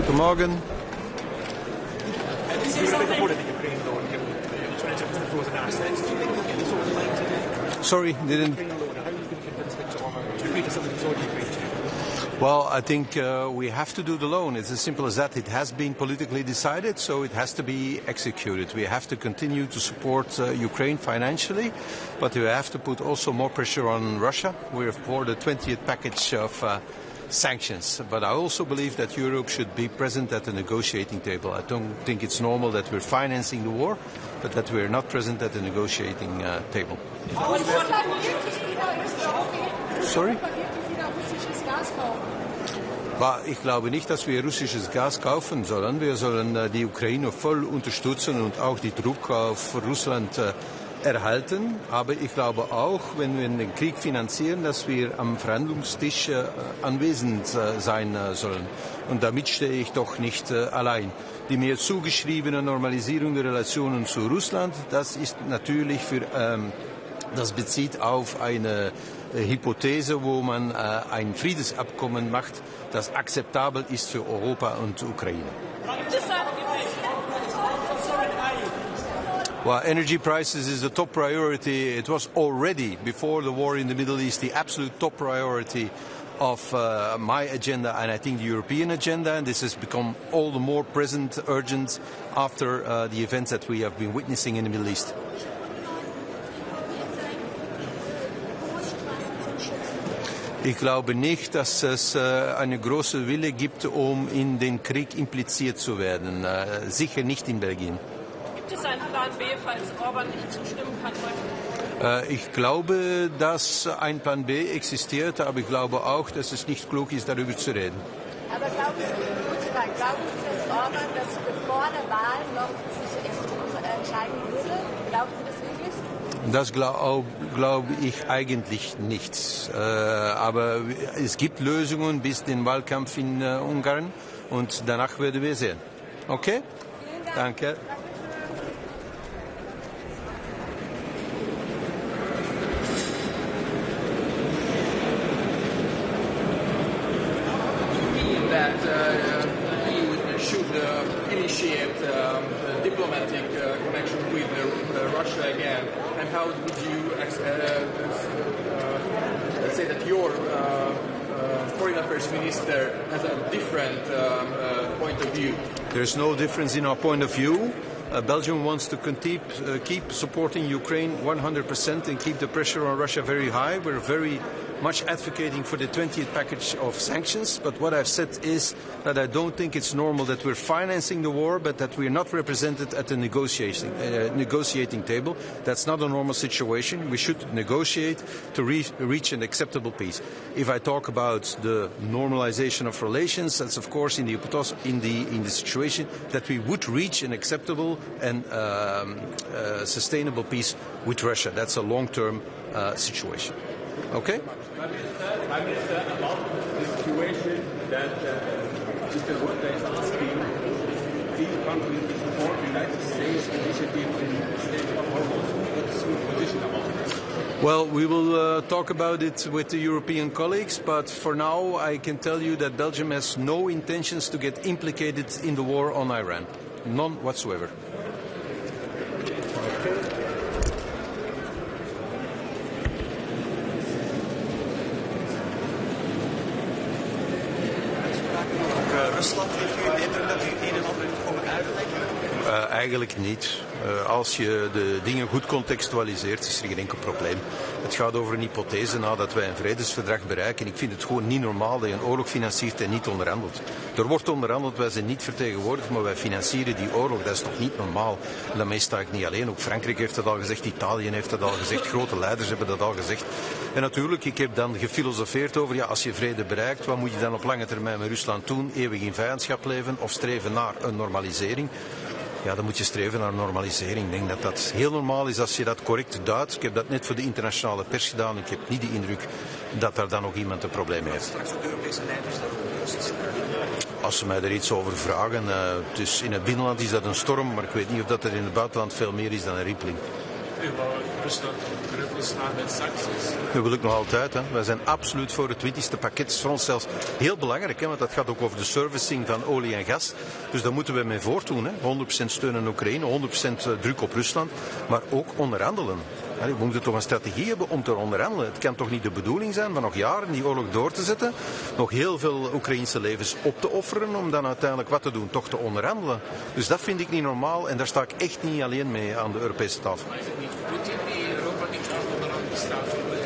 Guten Morgen. Sorry, didn't. Well, I think we have to do the loan. It's as simple as that. It has been politically decided, so it has to be executed. We have to continue to support Ukraine financially, but we have to put also more pressure on Russia. We're for the 20th package of sanctions. But I also believe that Europe should be present at the negotiating table. I don't think it's normal that we're financing the war, but that we're not present at the negotiating table. Sorry? Ich glaube nicht, dass wir russisches Gas kaufen sollen. Wir sollen die Ukraine voll unterstützen und auch die Druck auf Russland erhalten. Aber ich glaube auch, wenn wir den Krieg finanzieren, dass wir am Verhandlungstisch anwesend sein sollen. Und damit stehe ich doch nicht allein. Die mir zugeschriebene Normalisierung der Relationen zu Russland, das ist natürlich das bezieht auf eine Hypothese, wo man ein Friedensabkommen macht, das akzeptabel ist für Europa und Ukraine. Well, energy prices is the top priority. It was already, before the war in the Middle East, the absolute top priority of my agenda and I think the European agenda. And this has become all the more present, urgent after the events that we have been witnessing in the Middle East. Ich glaube nicht, dass es eine große Wille gibt, um in den Krieg impliziert zu werden. Sicher nicht in Belgien. Gibt es einen Plan B, falls Orban nicht zustimmen kann heute? Ich glaube, dass ein Plan B existiert, aber ich glaube auch, dass es nicht klug ist, darüber zu reden. Aber glauben Sie, dass Orban das bevor der Wahl noch sich entscheiden würde? Glauben Sie das wirklich? Das glaube ich eigentlich nicht. Aber es gibt Lösungen bis den Wahlkampf in Ungarn und danach werden wir sehen. Okay? Danke. Initiate diplomatic connection with Russia again, and how would you say that your foreign affairs minister has a different point of view? There's no difference in our point of view. Belgium wants to keep supporting Ukraine 100% and keep the pressure on Russia very high. We're very much advocating for the 20th package of sanctions, but what I've said is that I don't think it's normal that we're financing the war, but that we're not represented at the negotiating table. That's not a normal situation. We should negotiate to reach an acceptable peace. If I talk about the normalization of relations, that's of course in the situation that we would reach an acceptable and sustainable peace with Russia. That's a long-term situation. Okay? Prime Minister, about the situation that Mr. Rutte is asking EU countries to support the United States initiative in the state of Hormuz. What's your position about this? Well, we will talk about it with the European colleagues, but for now I can tell you that Belgium has no intentions to get implicated in the war on Iran. None whatsoever. Rusland, heeft u de indruk dat u een en ander over uitleggen? Eigenlijk niet. Als je de dingen goed contextualiseert, is er geen enkel probleem. Het gaat over een hypothese nadat wij een vredesverdrag bereiken. Ik vind het gewoon niet normaal dat je een oorlog financiert en niet onderhandelt. Er wordt onderhandeld, wij zijn niet vertegenwoordigd, maar wij financieren die oorlog. Dat is toch niet normaal. En daarmee sta ik niet alleen. Ook Frankrijk heeft dat al gezegd, Italië heeft dat al gezegd, grote leiders hebben dat al gezegd. En natuurlijk, ik heb dan gefilosofeerd over, ja, als je vrede bereikt, wat moet je dan op lange termijn met Rusland doen? Eeuwig in vijandschap leven of streven naar een normalisering? Ja, dan moet je streven naar normalisering. Ik denk dat dat heel normaal is als je dat correct duidt. Ik heb dat net voor de internationale pers gedaan. Ik heb niet de indruk dat daar dan nog iemand een probleem heeft. Straks ook Europese leiders daarover. Als ze mij er iets over vragen. Dus in het binnenland is dat een storm, maar ik weet niet of dat er in het buitenland veel meer is dan een rimpeling. u wou Rusland kreupels slaan met sancties. Dat wil ik nog altijd. Hè. Wij zijn absoluut voor het 20e pakket. Dat is voor ons zelfs heel belangrijk, hè, want dat gaat ook over de servicing van olie en gas. Dus daar moeten we mee voortdoen. Hè. 100% steun aan Oekraïne, 100% druk op Rusland, maar ook onderhandelen. We moeten toch een strategie hebben om te onderhandelen. Het kan toch niet de bedoeling zijn van nog jaren die oorlog door te zetten, nog heel veel Oekraïnse levens op te offeren om dan uiteindelijk wat te doen, toch te onderhandelen. Dus dat vind ik niet normaal en daar sta ik echt niet alleen mee aan de Europese tafel. Maar is het niet Poetin die Europa niet aan onderhandelingstafel wil?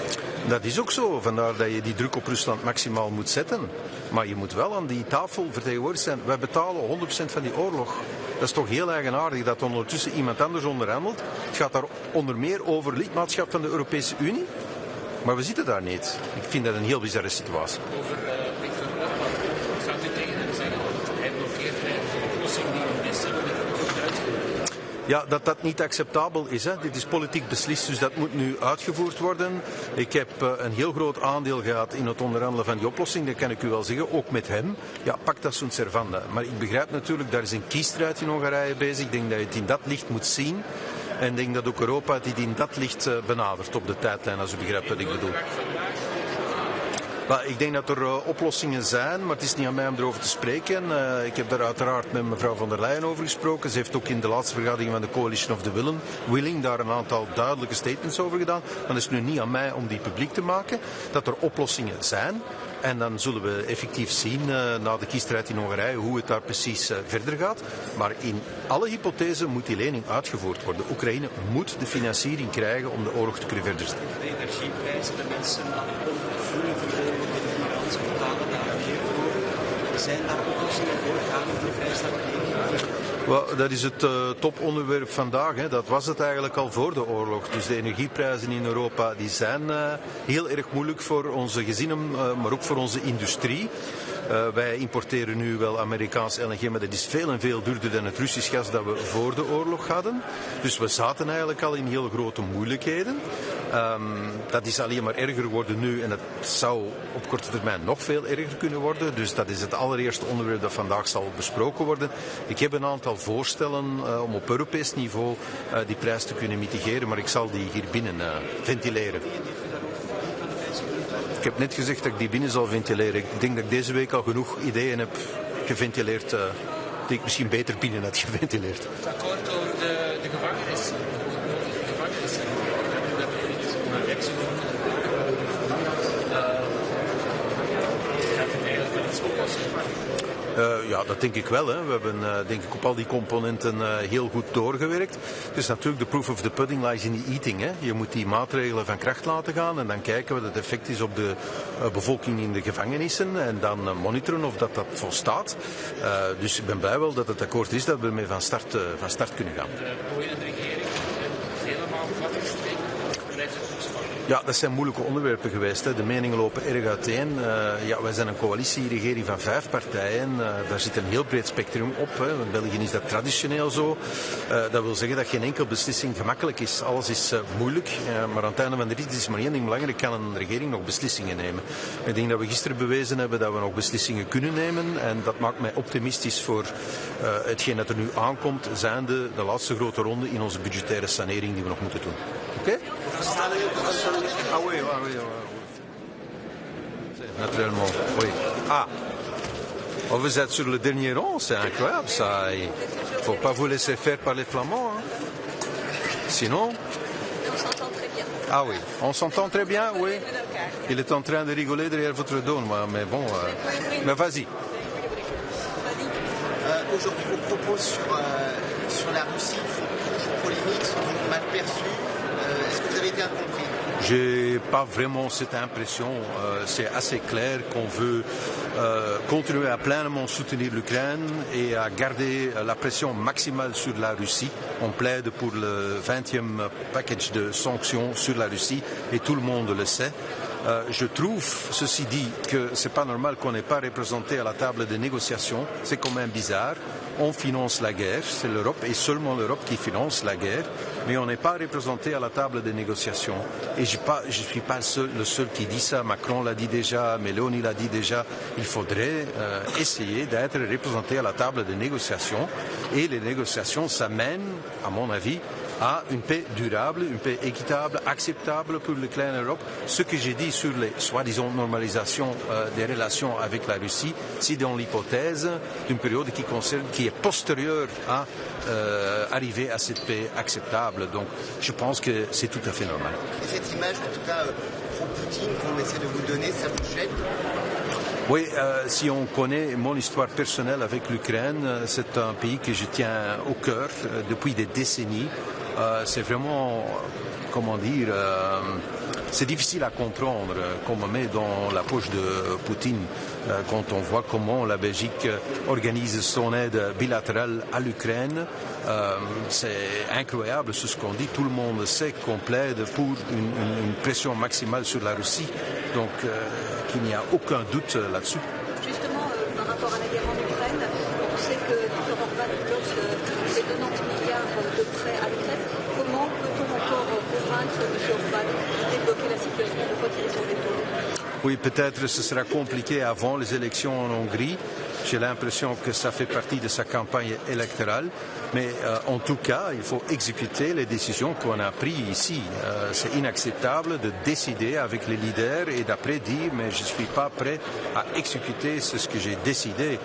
Dat is ook zo, vandaar dat je die druk op Rusland maximaal moet zetten. Maar je moet wel aan die tafel vertegenwoordigd zijn. Wij betalen 100% van die oorlog. Dat is toch heel eigenaardig dat ondertussen iemand anders onderhandelt. Het gaat daar onder meer over lidmaatschap van de Europese Unie. Maar we zitten daar niet. Ik vind dat een heel bizarre situatie. Over Viktor Orbán. Gaat u tegen hem zeggen dat hij blokkeert de oplossing die we missen met Duitsland? Ja, dat niet acceptabel is. Hè. Dit is politiek beslist, dus dat moet nu uitgevoerd worden. Ik heb een heel groot aandeel gehad in het onderhandelen van die oplossing, dat kan ik u wel zeggen, ook met hem. Ja, pacta sunt servanda. Maar ik begrijp natuurlijk, daar is een kiesstrijd in Hongarije bezig. Ik denk dat je het in dat licht moet zien. En ik denk dat ook Europa dit in dat licht benadert op de tijdlijn, als u begrijpt wat ik bedoel. Maar ik denk dat er oplossingen zijn, maar het is niet aan mij om erover te spreken. Ik heb daar uiteraard met mevrouw von der Leyen over gesproken. Ze heeft ook in de laatste vergadering van de Coalition of the Willing daar een aantal duidelijke statements over gedaan. Maar het is nu niet aan mij om die publiek te maken. Dat er oplossingen zijn. En dan zullen we effectief zien na de kiesstrijd in Hongarije hoe het daar precies verder gaat. Maar in alle hypothesen moet die lening uitgevoerd worden. Oekraïne moet de financiering krijgen om de oorlog te kunnen verder zetten. De energieprijzen, de mensen aan de pomp voelen verhogen, de Irans betalen daar meer voor. Zijn daar oplossingen voor? Gaan we die vrijstabiliteit? Dat is het toponderwerp vandaag. Hè. Dat was het eigenlijk al voor de oorlog. Dus de energieprijzen in Europa die zijn heel erg moeilijk voor onze gezinnen, maar ook voor onze industrie. Wij importeren nu wel Amerikaans LNG, maar dat is veel en veel duurder dan het Russisch gas dat we voor de oorlog hadden. Dus we zaten eigenlijk al in heel grote moeilijkheden. Dat is alleen maar erger geworden nu en het zou op korte termijn nog veel erger kunnen worden. Dus dat is het allereerste onderwerp dat vandaag zal besproken worden. Ik heb een aantal voorstellen om op Europees niveau die prijs te kunnen mitigeren, maar ik zal die hier binnen ventileren. Ik heb net gezegd dat ik die binnen zal ventileren. Ik denk dat ik deze week al genoeg ideeën heb geventileerd die ik misschien beter binnen had geventileerd. Het akkoord over de gevangenis. De gevangenis. Dat is een reactie van gaat het eigenlijk wel iets oplossen? Ja, dat denk ik wel. Hè. We hebben denk ik op al die componenten heel goed doorgewerkt. Dus natuurlijk de proof of the pudding lies in the eating. Hè. Je moet die maatregelen van kracht laten gaan en dan kijken wat het effect is op de bevolking in de gevangenissen en dan monitoren of dat volstaat. Dus ik ben blij wel dat het akkoord is dat we ermee van start kunnen gaan. De boeiende regering helemaal platgesteken. Blijft het goed spannend? Ja, dat zijn moeilijke onderwerpen geweest. Hè. De meningen lopen erg uiteen. Wij zijn een coalitieregering van 5 partijen. Daar zit een heel breed spectrum op. Hè. In België is dat traditioneel zo. Dat wil zeggen dat geen enkele beslissing gemakkelijk is. Alles is moeilijk. Maar aan het einde van de rit is maar één ding belangrijk. Kan een regering nog beslissingen nemen? Ik denk dat we gisteren bewezen hebben dat we nog beslissingen kunnen nemen. En dat maakt mij optimistisch voor hetgeen dat er nu aankomt. Zijnde de laatste grote ronde in onze budgettaire sanering die we nog moeten doen. Oké? Ah oui. Naturellement, oui. Ah, oh, vous êtes sur le dernier rang, c'est incroyable ça. Il faut pas vous laisser faire par les Flamands. Hein. Sinon... On s'entend très bien. Ah oui, on s'entend très bien, oui. Il est en train de rigoler derrière votre dos, mais bon... Mais vas-y. Aujourd'hui, vos propos sur la Russie font toujours polémique, sont mal perçus. Est-ce que vous avez été incompris? J'ai pas vraiment cette impression. C'est assez clair qu'on veut continuer à pleinement soutenir l'Ukraine et à garder la pression maximale sur la Russie. On plaide pour le 20e package de sanctions sur la Russie et tout le monde le sait. Je trouve, ceci dit, que c'est pas normal qu'on n'ait pas représenté à la table des négociations. C'est quand même bizarre. On finance la guerre, c'est l'Europe et seulement l'Europe qui finance la guerre, mais on n'est pas représenté à la table des négociations. Et je suis pas le seul qui dit ça. Macron l'a dit déjà, Meloni l'a dit déjà. Il faudrait essayer d'être représenté à la table des négociations. Et les négociations, ça mène, à mon avis, à une paix durable, une paix équitable, acceptable pour l'Ukraine et l'Europe. Ce que j'ai dit sur les soi-disant normalisations des relations avec la Russie, c'est dans l'hypothèse d'une période qui est postérieure à arriver à cette paix acceptable. Donc je pense que c'est tout à fait normal. Et cette image, en tout cas, pro-Poutine qu'on essaie de vous donner, ça vous gêne? Oui, si on connaît mon histoire personnelle avec l'Ukraine, c'est un pays que je tiens au cœur depuis des décennies. C'est vraiment, comment dire, c'est difficile à comprendre qu'on me met dans la poche de Poutine quand on voit comment la Belgique organise son aide bilatérale à l'Ukraine. C'est incroyable ce qu'on dit. Tout le monde sait qu'on plaide pour une pression maximale sur la Russie. Donc qu'il n'y a aucun doute là-dessus. Justement, par rapport à la guerre en Ukraine, on sait que Viktor Orban bloque les 90 milliards de prêts à l'Ukraine. Comment peut-on encore convaincre M. Orban de débloquer la situation et de retirer son veto? Oui, peut-être ce sera compliqué avant les élections en Hongrie. J'ai l'impression que ça fait partie de sa campagne électorale. Mais en tout cas, il faut exécuter les décisions qu'on a prises ici. C'est inacceptable de décider avec les leaders et d'après dire mais je ne suis pas prêt à exécuter ce que j'ai décidé.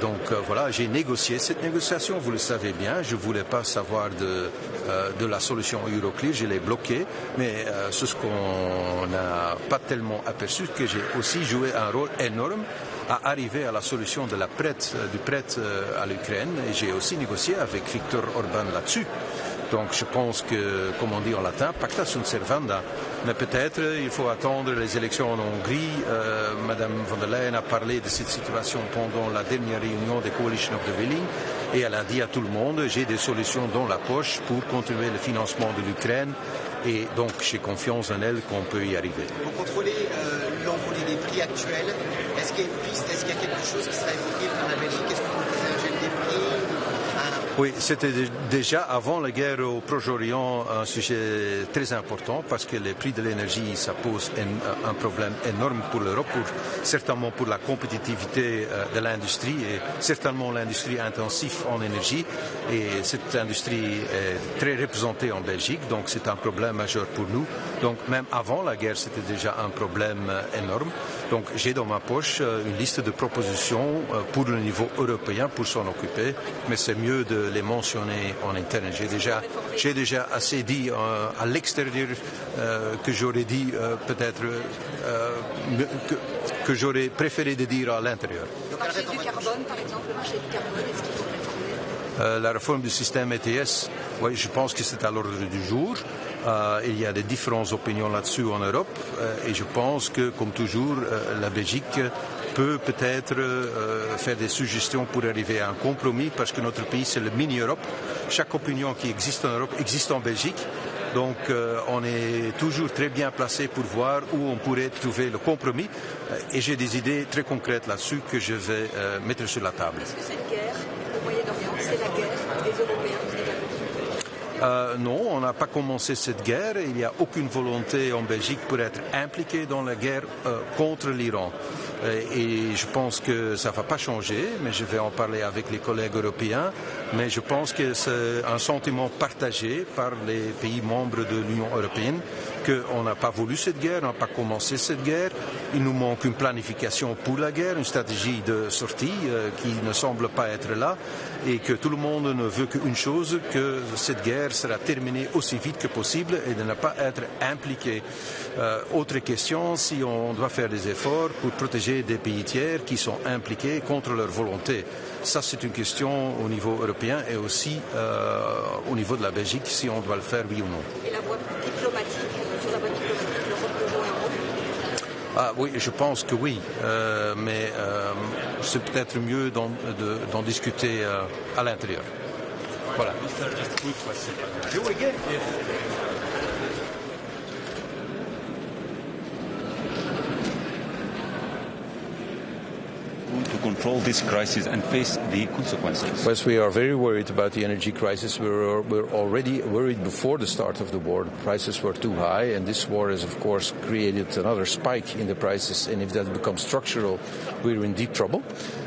Donc voilà, j'ai négocié cette négociation, vous le savez bien. Je ne voulais pas savoir de la solution Euroclear, je l'ai bloquée. Mais c'est ce qu'on n'a pas tellement aperçu, que j'ai aussi joué un rôle énorme à arriver à la solution de du prêt à l'Ukraine. Et j'ai aussi négocié avec Viktor Orban là-dessus. Donc je pense que, comme on dit en latin, pacta sunt servanda. Mais peut-être il faut attendre les élections en Hongrie. Madame von der Leyen a parlé de cette situation pendant la dernière réunion des Coalition of the Willing. Et elle a dit à tout le monde, j'ai des solutions dans la poche pour continuer le financement de l'Ukraine. Et donc j'ai confiance en elle qu'on peut y arriver. Pour contrôler l'envolée des prix actuels, est-ce qu'il y a une piste, est-ce qu'il y a quelque chose qui sera évoqué par la Belgique? Est-ce que vous posez un gel des prix? Oui, c'était déjà avant la guerre au Proche-Orient un sujet très important parce que les prix de l'énergie, ça pose un problème énorme pour l'Europe, certainement pour la compétitivité de l'industrie et certainement l'industrie intensive en énergie. Et cette industrie est très représentée en Belgique, donc c'est un problème majeur pour nous. Donc même avant la guerre, c'était déjà un problème énorme. Donc j'ai dans ma poche une liste de propositions pour le niveau européen pour s'en occuper, mais c'est mieux de les mentionner en interne. J'ai déjà assez dit à l'extérieur que j'aurais dit peut-être que j'aurais préféré de dire à l'intérieur. Le marché du carbone, par exemple, le marché du carbone, est-ce qu'il faut réformer? La réforme du système ETS, oui, je pense que c'est à l'ordre du jour. Il y a des différentes opinions là-dessus en Europe et je pense que, comme toujours, la Belgique peut peut-être faire des suggestions pour arriver à un compromis parce que notre pays, c'est le mini-Europe. Chaque opinion qui existe en Europe existe en Belgique. Donc on est toujours très bien placé pour voir où on pourrait trouver le compromis. Et j'ai des idées très concrètes là-dessus que je vais mettre sur la table. Est-ce que cette guerre au Moyen-Orient, c'est la guerre des Européens également? Non, on n'a pas commencé cette guerre. Il n'y a aucune volonté en Belgique pour être impliqué dans la guerre contre l'Iran. Et je pense que ça ne va pas changer, mais je vais en parler avec les collègues européens. Mais je pense que c'est un sentiment partagé par les pays membres de l'Union européenne qu'on n'a pas voulu cette guerre, on n'a pas commencé cette guerre. Il nous manque une planification pour la guerre, une stratégie de sortie qui ne semble pas être là et que tout le monde ne veut qu'une chose, que cette guerre sera terminée aussi vite que possible et de ne pas être impliqué. Autre question, si on doit faire des efforts pour protéger des pays tiers qui sont impliqués contre leur volonté. Ça, c'est une question au niveau européen et aussi au niveau de la Belgique, si on doit le faire, oui ou non. Et la voie diplomatique, sur la voie diplomatique, l'Europe peut jouer un rôle? Oui, je pense que oui, mais c'est peut-être mieux d'en discuter à l'intérieur. Voilà. control this crisis and face the consequences? Yes, we are very worried about the energy crisis. We're already worried before the start of the war. The prices were too high, and this war has, of course, created another spike in the prices. And if that becomes structural, we're in deep trouble.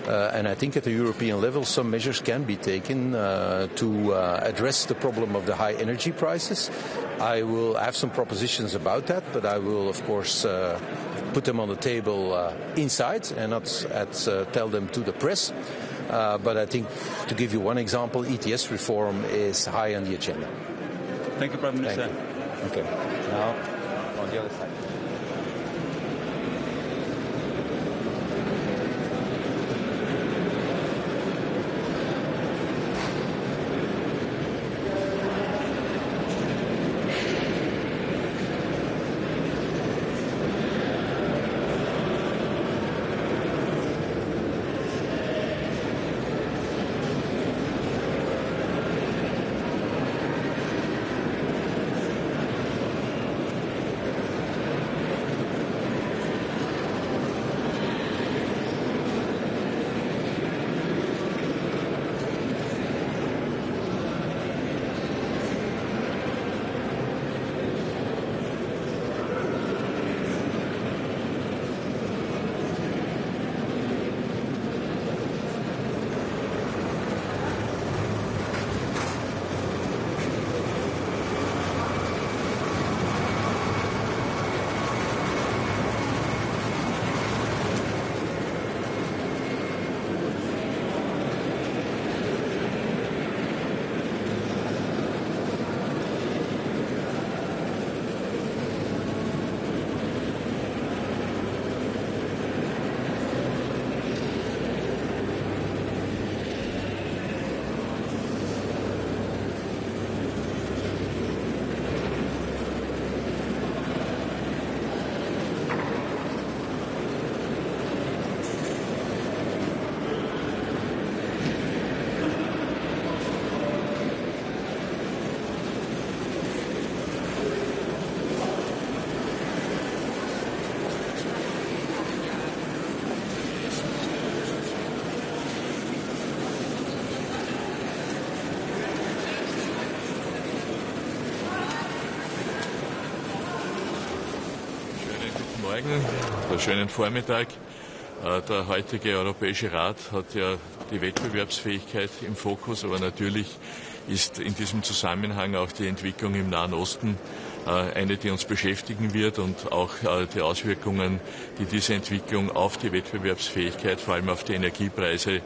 And I think at the European level, some measures can be taken to address the problem of the high energy prices. I will have some propositions about that, but I will, of course, put them on the table inside and not tell them to the press. But I think, to give you one example, ETS reform is high on the agenda. Thank you, Prime Minister. Okay. Now, on the other side. Schönen Vormittag. Der heutige Europäische Rat hat ja die Wettbewerbsfähigkeit im Fokus, aber natürlich ist in diesem Zusammenhang auch die Entwicklung im Nahen Osten eine, die uns beschäftigen wird, und auch die Auswirkungen, die diese Entwicklung auf die Wettbewerbsfähigkeit, vor allem auf die Energiepreise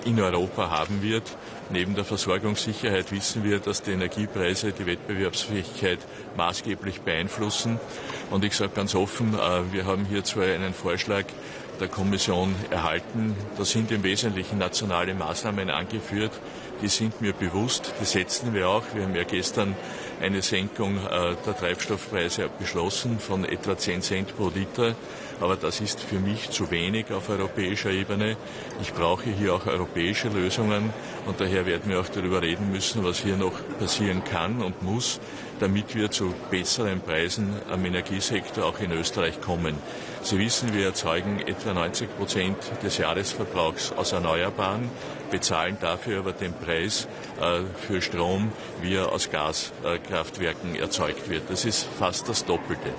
in Europa haben wird. Neben der Versorgungssicherheit wissen wir, dass die Energiepreise die Wettbewerbsfähigkeit maßgeblich beeinflussen. Und ich sage ganz offen, wir haben hier zwar einen Vorschlag der Kommission erhalten, da sind im Wesentlichen nationale Maßnahmen angeführt, die sind mir bewusst, die setzen wir auch. Wir haben ja gestern eine Senkung der Treibstoffpreise beschlossen von etwa 10 Cent pro Liter. Aber das ist für mich zu wenig auf europäischer Ebene. Ich brauche hier auch europäische Lösungen, und daher werden wir auch darüber reden müssen, was hier noch passieren kann und muss, damit wir zu besseren Preisen am Energiesektor auch in Österreich kommen. Sie wissen, wir erzeugen etwa 90% des Jahresverbrauchs aus Erneuerbaren, bezahlen dafür aber den Preis für Strom, wie er aus Gaskraftwerken erzeugt wird. Das ist fast das Doppelte.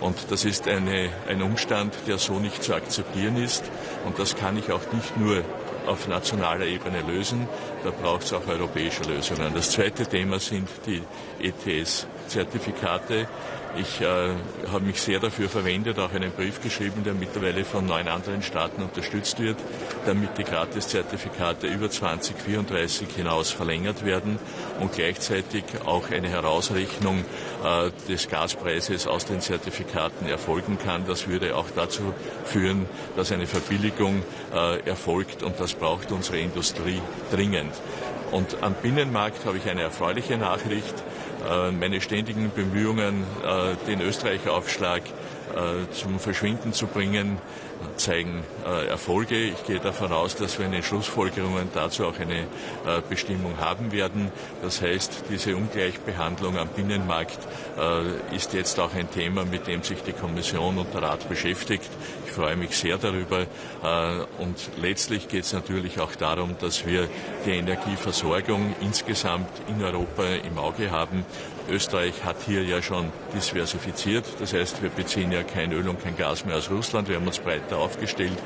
Und das ist ein Umstand, der so nicht zu akzeptieren ist. Und das kann ich auch nicht nur auf nationaler Ebene lösen. Da braucht es auch europäische Lösungen. Das zweite Thema sind die ETS-Zertifikate. Ich habe mich sehr dafür verwendet, auch einen Brief geschrieben, der mittlerweile von 9 anderen Staaten unterstützt wird, damit die Gratiszertifikate über 2034 hinaus verlängert werden und gleichzeitig auch eine Herausrechnung des Gaspreises aus den Zertifikaten erfolgen kann. Das würde auch dazu führen, dass eine Verbilligung erfolgt, und das braucht unsere Industrie dringend. Und am Binnenmarkt habe ich eine erfreuliche Nachricht. Meine ständigen Bemühungen, den Österreich-Aufschlag zum Verschwinden zu bringen, zeigen Erfolge. Ich gehe davon aus, dass wir in den Schlussfolgerungen dazu auch eine Bestimmung haben werden. Das heißt, diese Ungleichbehandlung am Binnenmarkt ist jetzt auch ein Thema, mit dem sich die Kommission und der Rat beschäftigt. Ich freue mich sehr darüber. Und letztlich geht es natürlich auch darum, dass wir die Energieversorgung insgesamt in Europa im Auge haben. Österreich hat hier ja schon diversifiziert. Das heißt, wir beziehen ja kein Öl und kein Gas mehr aus Russland. Wir haben uns breiter aufgestellt.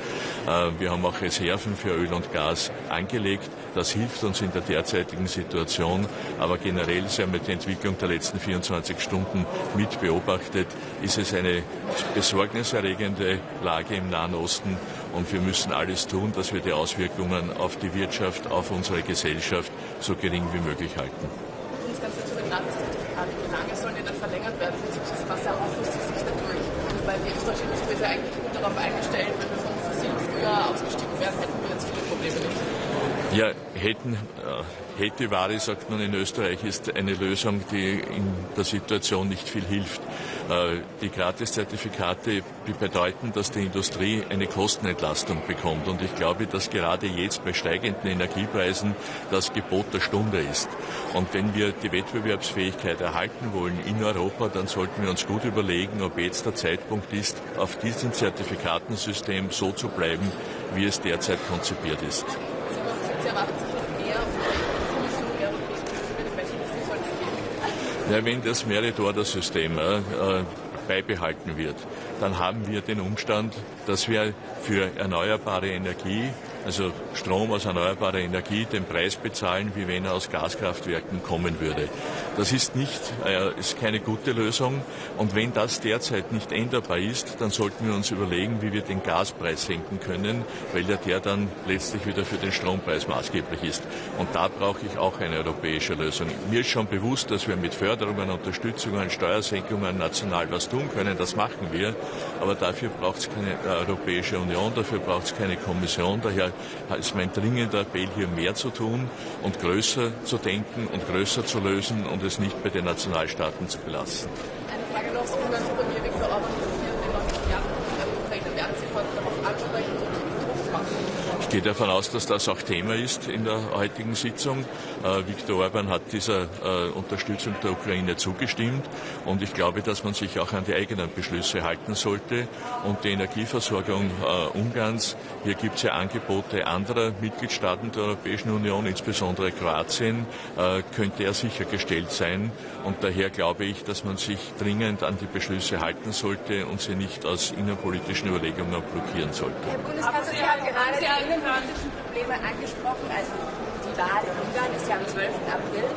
Wir haben auch Reserven für Öl und Gas angelegt. Das hilft uns in der derzeitigen Situation. Aber generell, Sie haben die Entwicklung der letzten 24 Stunden mit beobachtet, ist es eine besorgniserregende Lage im Nahen Osten. Und wir müssen alles tun, dass wir die Auswirkungen auf die Wirtschaft, auf unsere Gesellschaft so gering wie möglich halten. Das Ganze zu den Ladezertifikaten. Wie lange sollen die dann verlängert werden, beziehungsweise was erhofft sich dadurch? Weil die österreichische Industrie ist ja eigentlich gut darauf eingestellt, wenn wir von fossilen früher ausgestiegen wären, hätten wir jetzt viele Probleme nicht. Ja, hätte Ware, sagt man in Österreich, ist eine Lösung, die in der Situation nicht viel hilft. Die Gratiszertifikate bedeuten, dass die Industrie eine Kostenentlastung bekommt. Und ich glaube, dass gerade jetzt bei steigenden Energiepreisen das Gebot der Stunde ist. Und wenn wir die Wettbewerbsfähigkeit erhalten wollen in Europa, dann sollten wir uns gut überlegen, ob jetzt der Zeitpunkt ist, auf diesem Zertifikatensystem so zu bleiben, wie es derzeit konzipiert ist. Sie erwarten sich noch mehr von der Kommission der Europäischen Union. In welche Richtung soll es gehen? Ja, wenn das Merit-Order-System beibehalten wird, dann haben wir den Umstand, dass wir für erneuerbare Energie, also Strom aus erneuerbarer Energie, den Preis bezahlen, wie wenn er aus Gaskraftwerken kommen würde. Das ist keine gute Lösung. Und wenn das derzeit nicht änderbar ist, dann sollten wir uns überlegen, wie wir den Gaspreis senken können, weil der dann letztlich wieder für den Strompreis maßgeblich ist. Und da brauche ich auch eine europäische Lösung. Mir ist schon bewusst, dass wir mit Förderungen, Unterstützungen, Steuersenkungen national was tun können. Das machen wir. Aber dafür braucht es keine Europäische Union, dafür braucht es keine Kommission. Daher ist mein dringender Appell, hier mehr zu tun und größer zu denken und größer zu lösen und es nicht bei den Nationalstaaten zu belassen. Eine Frage noch, Sie können Premier Viktor Orban hier in den 90 Jahren der Ukraine. Werden Sie heute darauf ansprechen und Druck machen? Ich gehe davon aus, dass das auch Thema ist in der heutigen Sitzung. Viktor Orban hat dieser Unterstützung der Ukraine zugestimmt und ich glaube, dass man sich auch an die eigenen Beschlüsse halten sollte. Und die Energieversorgung Ungarns, hier gibt es ja Angebote anderer Mitgliedstaaten der Europäischen Union, insbesondere Kroatien, könnte er sichergestellt sein. Und daher glaube ich, dass man sich dringend an die Beschlüsse halten sollte und sie nicht aus innenpolitischen Überlegungen blockieren sollte. Herr Bundeskanzler, Sie haben gerade die innenpolitischen Probleme angesprochen. Also die Wahl in Ungarn ist ja am 12. April.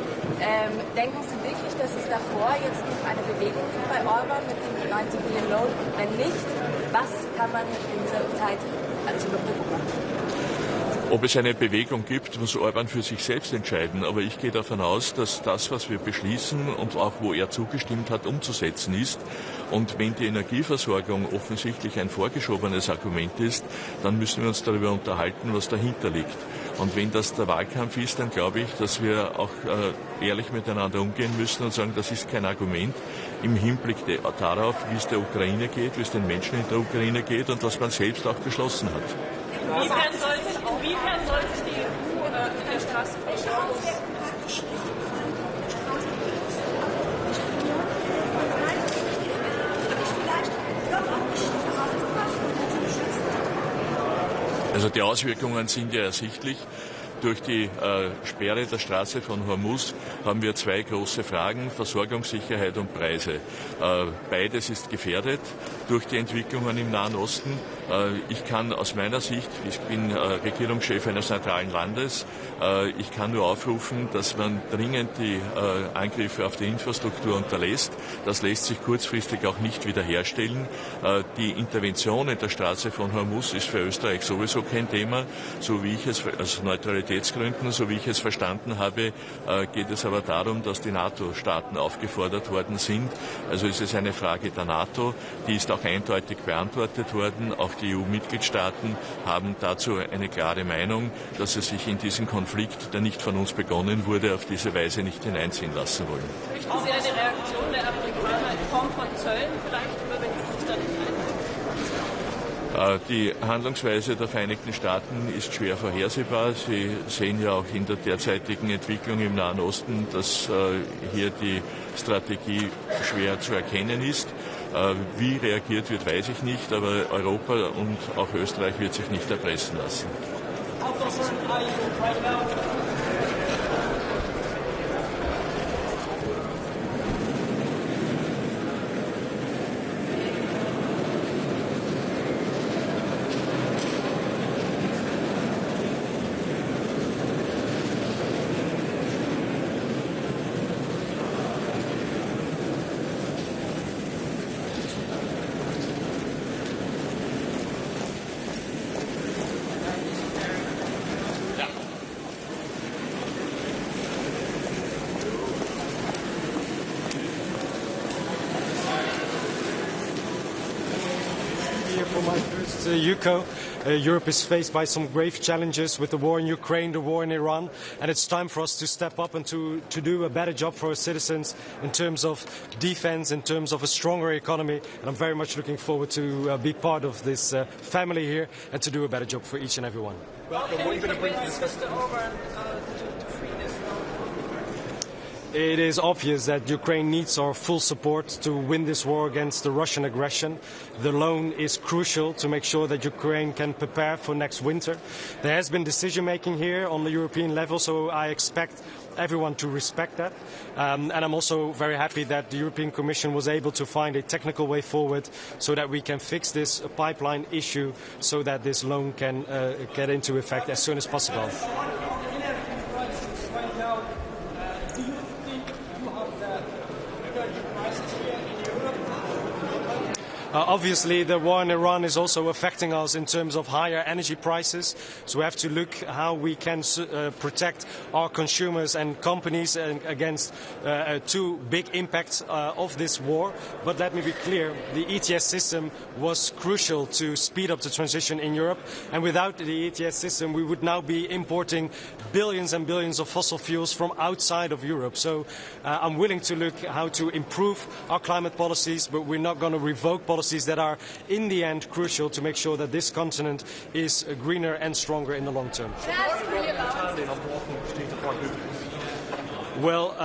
Denken Sie wirklich, dass es davor jetzt noch eine Bewegung gibt bei Orban mit dem 90 Billion Loan? Wenn nicht, was kann man in dieser Zeit als Überbrückung machen? Ob es eine Bewegung gibt, muss Orban für sich selbst entscheiden. Aber ich gehe davon aus, dass das, was wir beschließen und auch wo er zugestimmt hat, umzusetzen ist. Und wenn die Energieversorgung offensichtlich ein vorgeschobenes Argument ist, dann müssen wir uns darüber unterhalten, was dahinter liegt. Und wenn das der Wahlkampf ist, dann glaube ich, dass wir auch ehrlich miteinander umgehen müssen und sagen, das ist kein Argument im Hinblick darauf, wie es der Ukraine geht, wie es den Menschen in der Ukraine geht und was man selbst auch beschlossen hat. Inwiefern soll sich die EU in der Straße verschließen? Also die Auswirkungen sind ja ersichtlich. Durch die Sperre der Straße von Hormuz haben wir zwei große Fragen, Versorgungssicherheit und Preise. Beides ist gefährdet durch die Entwicklungen im Nahen Osten. Ich kann aus meiner Sicht, ich bin Regierungschef eines neutralen Landes, ich kann nur aufrufen, dass man dringend die Angriffe auf die Infrastruktur unterlässt. Das lässt sich kurzfristig auch nicht wiederherstellen. Die Intervention in der Straße von Hormuz ist für Österreich sowieso kein Thema, so wie ich es aus Neutralitätsgründen, so wie ich es verstanden habe, geht es aber darum, dass die NATO-Staaten aufgefordert worden sind. Also ist es eine Frage der NATO, die ist auch eindeutig beantwortet worden. Auch die EU-Mitgliedstaaten haben dazu eine klare Meinung, dass sie sich in diesen Konflikt, der nicht von uns begonnen wurde, auf diese Weise nicht hineinziehen lassen wollen. Möchten Sie eine Reaktion der Amerikaner in Form von Zöllen vielleicht, oder wenn Sie sich dann Die Handlungsweise der Vereinigten Staaten ist schwer vorhersehbar. Sie sehen ja auch in der derzeitigen Entwicklung im Nahen Osten, dass hier die Strategie schwer zu erkennen ist. Wie reagiert wird, weiß ich nicht, aber Europa und auch Österreich wird sich nicht erpressen lassen. For my first UCO, Europe is faced by some grave challenges with the war in Ukraine, the war in Iran, and it's time for us to step up and to do a better job for our citizens in terms of defense, in terms of a stronger economy, and I'm very much looking forward to be part of this family here and to do a better job for each and every one. Welcome. What are you going to bring to discuss? It is obvious that Ukraine needs our full support to win this war against the Russian aggression. The loan is crucial to make sure that Ukraine can prepare for next winter. There has been decision-making here on the European level, so I expect everyone to respect that. And I'm also very happy that the European Commission was able to find a technical way forward so that we can fix this pipeline issue so that this loan can get into effect as soon as possible. Obviously, the war in Iran is also affecting us in terms of higher energy prices. So we have to look how we can protect our consumers and companies against two big impacts of this war. But let me be clear, the ETS system was crucial to speed up the transition in Europe. And without the ETS system, we would now be importing billions and billions of fossil fuels from outside of Europe. So I'm willing to look how to improve our climate policies, but we're not going to revoke policies that are in the end crucial to make sure that this continent is greener and stronger in the long term. Well,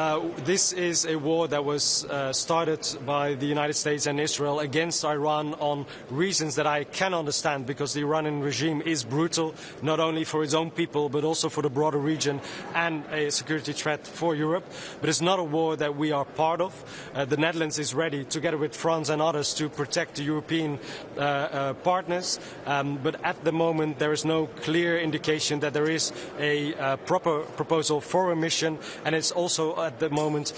this is a war that was started by the United States and Israel against Iran on reasons that I can understand, because the Iranian regime is brutal, not only for its own people, but also for the broader region and a security threat for Europe. But it's not a war that we are part of. The Netherlands is ready, together with France and others, to protect the European partners. But at the moment, there is no clear indication that there is a proper proposal for a mission, and it's also at the moment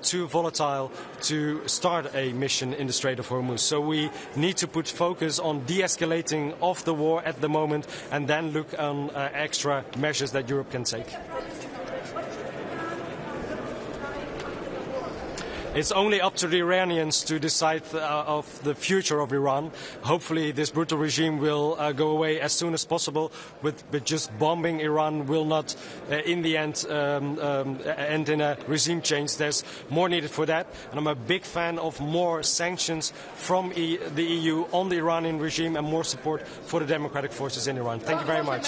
too volatile to start a mission in the Strait of Hormuz. So we need to put focus on de-escalating of the war at the moment and then look on extra measures that Europe can take. It's only up to the Iranians to decide of the future of Iran. Hopefully this brutal regime will go away as soon as possible, but just bombing Iran will not in the end end in a regime change. There's more needed for that, and I'm a big fan of more sanctions from the EU on the Iranian regime and more support for the democratic forces in Iran. Thank you very much.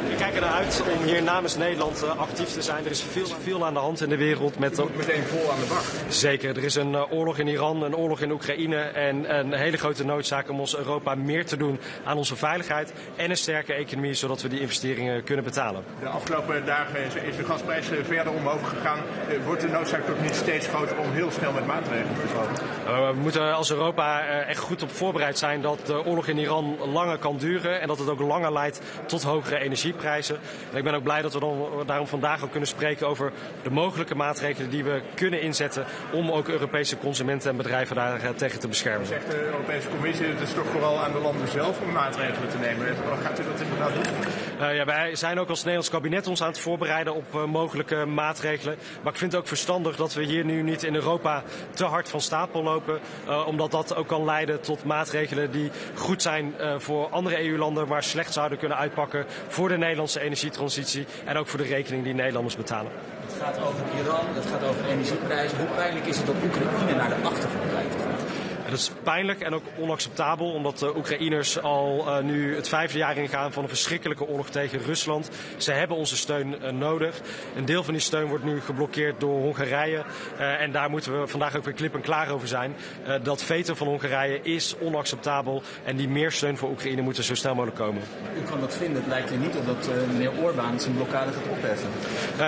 We kijken eruit om hier namens Nederland actief te zijn. Er is veel aan de hand in de wereld. Je moet meteen vol aan de bak. Zeker, er is een oorlog in Iran, een oorlog in Oekraïne en een hele grote noodzaak om ons Europa meer te doen aan onze veiligheid en een sterke economie, zodat we die investeringen kunnen betalen. De afgelopen dagen is de gasprijs verder omhoog gegaan. Wordt de noodzaak toch niet steeds groter om heel snel met maatregelen te komen? We moeten als Europa echt goed op voorbereid zijn dat de oorlog in Iran langer kan duren en dat het ook langer leidt tot hogere energieprijzen. En ik ben ook blij dat we daarom vandaag ook kunnen spreken over de mogelijke maatregelen die we kunnen inzetten om ook Europese consumenten en bedrijven daar tegen te beschermen. Zegt de Europese Commissie, het is toch vooral aan de landen zelf om maatregelen te nemen. Gaat u dat inderdaad doen? Ja, wij zijn ook als Nederlands kabinet ons aan het voorbereiden op mogelijke maatregelen. Maar ik vind het ook verstandig dat we hier nu niet in Europa te hard van stapel lopen. Omdat dat ook kan leiden tot maatregelen die goed zijn voor andere EU-landen, maar slecht zouden kunnen uitpakken voor de Nederlandse energietransitie en ook voor de rekening die Nederlanders betalen. Het gaat over Iran, het gaat over energieprijzen. Hoe pijnlijk is het dat Oekraïne naar de achtergrond lijkt te gaan? Dat is pijnlijk en ook onacceptabel, omdat de Oekraïners al nu het 5e jaar ingaan van een verschrikkelijke oorlog tegen Rusland. Ze hebben onze steun nodig. Een deel van die steun wordt nu geblokkeerd door Hongarije. En daar moeten we vandaag ook weer klip en klaar over zijn. Dat veto van Hongarije is onacceptabel en die meer steun voor Oekraïne moet er zo snel mogelijk komen. U kan dat vinden, het lijkt er niet op dat meneer Orbán zijn blokkade gaat opheffen.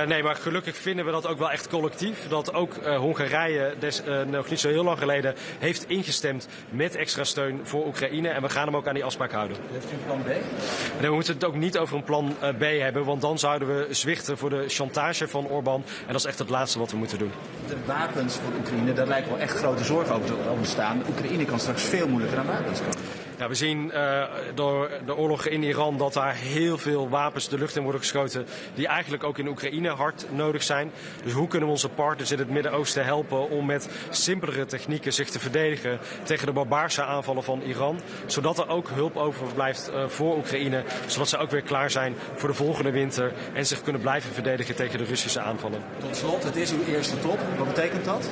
Nee, maar gelukkig vinden we dat ook wel echt collectief. Dat ook Hongarije nog niet zo heel lang geleden heeft ingestemd met extra steun voor Oekraïne. En we gaan hem ook aan die afspraak houden. Heeft u een plan B? Nee, we moeten het ook niet over een plan B hebben, want dan zouden we zwichten voor de chantage van Orbán. En dat is echt het laatste wat we moeten doen. De wapens voor Oekraïne, daar lijkt wel echt grote zorgen over te ontstaan. Oekraïne kan straks veel moeilijker aan wapens komen. Ja, we zien door de oorlog in Iran dat daar heel veel wapens de lucht in worden geschoten die eigenlijk ook in Oekraïne hard nodig zijn. Dus hoe kunnen we onze partners in het Midden-Oosten helpen om met simpelere technieken zich te verdedigen tegen de barbaarse aanvallen van Iran, zodat er ook hulp overblijft voor Oekraïne, zodat ze ook weer klaar zijn voor de volgende winter en zich kunnen blijven verdedigen tegen de Russische aanvallen. Tot slot, het is uw eerste top. Wat betekent dat?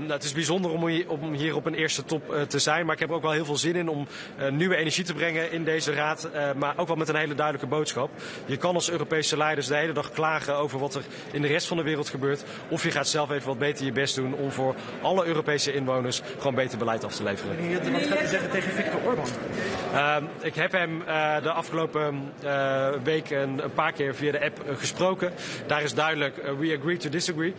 Het is bijzonder om hier op een eerste top te zijn, maar ik heb er ook wel heel veel zin in om nieuwe energie te brengen in deze raad, maar ook wel met een hele duidelijke boodschap. Je kan als Europese leiders de hele dag klagen over wat er in de rest van de wereld gebeurt, of je gaat zelf even wat beter je best doen om voor alle Europese inwoners gewoon beter beleid af te leveren. Wat gaat u zeggen tegen Viktor Orbán? Ik heb hem de afgelopen week een paar keer via de app gesproken. Daar is duidelijk, we agree to disagree.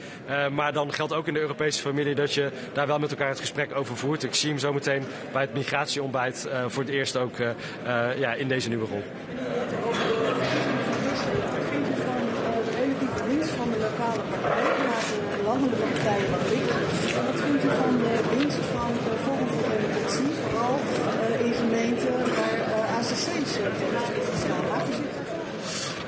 Maar dan geldt ook in de Europese familie dat je daar wel met elkaar het gesprek over voert. Ik zie hem zo meteen bij het migratieontbijt voor het eerst ook in deze nieuwe rol. Wat vindt u van de relatieve winst van de lokale partijen naar de landelijke partijen wat liggen? En wat vindt u van de winst van Forum voor Democratie, vooral in gemeenten waar ACC's tegen staan? Laat u zich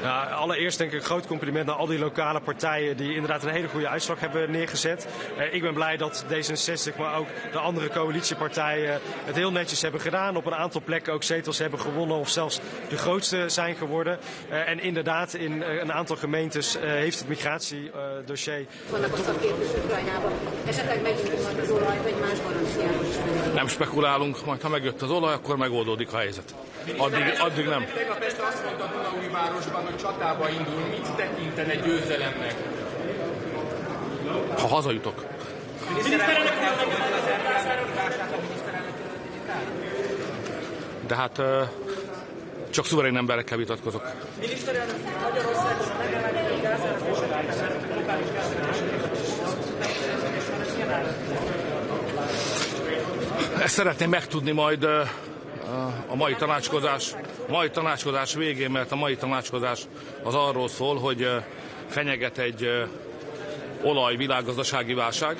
Ja, allereerst denk ik een groot compliment naar al die lokale partijen die inderdaad een hele goede uitslag hebben neergezet. Ik ben blij dat D66, maar ook de andere coalitiepartijen het heel netjes hebben gedaan. Op een aantal plekken ook zetels hebben gewonnen of zelfs de grootste zijn geworden. En inderdaad, in een aantal gemeentes heeft het migratiedossier... Nem spekulálunk, majd ha megjött az olaj, akkor megoldódik a helyzet. Addig nem. Azt mondta Dunaújvárosban, hogy csatába indul, mit tekintene győzelemnek? Ha hazajutok. De hát csak szuverén emberekkel vitatkozok. Ezt szeretném megtudni majd a mai tanácskozás végén, mert a mai tanácskozás az arról szól, hogy fenyeget egy olajvilággazdasági válság,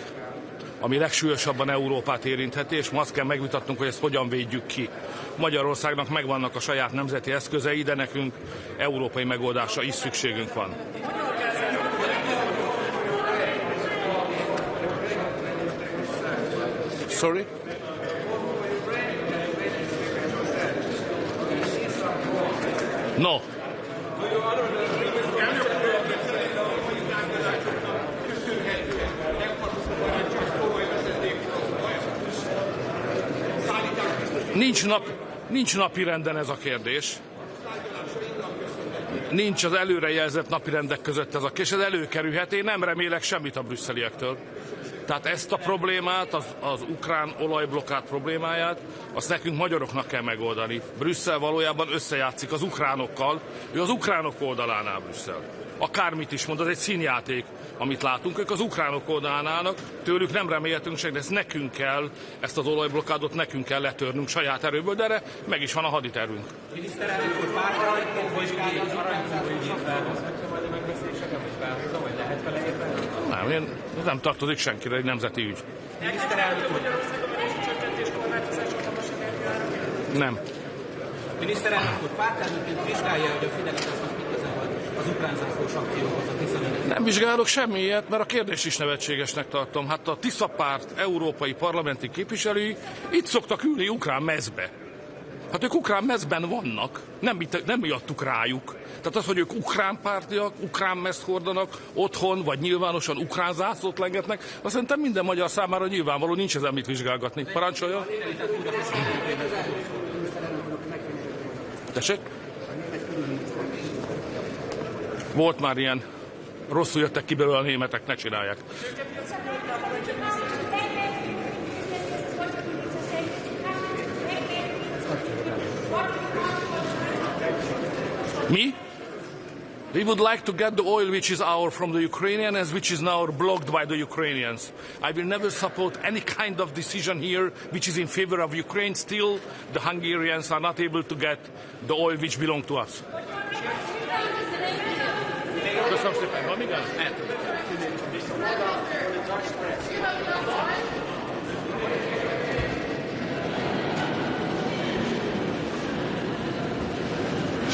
ami legsúlyosabban Európát érintheti, és ma azt kell megvitatnunk, hogy ezt hogyan védjük ki. Magyarországnak megvannak a saját nemzeti eszközei, de nekünk európai megoldásra is szükségünk van. Sorry? No. Nincs napirenden ez a kérdés. Nincs az előrejelzett napirendek között ez a kérdés. Ez előkerülhet. Én nem remélek semmit a brüsszeliektől. Tehát ezt a problémát, az ukrán olajblokkát problémáját, azt nekünk magyaroknak kell megoldani. Brüsszel valójában összejátszik az ukránokkal, ő az ukránok oldalán áll Brüsszel. Akármit is mond, az egy színjáték, amit látunk, ők az ukránok oldalán állnak, tőlük nem remélhetünk semmit, de ezt nekünk kell, ezt az olajblokkádot nekünk kell letörnünk saját erőből, de erre meg is van a haditervünk. Miniszterelnök úr, pártjaiként vizsgálja az aranyzóügyét, felhozhatja majd a megbeszéléseket, vagy felhozza, vagy lehet vele érteni? Ez nem tartozik senkire, egy nemzeti ügy. Nem. Miniszterelnök úr, pártelnökként vizsgálja, hogy a Fidelitásnak mi köze volt az ukrán zászlós akcióhoz a Tisza. Nem vizsgálok semmi ilyet, mert a kérdést is nevetségesnek tartom. Hát a Tisza párt európai parlamenti képviselői itt szoktak ülni ukrán mezbe. Hát ők ukrán mezben vannak, nem miattuk rájuk. Tehát az, hogy ők ukrán pártiak, ukrán mezt hordanak otthon, vagy nyilvánosan ukrán zászlót lengetnek, azt szerintem minden magyar számára nyilvánvaló, nincs ezen mit vizsgálgatni. Parancsolja? Tessék? Volt már ilyen, rosszul jöttek ki belőle a németek, ne csinálják. Me? We would like to get the oil which is ours from the Ukrainians, which is now blocked by the Ukrainians. I will never support any kind of decision here which is in favor of Ukraine. Still, the Hungarians are not able to get the oil which belongs to us. Köszönöm szépen, van igaz?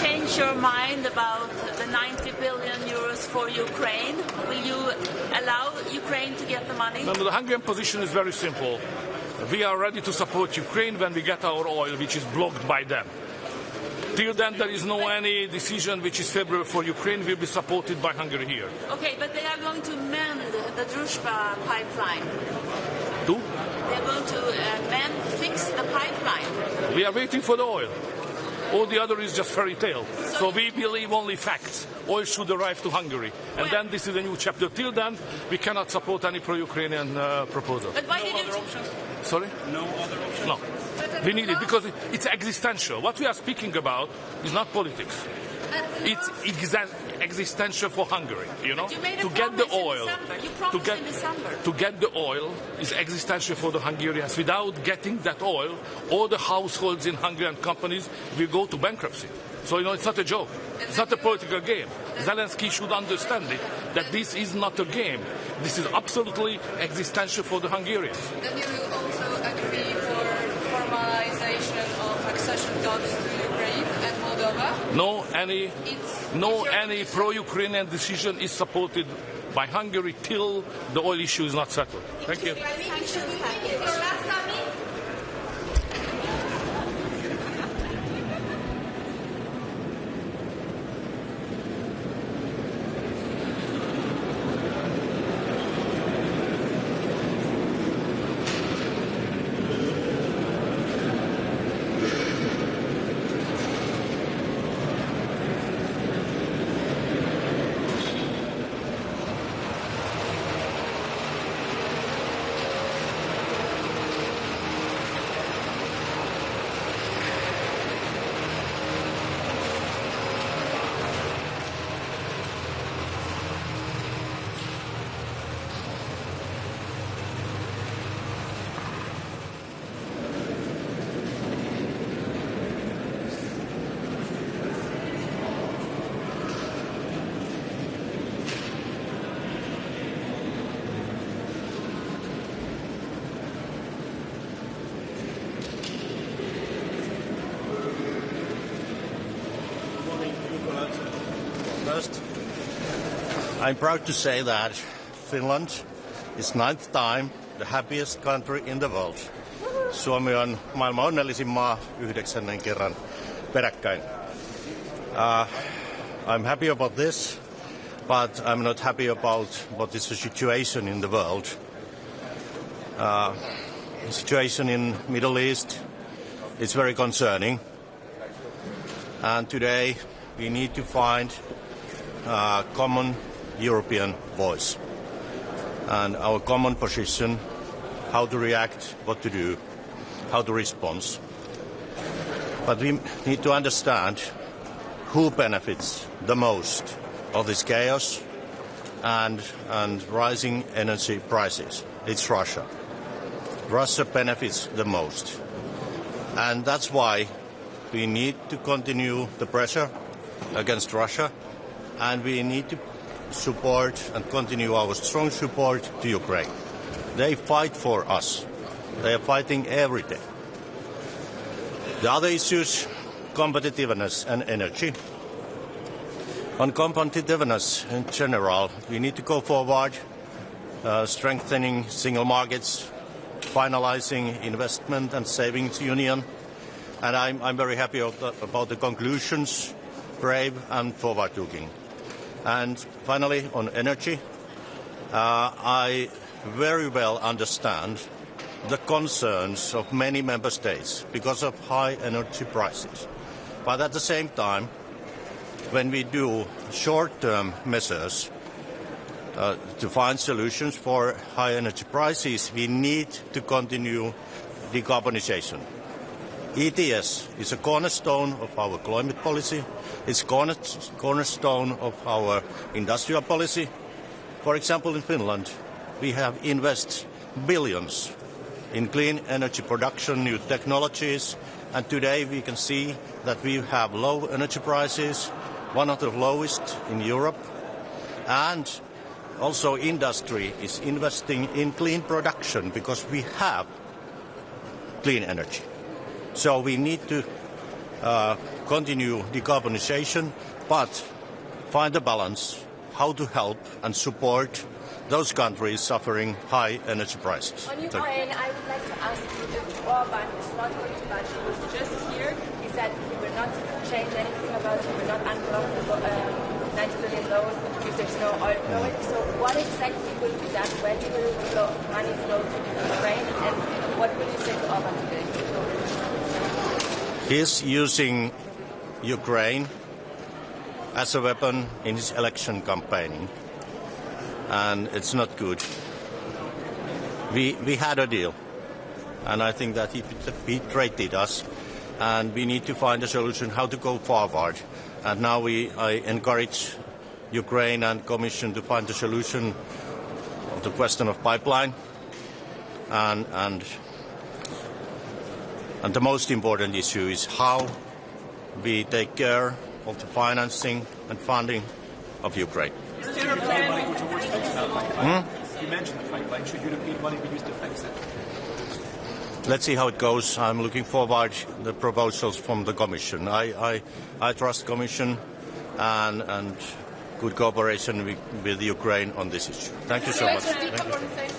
Change your mind about the 90 billion euros for Ukraine? Will you allow Ukraine to get the money? No, the Hungarian position is very simple. We are ready to support Ukraine when we get our oil, which is blocked by them. Till then, there is no any decision which is favorable for Ukraine will be supported by Hungary here. Okay, but they are going to mend the Druzhba pipeline. Do? They are going to fix the pipeline. We are waiting for the oil. All the other is just fairy tale. So we believe only facts. Oil should arrive to Hungary. And then this is a new chapter. Till then, we cannot support any pro-Ukrainian proposal. But why did you... Sorry? No other option? No. We need it because it's existential. What we are speaking about is not politics. It's existential for Hungary, you know? To get the oil, to get the oil is existential for the Hungarians. Without getting that oil, all the households in Hungarian companies will go to bankruptcy. So, you know, it's not a joke. It's not a political game. Zelensky should understand it, that this is not a game. This is absolutely existential for the Hungarians. Then you will also agree for formalization of accession talks to Ukraine and Moldova? No any pro-Ukrainian decision is supported by Hungary till the oil issue is not settled. Thank you. First, I'm proud to say that Finland is 9th time the happiest country in the world. Suomi on maailman onnellisin maa 9. kerran peräkkäin. I'm happy about this, but I'm not happy about what is the situation in the world. The situation in Middle East is very concerning, and today we need to find a common European voice and our common position, how to react, what to do, how to respond. But we need to understand who benefits the most of this chaos and rising energy prices. It's Russia. Russia benefits the most. And that's why we need to continue the pressure against Russia, and we need to support and continue our strong support to Ukraine. They fight for us. They are fighting every day. The other issues competitiveness and energy. On competitiveness in general, we need to go forward, strengthening single markets, finalizing investment and savings union, and I'm very happy about the conclusions, brave and forward-looking. And finally, on energy, I very well understand the concerns of many member states because of high energy prices. But at the same time, when we do short-term measures to find solutions for high energy prices, we need to continue decarbonization. ETS is a cornerstone of our climate policy. It's cornerstone of our industrial policy. For example, in Finland, we have invested billions in clean energy production, new technologies, and today we can see that we have low energy prices, one of the lowest in Europe, and also industry is investing in clean production because we have clean energy. So we need to continue decarbonization, but find a balance how to help and support those countries suffering high energy prices. On Ukraine, I would like to ask you if Orban is not going to budge. He was just here. He said he will not change anything about it. He will not unblock the 90 billion loan if there's no oil flowing. So what exactly will be done? When will money flow to Ukraine? And what will you say to Orban today? He's using Ukraine as a weapon in his election campaigning, and it's not good. We had a deal, and I think that he betrayed us, and we need to find a solution how to go forward. And now I encourage Ukraine and Commission to find a solution of the question of pipeline, and the most important issue is how we take care of the financing and funding of Ukraine. You mentioned the pipeline. Should European money be used to fix it? Let's see how it goes. I'm looking forward to the proposals from the Commission. I trust Commission and good cooperation with Ukraine on this issue. Thank you so much. Thank you.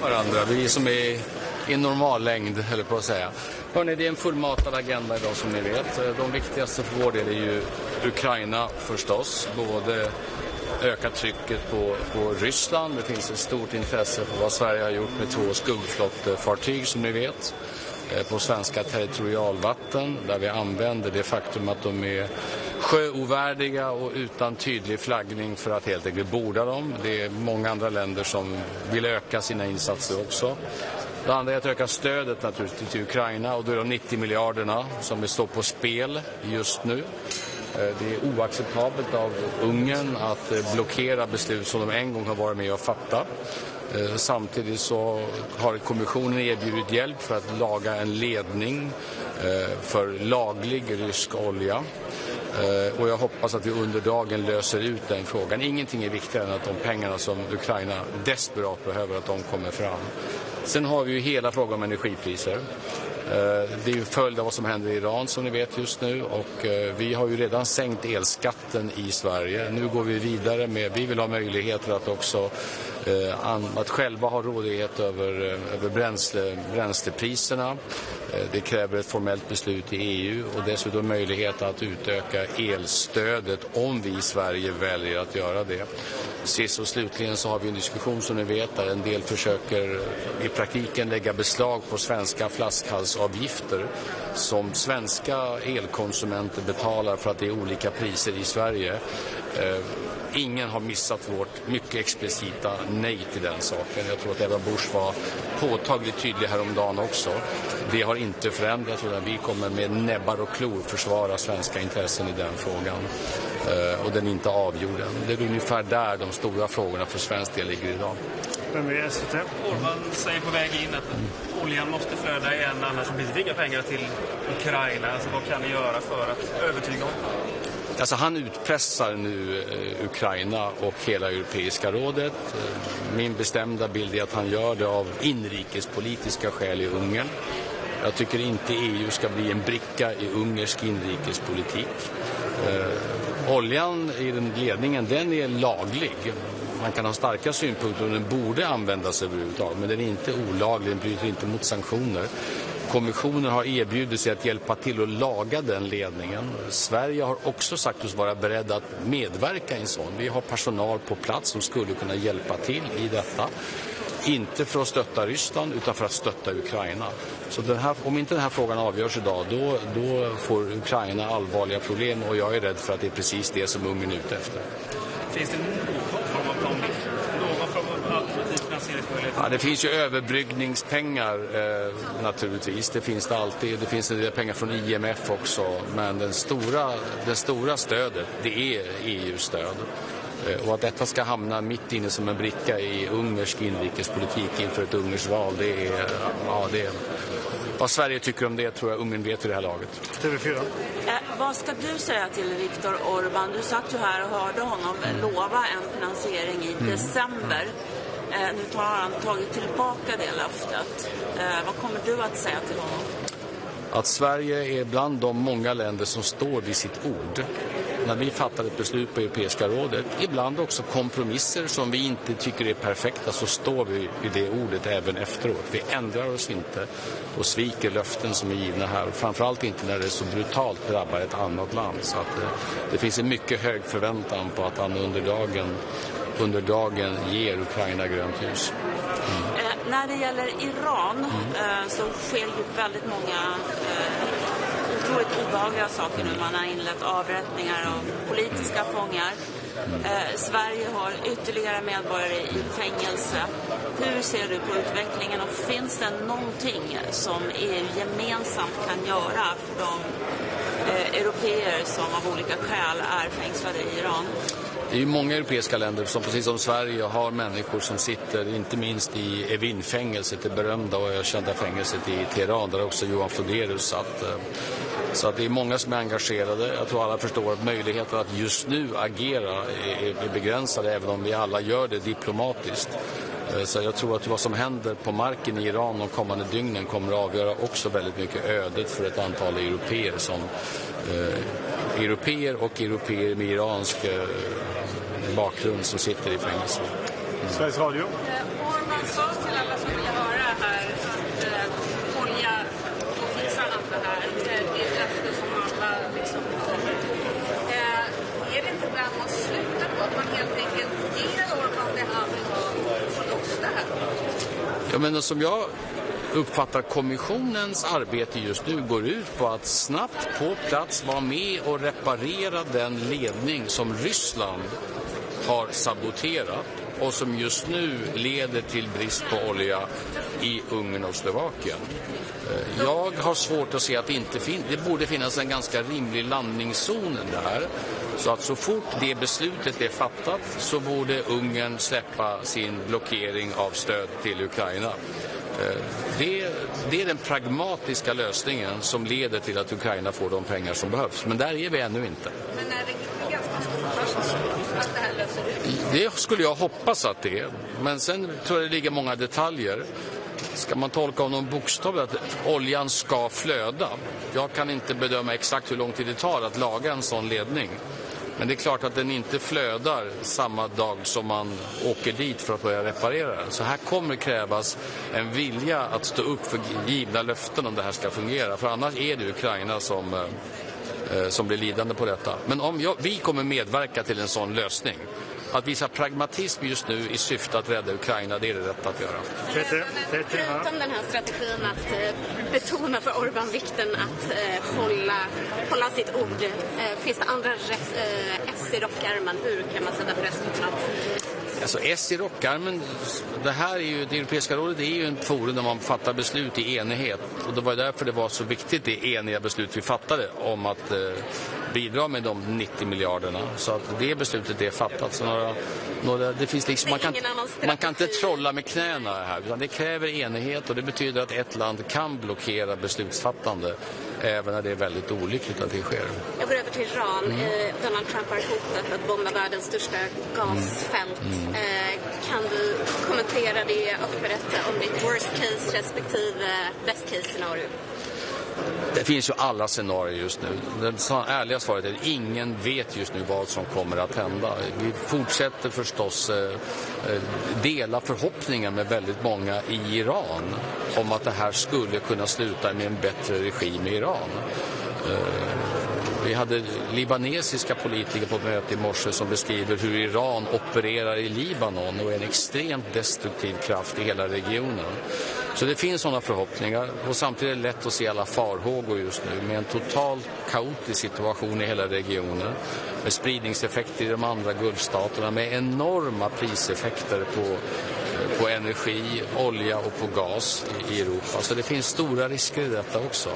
Varandra. Vi som är i normal längd, eller på att säga. Hörrni, det är en fullmatad agenda idag som ni vet. De viktigaste för vår del är ju Ukraina förstås. Både öka trycket på Ryssland. Det finns ett stort intresse för vad Sverige har gjort med 2 skuggflottefartyg som ni vet. På svenska territorialvatten där vi använder det faktum att de är sjöovärdiga och utan tydlig flaggning för att helt enkelt borda dem. Det är många andra länder som vill öka sina insatser också. Det andra är att öka stödet naturligtvis till Ukraina och då är de 90 miljarderna som står på spel just nu. Det är oacceptabelt av Ungern att blockera beslut som de en gång har varit med och fatta. Samtidigt så har kommissionen erbjudit hjälp för att laga en ledning för laglig rysk olja. Och jag hoppas att vi under dagen löser ut den frågan. Ingenting är viktigare än att de pengarna som Ukraina desperat behöver att de kommer fram. Sen har vi ju hela frågan om energipriser. Det är ju följd av vad som händer i Iran som ni vet just nu, och vi har ju redan sänkt elskatten i Sverige. Nu går vi vidare med, vi vill ha möjligheter att också att själva ha rådighet över bränslepriserna. Det kräver ett formellt beslut i EU och dessutom möjlighet att utöka elstödet om vi i Sverige väljer att göra det. Sist och slutligen så har vi en diskussion som ni vet där en del försöker i praktiken lägga beslag på svenska flaskhalsavgifter som svenska elkonsumenter betalar för att det är olika priser i Sverige. Ingen har missat vårt mycket explicita nej till den saken. Jag tror att Ebba Busch var påtagligt tydlig häromdagen också. Det har inte förändrats utan vi kommer med näbbar och klor försvara svenska intressen i den frågan. Och den är inte avgjord än. Det är ungefär där de stora frågorna för svensk del ligger idag. Orban säger på väg in att oljan måste flöda igen, annars blir det inga pengar till Ukraina. Alltså, vad kan ni göra för att övertyga honom? Alltså, han utpressar nu Ukraina och hela Europeiska rådet. Min bestämda bild är att han gör det av inrikespolitiska skäl i Ungern. Jag tycker inte EU ska bli en bricka i ungersk inrikespolitik. Oljan i den ledningen, den är laglig. Man kan ha starka synpunkter och den borde användas överhuvudtaget, men den är inte olaglig, den bryter inte mot sanktioner. Kommissionen har erbjudit sig att hjälpa till att laga den ledningen. Sverige har också sagt oss vara beredda att medverka i en sån. Vi har personal på plats som skulle kunna hjälpa till i detta. Inte för att stötta Ryssland utan för att stötta Ukraina. Så om inte den här frågan avgörs idag då får Ukraina allvarliga problem och jag är rädd för att det är precis det som Ungern är ute efter. Finns det någon form av plan? Någon form av alternativ finansieringsmöjlighet? Ja, det finns ju överbryggningspengar naturligtvis. Det finns det alltid. Det finns en del pengar från IMF också. Men det stora stödet, det är EU-stöd. Och att detta ska hamna mitt inne som en bricka i ungersk inrikespolitik inför ett ungerskt val, det är vad Sverige tycker om det tror jag Ungern vet i det här laget. TV4. Vad ska du säga till Viktor Orbán? Du satt ju här och hörde honom lova en finansiering i december. Nu har han tagit tillbaka det löftet. Vad kommer du att säga till honom? Att Sverige är bland de många länder som står vid sitt ord. När vi fattar ett beslut på Europeiska rådet, ibland också kompromisser som vi inte tycker är perfekta, så står vi i det ordet även efteråt. Vi ändrar oss inte och sviker löften som är givna här. Framförallt inte när det så brutalt drabbar ett annat land. Så att det finns en mycket hög förväntan på att han under dagen ger Ukraina grönt ljus. När det gäller Iran så sker ju väldigt många otroligt obehagliga saker nu. Man har inlett avrättningar av politiska fångar. Sverige har ytterligare medborgare i fängelse. Hur ser du på utvecklingen och finns det någonting som EU gemensamt kan göra för de européer som av olika skäl är fängslade i Iran? Det är ju många europeiska länder som precis som Sverige har människor som sitter inte minst i Evin-fängelset, det berömda och ökända fängelset i Teheran där också Johan Flodérus satt. Så att det är många som är engagerade. Jag tror alla förstår att möjligheten att just nu agera är begränsade även om vi alla gör det diplomatiskt. Så jag tror att vad som händer på marken i Iran de kommande dygnen kommer att avgöra också väldigt mycket ödet för ett antal europeer som europeer med iransk bakgrund som sitter i fängelse. Sveriges Radio. Orban sa till alla som vill höra här att olja och fixa allt det här. Det är ett löfte som alla liksom är det inte där man slutar på att man helt enkelt ger Orban det han vill ha och loss det här? Ja, men som jag uppfattar kommissionens arbete just nu går ut på att snabbt på plats vara med och reparera den ledning som Ryssland har saboterat och som just nu leder till brist på olja i Ungern och Slovakien. Jag har svårt att se att det borde finnas en ganska rimlig landningszon där. Så att så fort det beslutet är fattat så borde Ungern släppa sin blockering av stöd till Ukraina. Det är den pragmatiska lösningen som leder till att Ukraina får de pengar som behövs. Men där är vi ännu inte. Men är det ganska stort att det här löser ut? Det skulle jag hoppas att det är. Men sen tror jag det ligger många detaljer. ska man tolka av någon bokstav att oljan ska flöda? Jag kan inte bedöma exakt hur lång tid det tar att laga en sån ledning. Men det är klart att den inte flödar samma dag som man åker dit för att börja reparera den. Så här kommer krävas en vilja att stå upp för givna löften om det här ska fungera. För annars är det Ukraina som blir lidande på detta. Men om vi kommer medverka till en sån lösning, att visa pragmatism just nu i syfte att rädda Ukraina, det är det rätt att göra. Förutom den här strategin att betona för Orbán vikten att hålla sitt ord, finns det andra S i rockärmen? Hur kan man sätta press på något? Alltså S i rockarmen, det här är ju, det Europeiska rådet är ju en forum där man fattar beslut i enighet. Och det var därför det var så viktigt det eniga beslut vi fattade om att bidra med de 90 miljarderna. Så att det beslutet är fattat. Så det finns liksom, man kan inte trolla med knäna här, utan det kräver enighet och det betyder att ett land kan blockera beslutsfattande även när det är väldigt olyckligt att det sker. Jag går över till Iran. Donald Trump har hotat att bomba världens största gasfält. Kan du kommentera det och berätta om ditt worst case respektive best case scenario? Det finns ju alla scenarier just nu. Det ärliga svaret är att ingen vet just nu vad som kommer att hända. Vi fortsätter förstås dela förhoppningar med väldigt många i Iran om att det här skulle kunna sluta med en bättre regim i Iran. Vi hade libanesiska politiker på ett möte i morse som beskriver hur Iran opererar i Libanon och är en extremt destruktiv kraft i hela regionen. Så det finns sådana förhoppningar och samtidigt är det lätt att se alla farhågor just nu med en totalt kaotisk situation i hela regionen med spridningseffekter i de andra gulfstaterna med enorma priseffekter på energi, olja och på gas i Europa. Så det finns stora risker i detta också.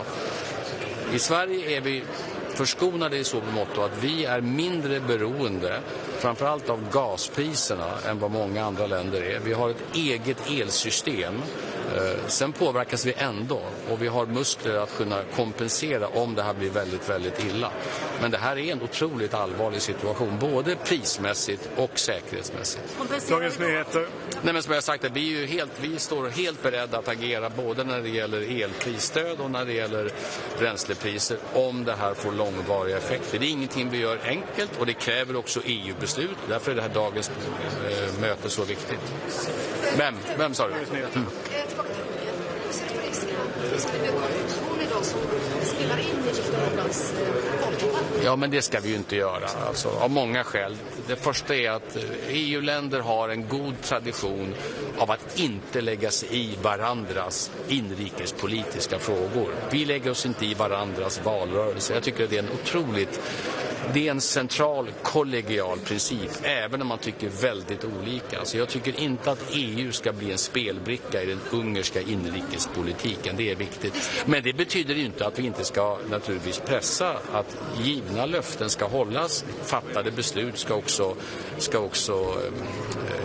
I Sverige är vi förskonade i så mått att vi är mindre beroende framförallt av gaspriserna än vad många andra länder är. Vi har ett eget elsystem. Sen påverkas vi ändå och vi har muskler att kunna kompensera om det här blir väldigt, väldigt illa. Men det här är en otroligt allvarlig situation, både prismässigt och säkerhetsmässigt. Dagens nyheter. Nej, men som jag sagt, vi står helt beredda att agera både när det gäller elprisstöd och när det gäller bränslepriser om det här får långvariga effekter. Det är ingenting vi gör enkelt och det kräver också EU-beslut. Därför är det här dagens möte så viktigt. Vem sa du? Ja, men det ska vi ju inte göra, alltså, av många skäl. Det första är att EU-länder har en god tradition av att inte lägga sig i varandras inrikespolitiska frågor. Vi lägger oss inte i varandras valrörelse. Jag tycker att det är en central kollegial princip, även om man tycker väldigt olika. Alltså jag tycker inte att EU ska bli en spelbricka i den ungerska inrikespolitiken. Det är viktigt. Men det betyder inte att vi inte ska naturligtvis pressa att givna löften ska hållas. Fattade beslut ska också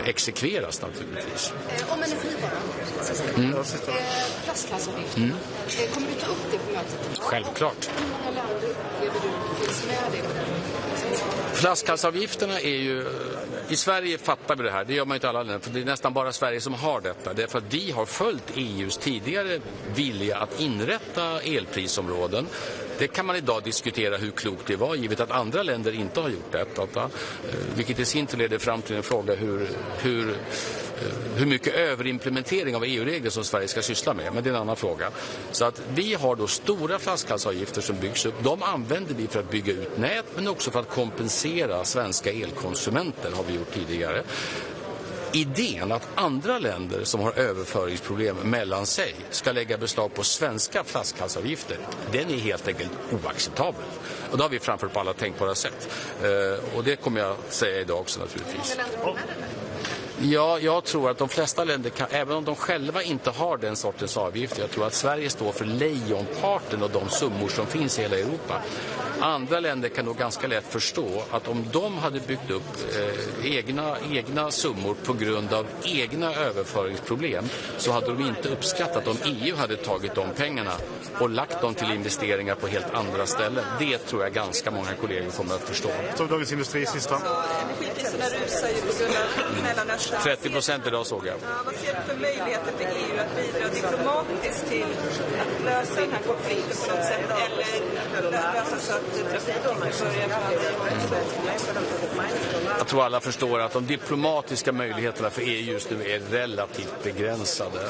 exekveras naturligtvis. Om energivaran, flaskhalsavgifterna. Kommer du ta upp det på mötet? Självklart. Hur många länder upplever du finns med det? Flaskhalsavgifterna är ju... I Sverige fattar vi det här, det gör man inte alla länder, för det är nästan bara Sverige som har detta. Det är för att vi har följt EUs tidigare vilja att inrätta elprisområden. Det kan man idag diskutera hur klokt det var, givet att andra länder inte har gjort detta. Vilket i sin tur leder fram till en fråga hur mycket överimplementering av EU-regler som Sverige ska syssla med, men det är en annan fråga. Så att vi har då stora flaskhalsavgifter som byggs upp. De använder vi för att bygga ut nät, men också för att kompensera svenska elkonsumenter, har vi gjort tidigare. Idén att andra länder som har överföringsproblem mellan sig ska lägga beslag på svenska flaskhalsavgifter, den är helt enkelt oacceptabel. Och det har vi framfört på alla tänkbara sätt. Och det kommer jag säga idag också naturligtvis. Ja, jag tror att de flesta länder kan, även om de själva inte har den sortens avgifter, jag tror att Sverige står för lejonparten av de summor som finns i hela Europa. Andra länder kan nog ganska lätt förstå att om de hade byggt upp egna summor på grund av egna överföringsproblem, så hade de inte uppskattat om EU hade tagit de pengarna och lagt dem till investeringar på helt andra ställen. Det tror jag ganska många kollegor kommer att förstå. Så Dagens Industri sista. Oljepriserna rusar ju på grund av Mellanöstern. 30% idag såg jag. Ja, vad ser du för möjligheter för EU att bidra diplomatiskt till att lösa den här konflikten på något sätt eller lösa så att trafiken börjar Jag tror alla förstår att de diplomatiska möjligheterna för EU just nu är relativt begränsade.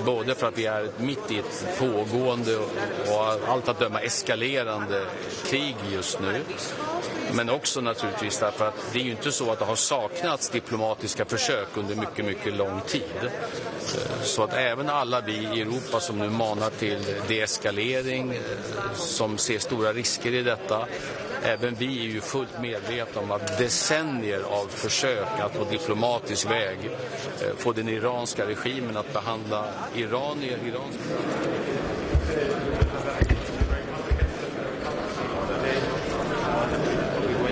Både för att vi är mitt i ett pågående och allt att döma eskalerande krig just nu. Men också naturligtvis därför att det är ju inte så att det har saknats diplomatiska försök under mycket, mycket lång tid. Så att även alla vi i Europa som nu manar till deeskalering, som ser stora risker i detta, även vi är ju fullt medvetna om att decennier av försök att på diplomatisk väg få den iranska regimen att behandla iranier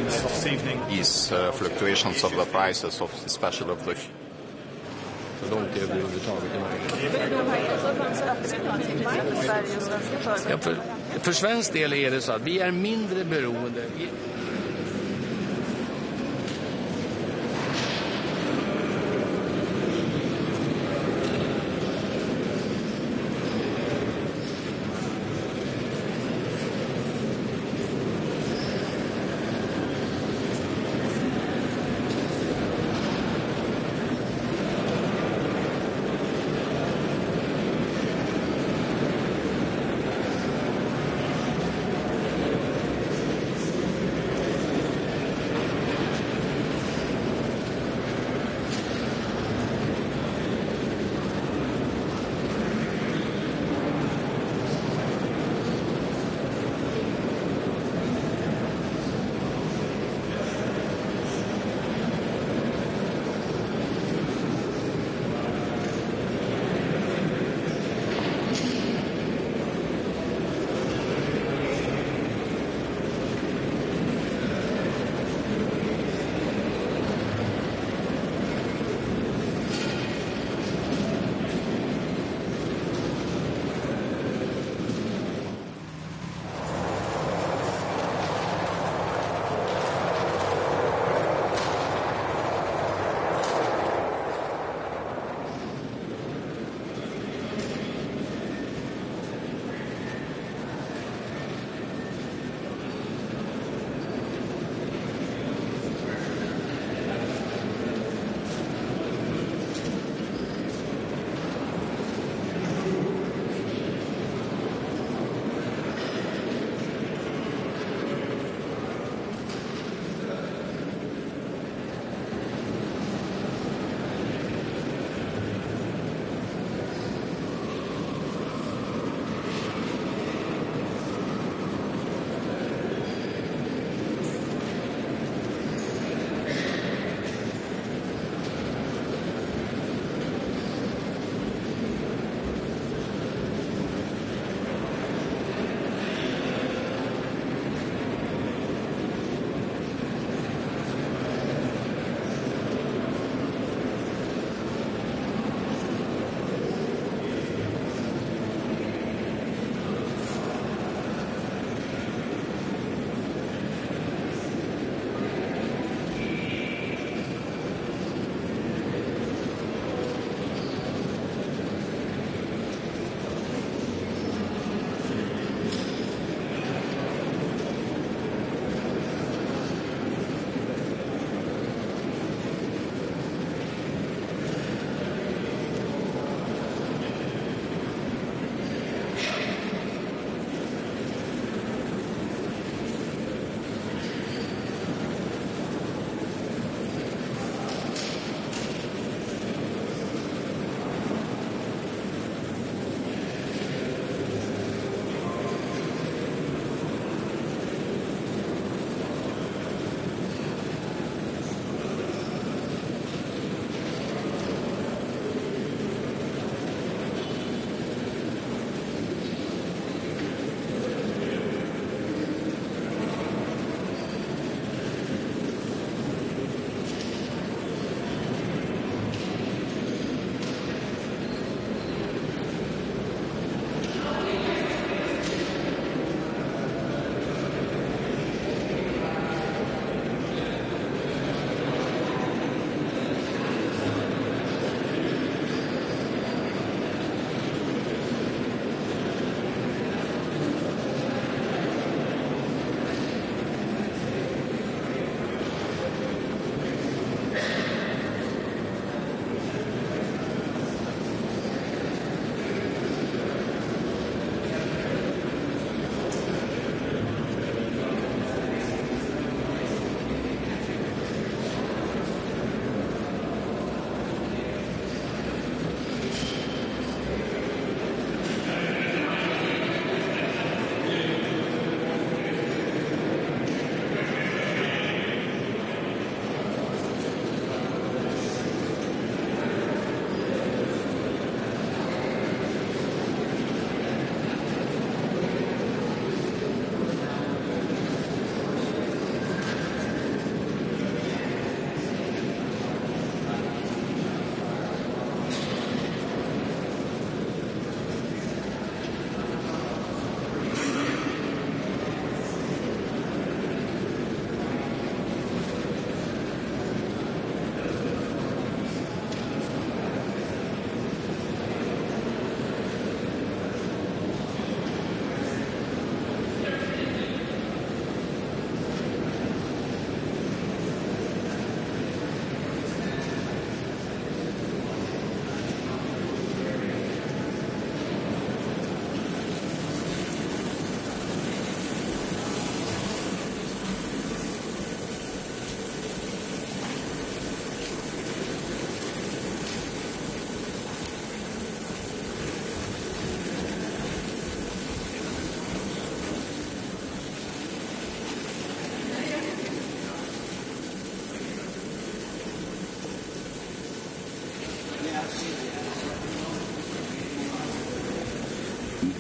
This evening is fluctuations of the prices of especially of the för svensk del är det så att vi är mindre beroende.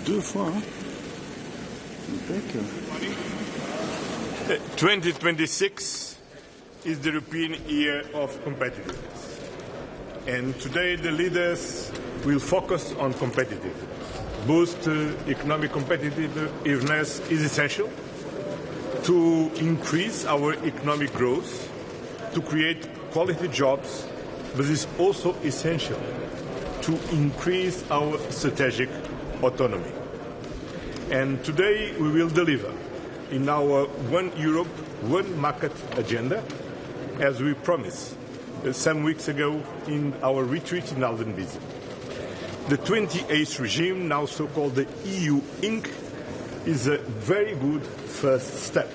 Deux fois, hein? 2026 is the European Year of Competitiveness. And today the leaders will focus on competitiveness. Boost economic competitiveness is essential to increase our economic growth, to create quality jobs, but it's also essential to increase our strategic autonomy. And today we will deliver in our One Europe, One Market agenda, as we promised some weeks ago in our retreat in Aldenbizi. The 28th regime, now so-called the EU Inc., is a very good first step.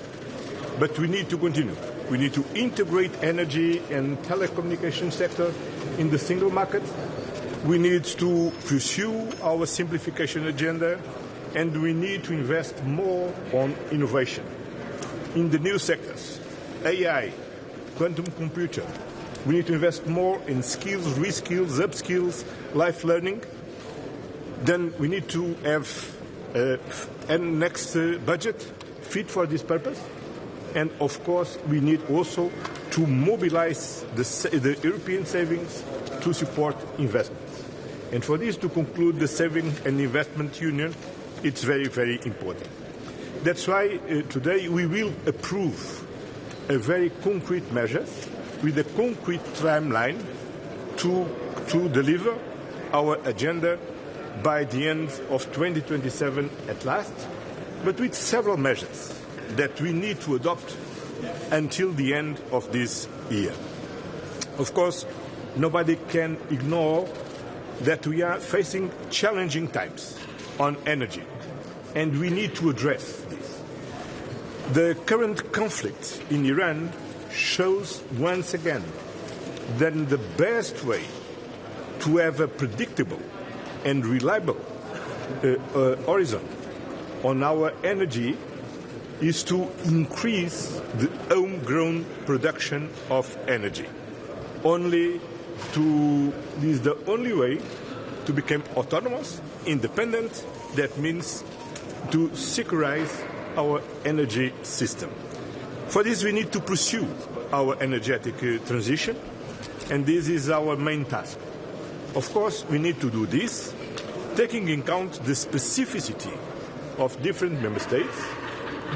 But we need to continue. We need to integrate energy and telecommunication sector in the single market. We need to pursue our simplification agenda, and we need to invest more on innovation in the new sectors, AI, quantum computer. We need to invest more in skills, reskills, upskills, life learning. Then we need to have a next budget fit for this purpose. And of course, we need also to mobilize the European savings to support investments. And for this to conclude the Saving and Investment Union, it's very, very important. That's why today we will approve a very concrete measures with a concrete timeline to deliver our agenda by the end of 2027 at last, but with several measures that we need to adopt until the end of this year. Of course, nobody can ignore that we are facing challenging times on energy, and we need to address this. The current conflict in Iran shows once again that the best way to have a predictable and reliable horizon on our energy is to increase the homegrown production of energy. This is the only way to become autonomous, independent. That means to securize our energy system. For this, we need to pursue our energetic transition, and this is our main task. Of course, we need to do this, taking into account the specificity of different member states,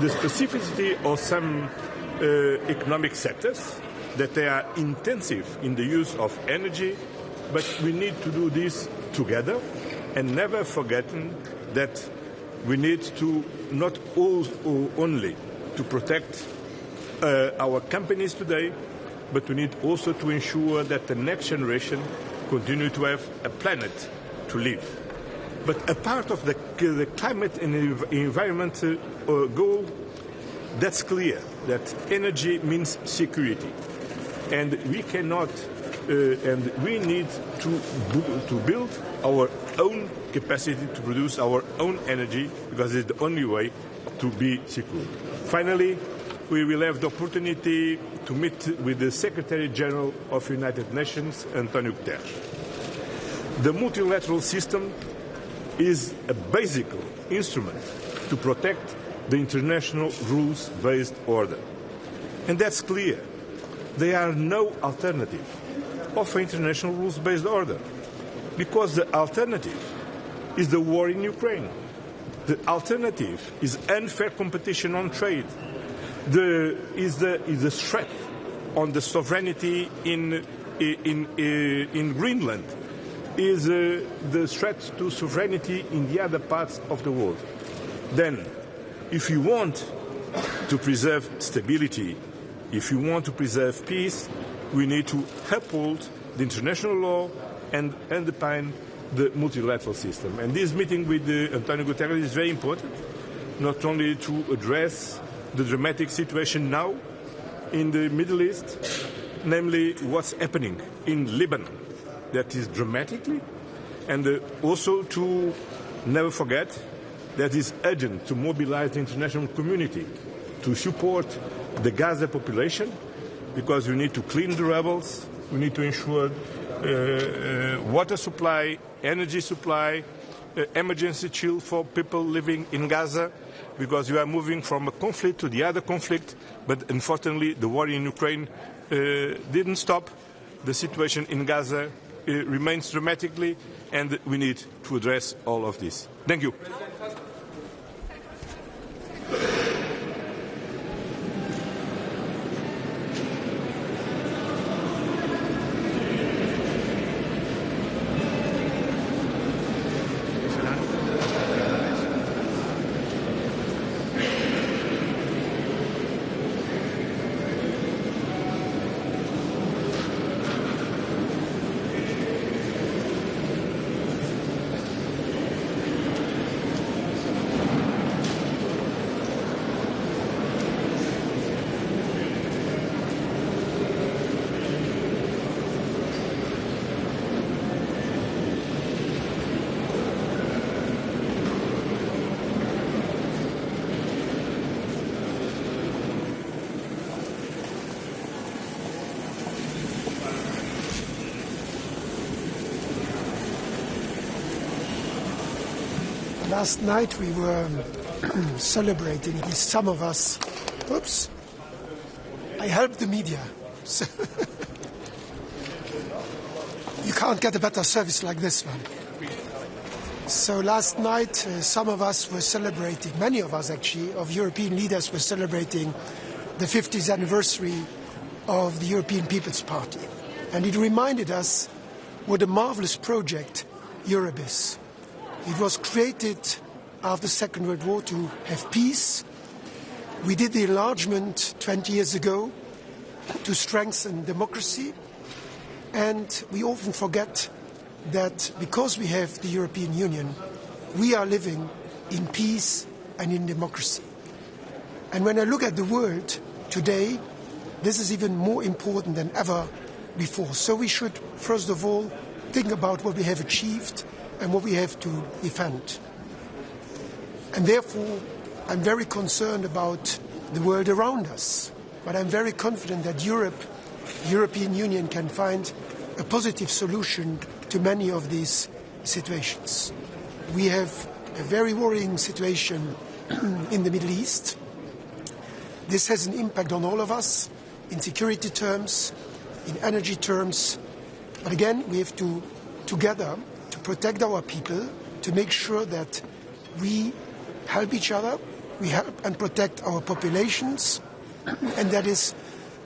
the specificity of some economic sectors, that they are intensive in the use of energy, but we need to do this together, and never forgetting that we need to not only to protect our companies today, but we need also to ensure that the next generation continue to have a planet to live. But a part of the climate and environment goal, that's clear, that energy means security. And we cannot, and we need to build our own capacity to produce our own energy, because it's the only way to be secure. Finally, we will have the opportunity to meet with the Secretary General of the United Nations, António Guterres. The multilateral system is a basic instrument to protect the international rules-based order. And that's clear. There are no alternative of an international rules-based order, because the alternative is the war in Ukraine. The alternative is unfair competition on trade. Is the threat on the sovereignty in Greenland, is the threat to sovereignty in the other parts of the world. Then, if you want to preserve stability, if you want to preserve peace, we need to uphold the international law and underpin the multilateral system. And this meeting with António Guterres is very important, not only to address the dramatic situation now in the Middle East, namely what's happening in Lebanon, that is dramatically, and also to never forget that it's urgent to mobilize the international community to support the Gaza population, because we need to clean the rebels, we need to ensure water supply, energy supply, emergency chill for people living in Gaza, because we are moving from a conflict to the other conflict, but unfortunately the war in Ukraine didn't stop. The situation in Gaza remains dramatically, and we need to address all of this. Thank you. Last night we were celebrating, at least some of us. Oops. I helped the media. So you can't get a better service like this one. So last night some of us were celebrating, many of us actually, of European leaders were celebrating the 50th anniversary of the European People's Party. And it reminded us what a marvelous project Europe is. It was created after the Second World War to have peace. We did the enlargement 20 years ago to strengthen democracy. And we often forget that because we have the European Union, we are living in peace and in democracy. And when I look at the world today, this is even more important than ever before. So we should, first of all, think about what we have achieved and what we have to defend. And therefore, I'm very concerned about the world around us. But I'm very confident that Europe, the European Union, can find a positive solution to many of these situations. We have a very worrying situation in the Middle East. This has an impact on all of us in security terms, in energy terms. But again, we have to, together, to protect our people, to make sure that we help each other, we help and protect our populations, and that is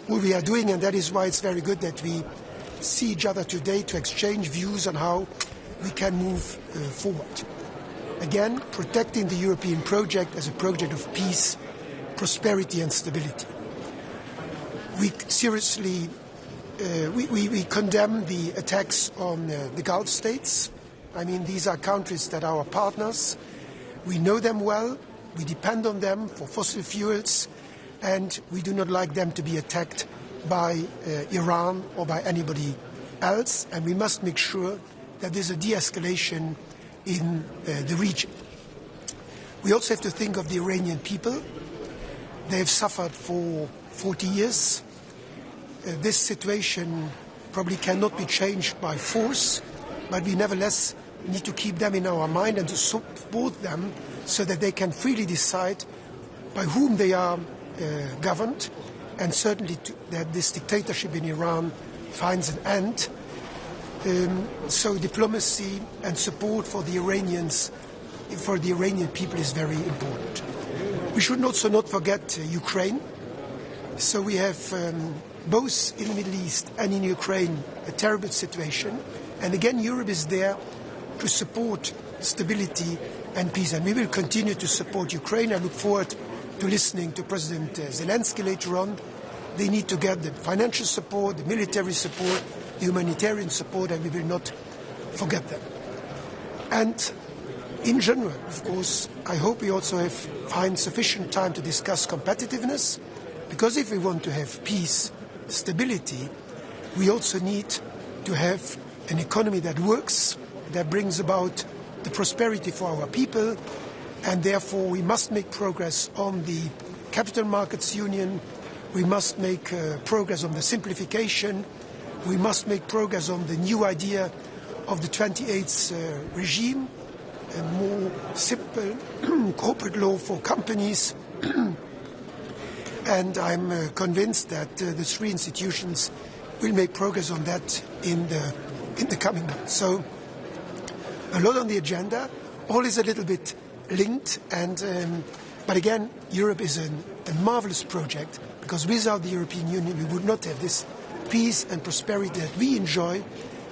what we are doing, and that is why it's very good that we see each other today to exchange views on how we can move forward. Again, protecting the European project as a project of peace, prosperity and stability. We seriously we condemn the attacks on the Gulf states. I mean, these are countries that are our partners. We know them well. We depend on them for fossil fuels, and we do not like them to be attacked by Iran or by anybody else. And we must make sure that there's a de-escalation in the region. We also have to think of the Iranian people. They have suffered for 40 years. This situation probably cannot be changed by force, but we nevertheless need to keep them in our mind and to support them so that they can freely decide by whom they are governed, and certainly that this dictatorship in Iran finds an end. So diplomacy and support for the Iranians, for the Iranian people, is very important. We should also not forget Ukraine. So we have both in the Middle East and in Ukraine a terrible situation. And again, Europe is there to support stability and peace. And we will continue to support Ukraine. I look forward to listening to President Zelensky later on. They need to get the financial support, the military support, the humanitarian support, and we will not forget them. And in general, of course, I hope we also find sufficient time to discuss competitiveness, because if we want to have peace, stability, we also need to have an economy that works, that brings about the prosperity for our people, and therefore we must make progress on the capital markets union, we must make progress on the simplification, We must make progress on the new idea of the 28th regime, a more simple corporate law for companies. And I'm convinced that the three institutions will make progress on that in the coming months. So a lot on the agenda. All is a little bit linked, but again, Europe is a marvelous project, because without the European Union we would not have this peace and prosperity that we enjoy,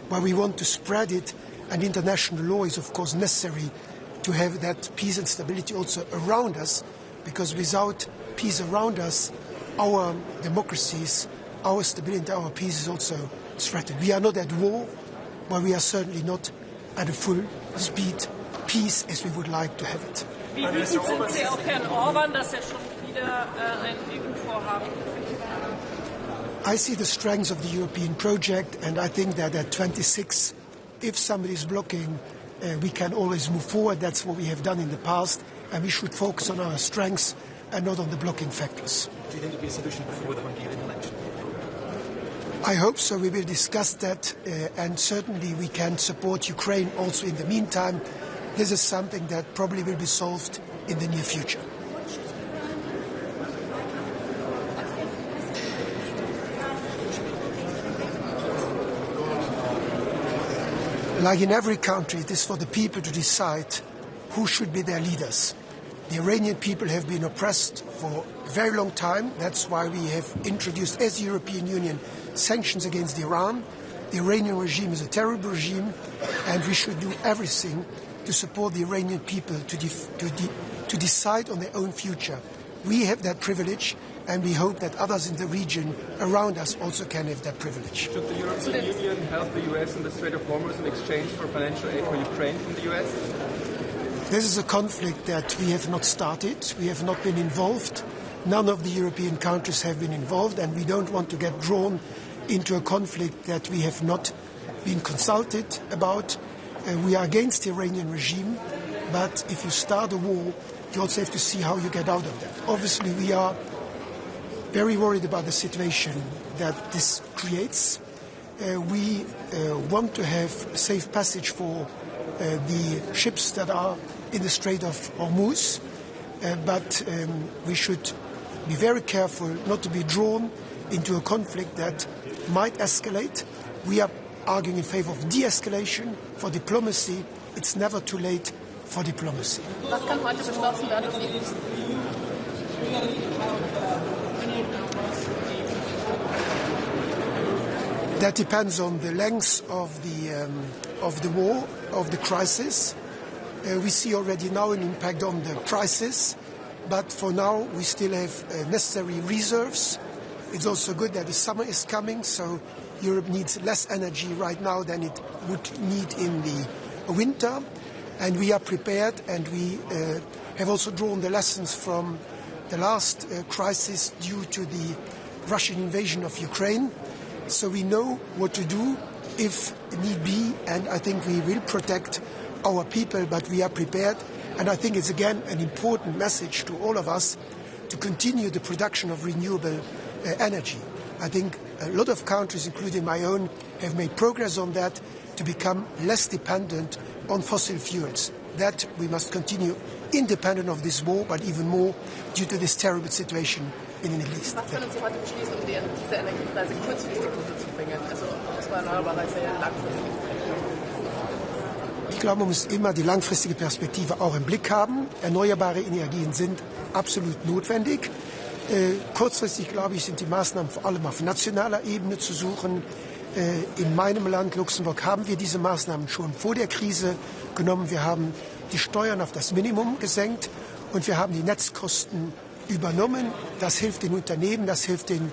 but we want to spread it, and international law is of course necessary to have that peace and stability also around us, because without peace around us, our democracies, our stability, our peace is also threatened. We are not at war, but we are certainly not at a full speed peace as we would like to have it. Wie wütend sind Sie auf Herrn Orban, dass schon wieder ein EU-Vorhaben? I see the strengths of the European project, and I think that at 26, if somebody is blocking, we can always move forward. That's what we have done in the past, and we should focus on our strengths and not on the blocking factors. Do you think there will be a solution before the Hungarian election? I hope so. We will discuss that, and certainly we can support Ukraine also in the meantime. This is something that probably will be solved in the near future. Like in every country, it is for the people to decide who should be their leaders. The Iranian people have been oppressed for a very long time. That's why we have introduced, as the European Union, sanctions against Iran. The Iranian regime is a terrible regime, and we should do everything to support the Iranian people to decide on their own future. We have that privilege, and we hope that others in the region around us also can have that privilege. Should the European Union help the U.S. in the Strait of Hormuz in exchange for financial aid for Ukraine from the U.S.? This is a conflict that we have not started. We have not been involved. None of the European countries have been involved, and we don't want to get drawn into a conflict that we have not been consulted about. We are against the Iranian regime, but if you start a war, you also have to see how you get out of that. Obviously, we are very worried about the situation that this creates. We want to have safe passage for the ships that are in the Strait of Hormuz, but we should be very careful not to be drawn into a conflict that might escalate. We are arguing in favor of de-escalation. For diplomacy, it's never too late for diplomacy. Was kann heute beschlossen werden von EU? That depends on the length of the war, of the crisis. We see already now an impact on the prices, but for now we still have necessary reserves. It's also good that the summer is coming, so Europe needs less energy right now than it would need in the winter. And we are prepared, and we have also drawn the lessons from the last crisis due to the Russian invasion of Ukraine. So we know what to do if need be, and I think we will protect our people, but we are prepared. And I think it's again an important message to all of us to continue the production of renewable energy. I think a lot of countries, including my own, have made progress on that to become less dependent on fossil fuels. That we must continue independent of this war, but even more due to this terrible situation in the Middle East. Was können Sie heute beschließen, um diese Energiepreise kurzfristig runterzubringen? Also aus erneuerbarer ist ja langfristig. Ich glaube, man muss immer die langfristige Perspektive auch im Blick haben. Erneuerbare Energien sind absolut notwendig. Kurzfristig, glaube ich, sind die Maßnahmen vor allem auf nationaler Ebene zu suchen. In meinem Land, Luxemburg, haben wir diese Maßnahmen schon vor der Krise genommen. Wir haben die Steuern auf das Minimum gesenkt und wir haben die Netzkosten übernommen. Das hilft den Unternehmen, das hilft den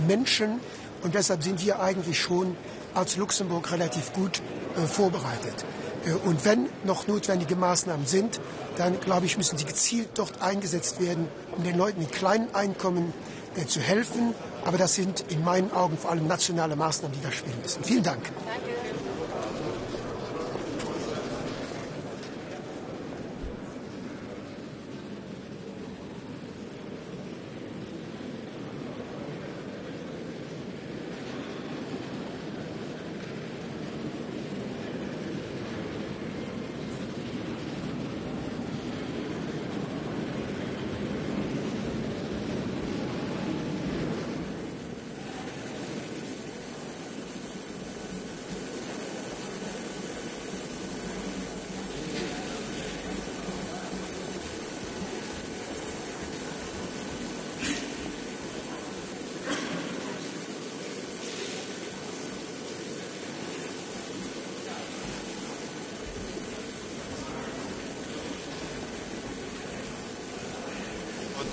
Menschen. Und deshalb sind wir eigentlich schon als Luxemburg relativ gut vorbereitet. Und wenn noch notwendige Maßnahmen sind, dann, glaube ich, müssen sie gezielt dort eingesetzt werden, um den Leuten mit kleinen Einkommen zu helfen. Aber das sind in meinen Augen vor allem nationale Maßnahmen, die da spielen müssen. Vielen Dank.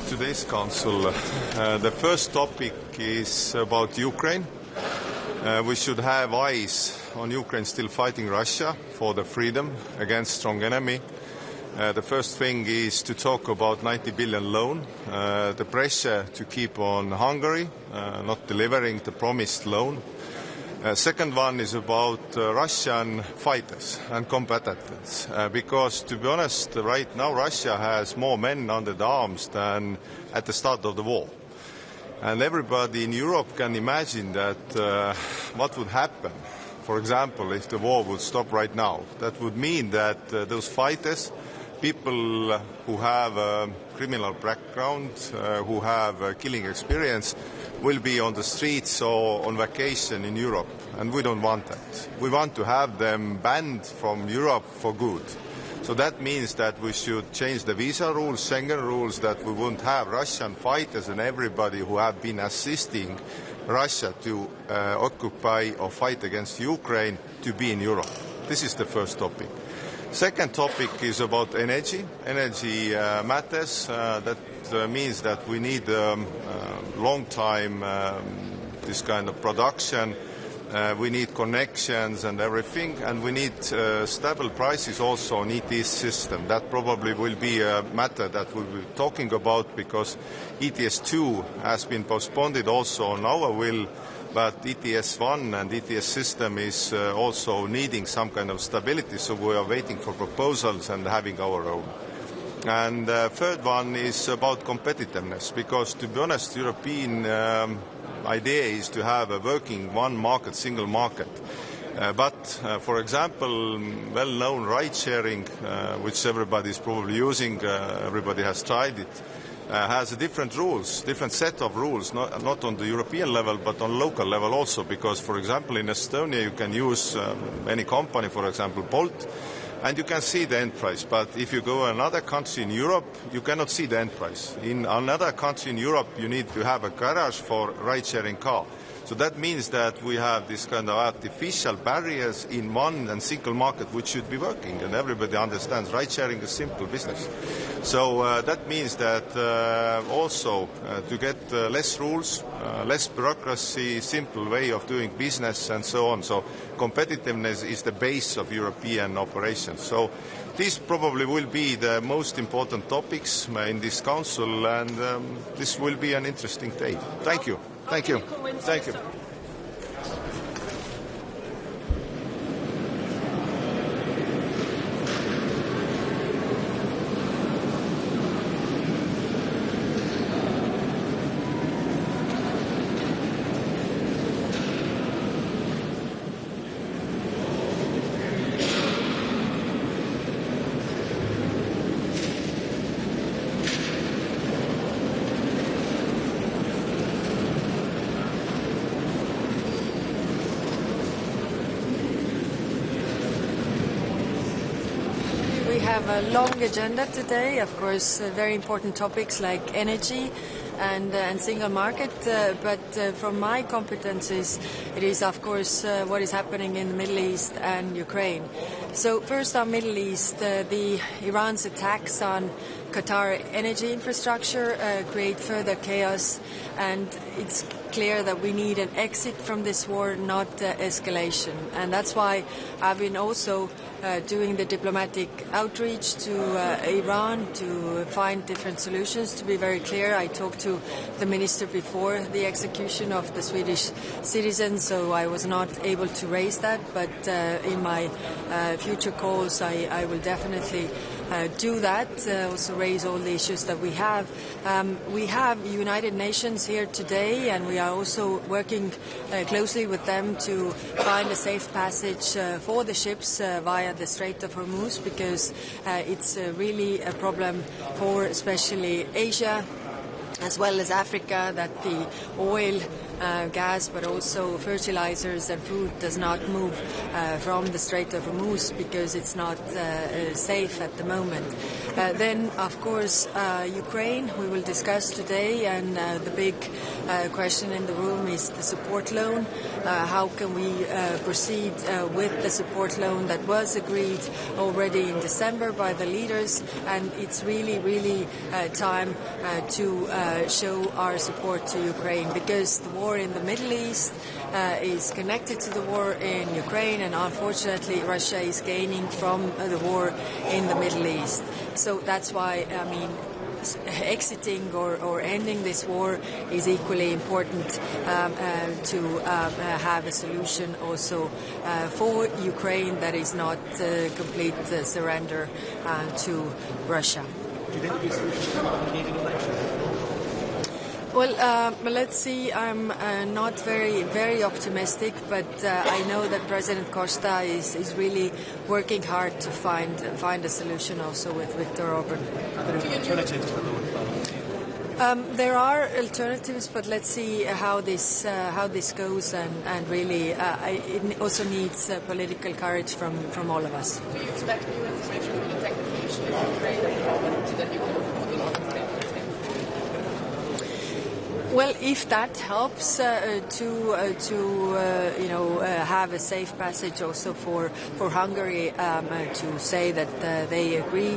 today's council. The first topic is about Ukraine. We should have eyes on Ukraine still fighting Russia for the freedom against strong enemy. The first thing is to talk about 90 billion loan, the pressure to keep on Hungary not delivering the promised loan. Second one is about Russian fighters and combatants, because to be honest, right now Russia has more men under the arms than at the start of the war. And everybody in Europe can imagine that what would happen, for example, if the war would stop right now. That would mean that those fighters, people who have a criminal background, who have killing experience, will be on the streets or on vacation in Europe. And we don't want that. We want to have them banned from Europe for good. So that means that we should change the visa rules, Schengen rules, that we won't have Russian fighters and everybody who have been assisting Russia to occupy or fight against Ukraine to be in Europe. This is the first topic. Second topic is about energy. Energy matters. That means that we need long time this kind of production. We need connections and everything, and we need stable prices also on ETS system. That probably will be a matter that we'll be talking about, because ETS2 has been postponed also on our will, but ETS1 and ETS system is also needing some kind of stability, so we are waiting for proposals and having our own. And third one is about competitiveness, because to be honest, European idea is to have a working one market, single market. For example, well-known ride-sharing, which everybody is probably using, everybody has tried it, has a different rules, different set of rules, not on the European level, but on local level also. Because, for example, in Estonia, you can use any company, for example, Bolt, and you can see the end price. But if you go to another country in Europe, you cannot see the end price. In another country in Europe, you need to have a garage for ride-sharing car. So that means that we have this kind of artificial barriers in one and single market which should be working, and everybody understands ride-sharing is simple business. So that means that also to get less rules, less bureaucracy, simple way of doing business and so on. So competitiveness is the base of European operations. So these probably will be the most important topics in this council, and this will be an interesting day. Thank you. Thank you. Thank you. A long agenda today, of course, very important topics like energy and single market, but from my competencies, it is of course what is happening in the Middle East and Ukraine. So first on Middle East, the Iran's attacks on Qatar energy infrastructure create further chaos, and it's clear that we need an exit from this war, not escalation. And that's why I've been also doing the diplomatic outreach to Iran to find different solutions. To be very clear, I talked to the minister before the execution of the Swedish citizens, so I was not able to raise that, but in my future calls I will definitely do that, also raise all the issues that we have. We have United Nations here today, and we are also working closely with them to find a safe passage for the ships via the Strait of Hormuz, because it's really a problem for especially Asia as well as Africa, that the oil, gas, but also fertilizers and food does not move from the Strait of Hormuz because it's not safe at the moment. Then, of course, Ukraine we will discuss today, and the big question in the room is the support loan. How can we proceed with the support loan that was agreed already in December by the leaders, and it's really time to show our support to Ukraine, because the war in the Middle East is connected to the war in Ukraine, and unfortunately Russia is gaining from the war in the Middle East. So that's why, I mean, exiting or ending this war is equally important to have a solution also for Ukraine that is not complete surrender to Russia. Do you think there will be a solution to the Canadian election? Well, let's see. I'm not very optimistic, but I know that President Costa is really working hard to find a solution also with Viktor Orban. There are alternatives, but let's see how this goes, and really it also needs political courage from all of us. Do you expect new information from the technical issue in Ukraine that you can put in on the Well, if that helps to have a safe passage also for Hungary to say that they agree,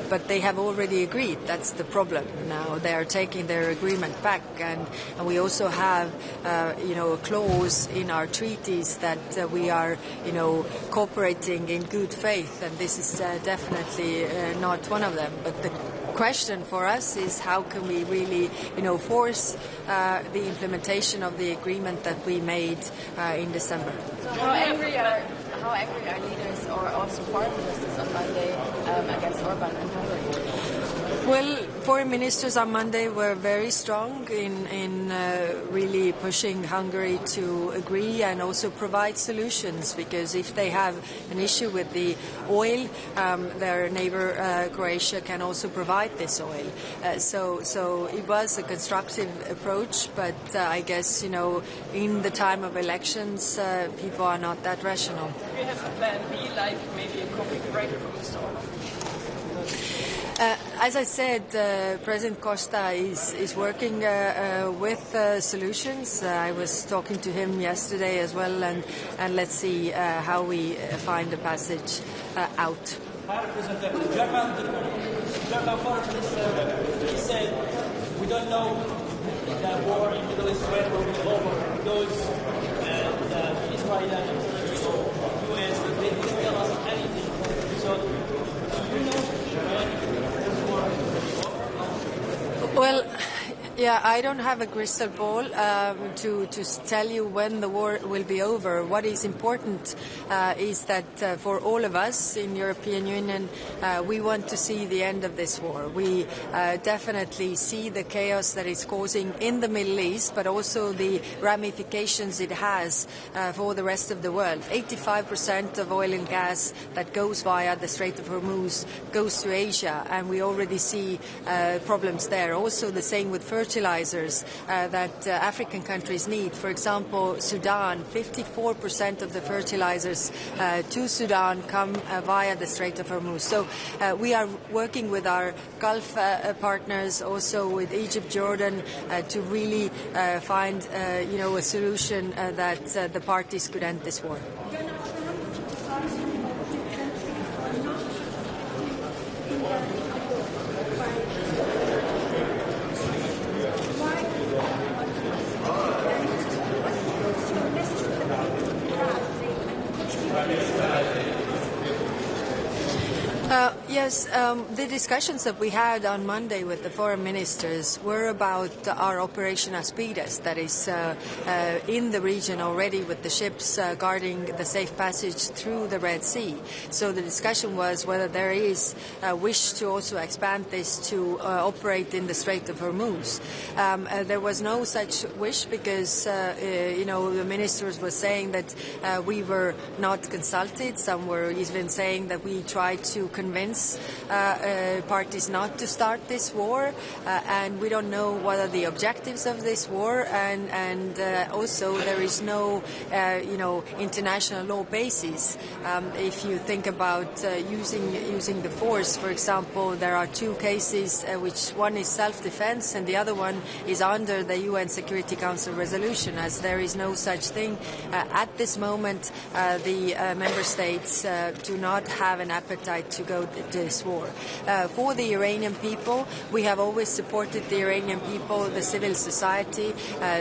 but they have already agreed. That's the problem. Now they are taking their agreement back, and we also have a clause in our treaties that we are cooperating in good faith, and this is definitely not one of them. But the question for us is how can we really force the implementation of the agreement that we made in December. So how angry are leaders or also foreign ministers on Monday against Orban in Hungary? Well, foreign ministers on Monday were very strong in really pushing Hungary to agree and also provide solutions, because if they have an issue with the oil, their neighbor Croatia can also provide this oil. So it was a constructive approach, but I guess, in the time of elections, people are not that rational. Do you have a plan B, like maybe a coffee break from the store? As I said, President Costa is working with solutions. I was talking to him yesterday as well, and let's see how we find a passage out. The German foreign minister said we don't know if the war in the Middle East will be over because Israel and U.S. they didn't tell us anything. So you know Well, yeah, I don't have a crystal ball to tell you when the war will be over. What is important is that for all of us in European Union, we want to see the end of this war. We definitely see the chaos that it's causing in the Middle East, but also the ramifications it has for the rest of the world. 85% of oil and gas that goes via the Strait of Hormuz goes to Asia, and we already see problems there. Also the same with fertilizers that African countries need. For example, Sudan, 54% of the fertilizers to Sudan come via the Strait of Hormuz. So we are working with our Gulf partners, also with Egypt, Jordan, to really find a solution that the parties could end this war. Yes, the discussions that we had on Monday with the foreign ministers were about our Operation Aspides, that is in the region already with the ships guarding the safe passage through the Red Sea. So the discussion was whether there is a wish to also expand this to operate in the Strait of Hormuz. There was no such wish because, the ministers were saying that we were not consulted. Some were even saying that we tried to convince parties not to start this war, and we don't know what are the objectives of this war, and also there is no international law basis. If you think about using the force, for example, there are two cases, which one is self-defense and the other one is under the UN Security Council resolution. As there is no such thing at this moment, the member states do not have an appetite to go to this war. For the Iranian people, we have always supported the Iranian people, the civil society,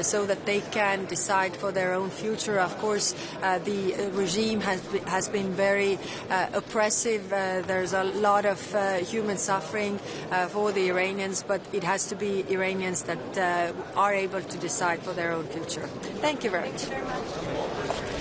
so that they can decide for their own future. Of course, the regime has been very oppressive. There's a lot of human suffering for the Iranians, but it has to be Iranians that are able to decide for their own future. Thank you very much. Thank you very much.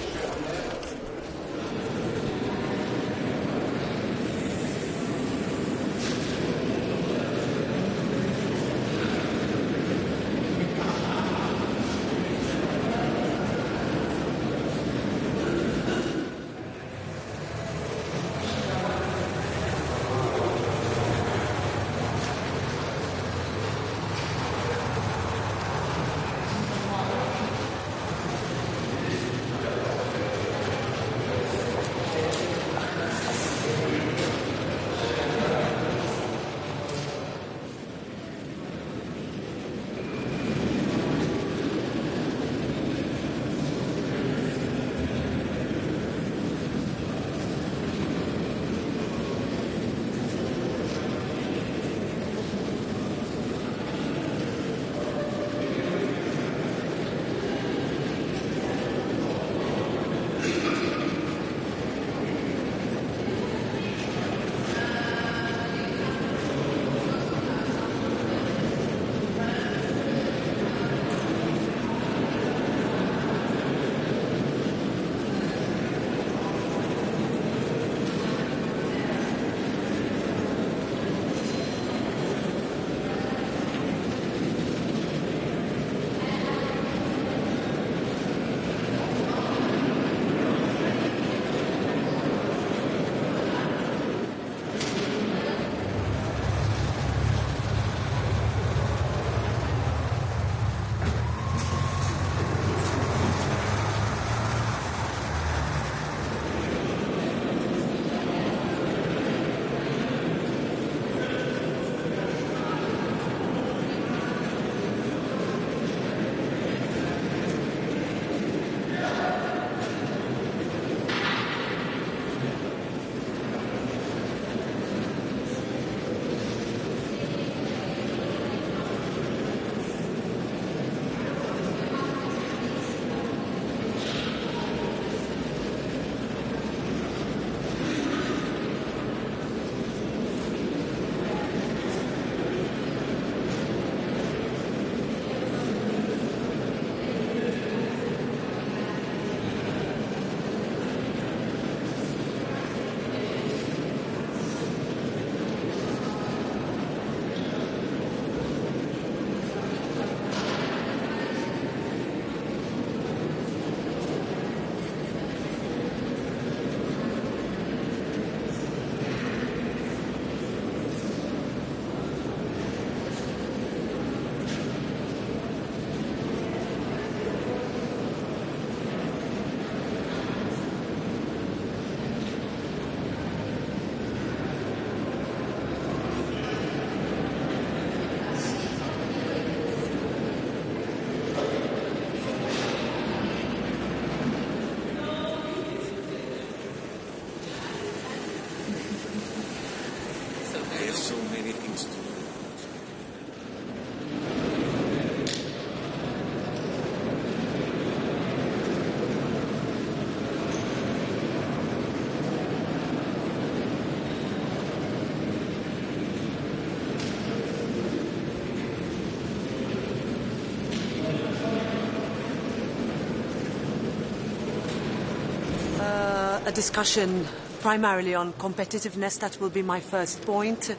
a discussion primarily on competitiveness. That will be my first point,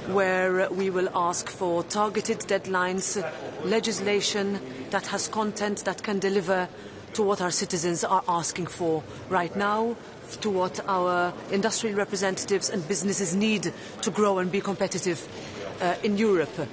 where we will ask for targeted deadlines, legislation that has content that can deliver to what our citizens are asking for right now, to what our industrial representatives and businesses need to grow and be competitive in Europe.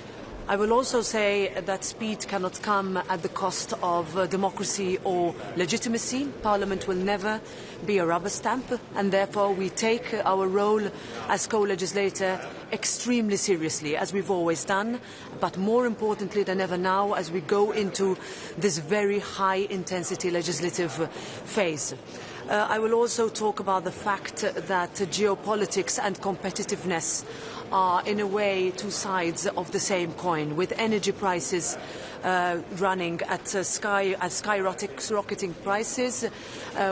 I will also say that speed cannot come at the cost of democracy or legitimacy. Parliament will never be a rubber stamp, and therefore we take our role as co-legislator extremely seriously, as we've always done, but more importantly than ever now as we go into this very high-intensity legislative phase. I will also talk about the fact that geopolitics and competitiveness are in a way two sides of the same coin, with energy prices running at skyrocketing prices.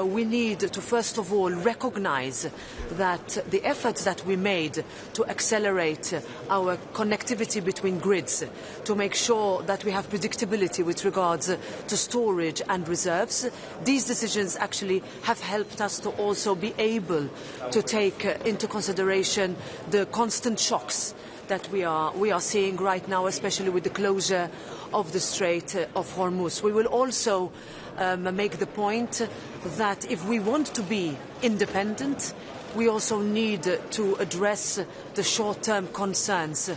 We need to first of all recognise that the efforts that we made to accelerate our connectivity between grids, to make sure that we have predictability with regards to storage and reserves, these decisions actually have helped us to also be able to take into consideration the constant shocks that we are seeing right now, especially with the closure of the Strait of Hormuz. We will also make the point that if we want to be independent, we also need to address the short-term concerns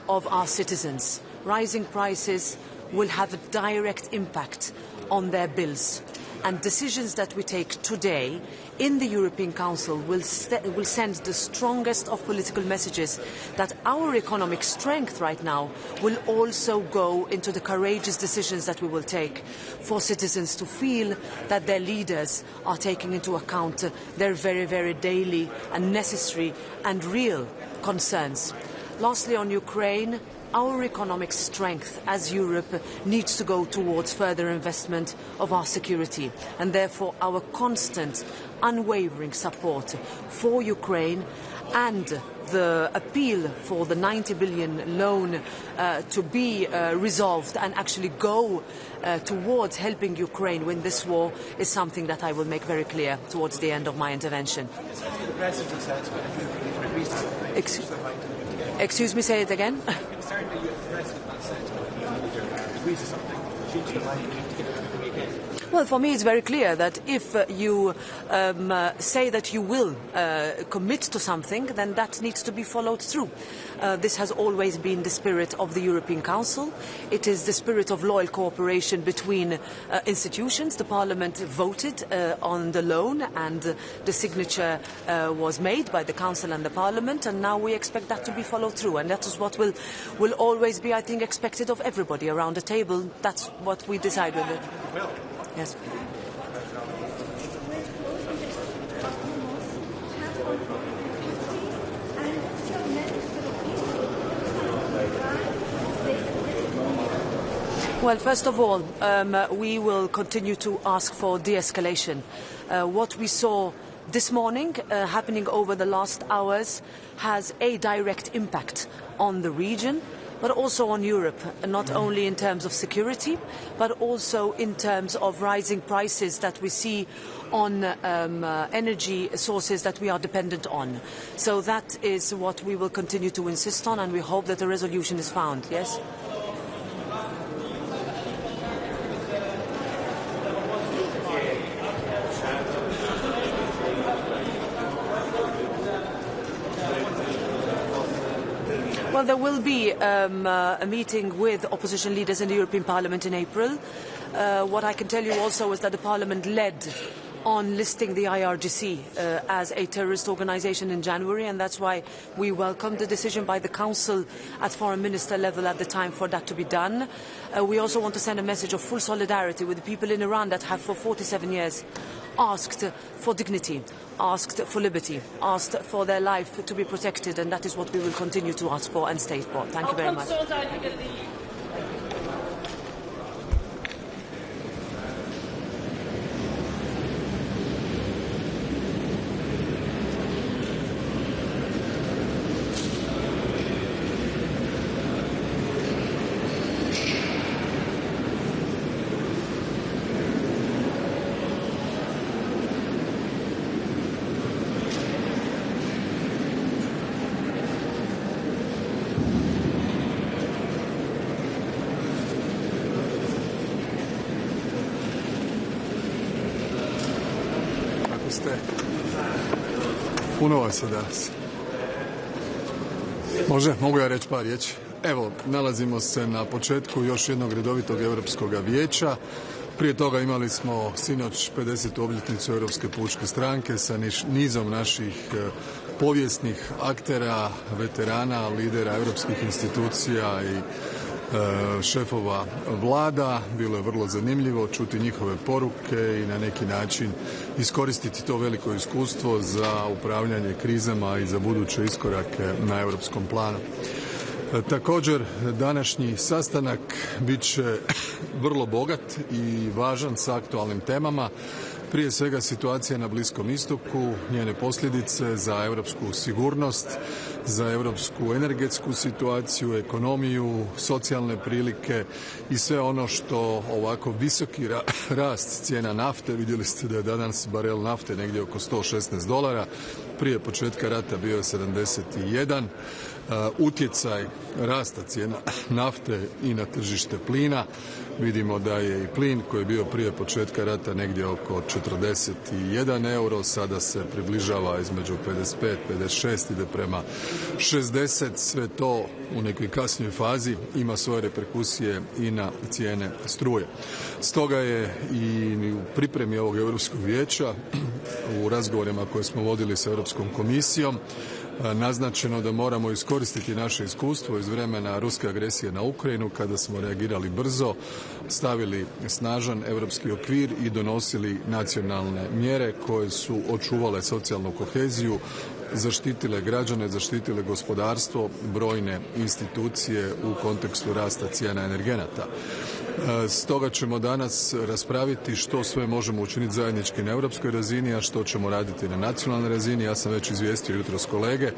of our citizens. Rising prices will have a direct impact on their bills. And decisions that we take today in the European Council will send the strongest of political messages that our economic strength right now will also go into the courageous decisions that we will take for citizens to feel that their leaders are taking into account their very, very daily and necessary and real concerns. Lastly, on Ukraine, our economic strength as Europe needs to go towards further investment of our security, and therefore our constant, unwavering support for Ukraine and the appeal for the 90 billion loan to be resolved and actually go towards helping Ukraine win this war is something that I will make very clear towards the end of my intervention. Excuse me, say it again. Well, for me it's very clear that if you say that you will commit to something, then that needs to be followed through. This has always been the spirit of the European Council. It is the spirit of loyal cooperation between institutions. The Parliament voted on the loan and the signature was made by the Council and the Parliament, and now we expect that to be followed through, and that is what will always be, I think, expected of everybody around the table. That's what we decide with it. Yes. Well, first of all, we will continue to ask for de-escalation. What we saw this morning happening over the last hours has a direct impact on the region, but also on Europe, not only in terms of security, but also in terms of rising prices that we see on energy sources that we are dependent on. So that is what we will continue to insist on, and we hope that a resolution is found. Yes? Well, there will be a meeting with opposition leaders in the European Parliament in April. What I can tell you also is that the Parliament led on listing the IRGC as a terrorist organisation in January, and that's why we welcomed the decision by the Council at Foreign Minister level at the time for that to be done. We also want to send a message of full solidarity with the people in Iran that have for 47 years asked for dignity, asked for liberty, asked for their life to be protected, and that is what we will continue to ask for and state for. Thank you very much. ste? Puno vas je danas. Mogu ja reći par riječi? Evo, nalazimo se na početku još jednog redovitog Europskog vijeća. Prije toga imali smo sinoć 50. obljetnicu Europske pučke stranke sa nizom naših povijesnih aktera, veterana, lidera europskih institucija i šefova vlada. Bilo je vrlo zanimljivo čuti njihove poruke i na neki način iskoristiti to veliko iskustvo za upravljanje krizama i za buduće iskorake na europskom planu. Također, današnji sastanak bit će vrlo bogat i važan sa aktualnim temama. Prije svega situacija na Bliskom istoku, njene posljedice za europsku sigurnost, za europsku energetsku situaciju, ekonomiju, socijalne prilike i sve ono što ovako visoki rast cijena nafte, vidjeli ste da je danas barel nafte negdje oko $116, prije početka rata bio je 71, utjecaj rasta cijena nafte i na tržište plina. Vidimo da je i plin koji je bio prije početka rata negdje oko 41 euro, sada se približava između 55, 56, ide prema 60. Sve to u nekoj kasnijoj fazi ima svoje reperkusije i na cijene struje. Stoga je i u pripremi ovog Europskog vijeća, u razgovorima koje smo vodili sa Europskom komisijom, naznačeno da moramo iskoristiti naše iskustvo iz vremena ruske agresije na Ukrajinu, kada smo reagirali brzo, stavili snažan europski okvir i donosili nacionalne mjere koje su očuvale socijalnu koheziju, zaštitile građane, zaštitile gospodarstvo, brojne institucije u kontekstu rasta cijena energenata. Stoga ćemo danas raspraviti što sve možemo učiniti zajednički na europskoj razini, a što ćemo raditi na nacionalnoj razini. Ja sam već izvijestio jutros kolege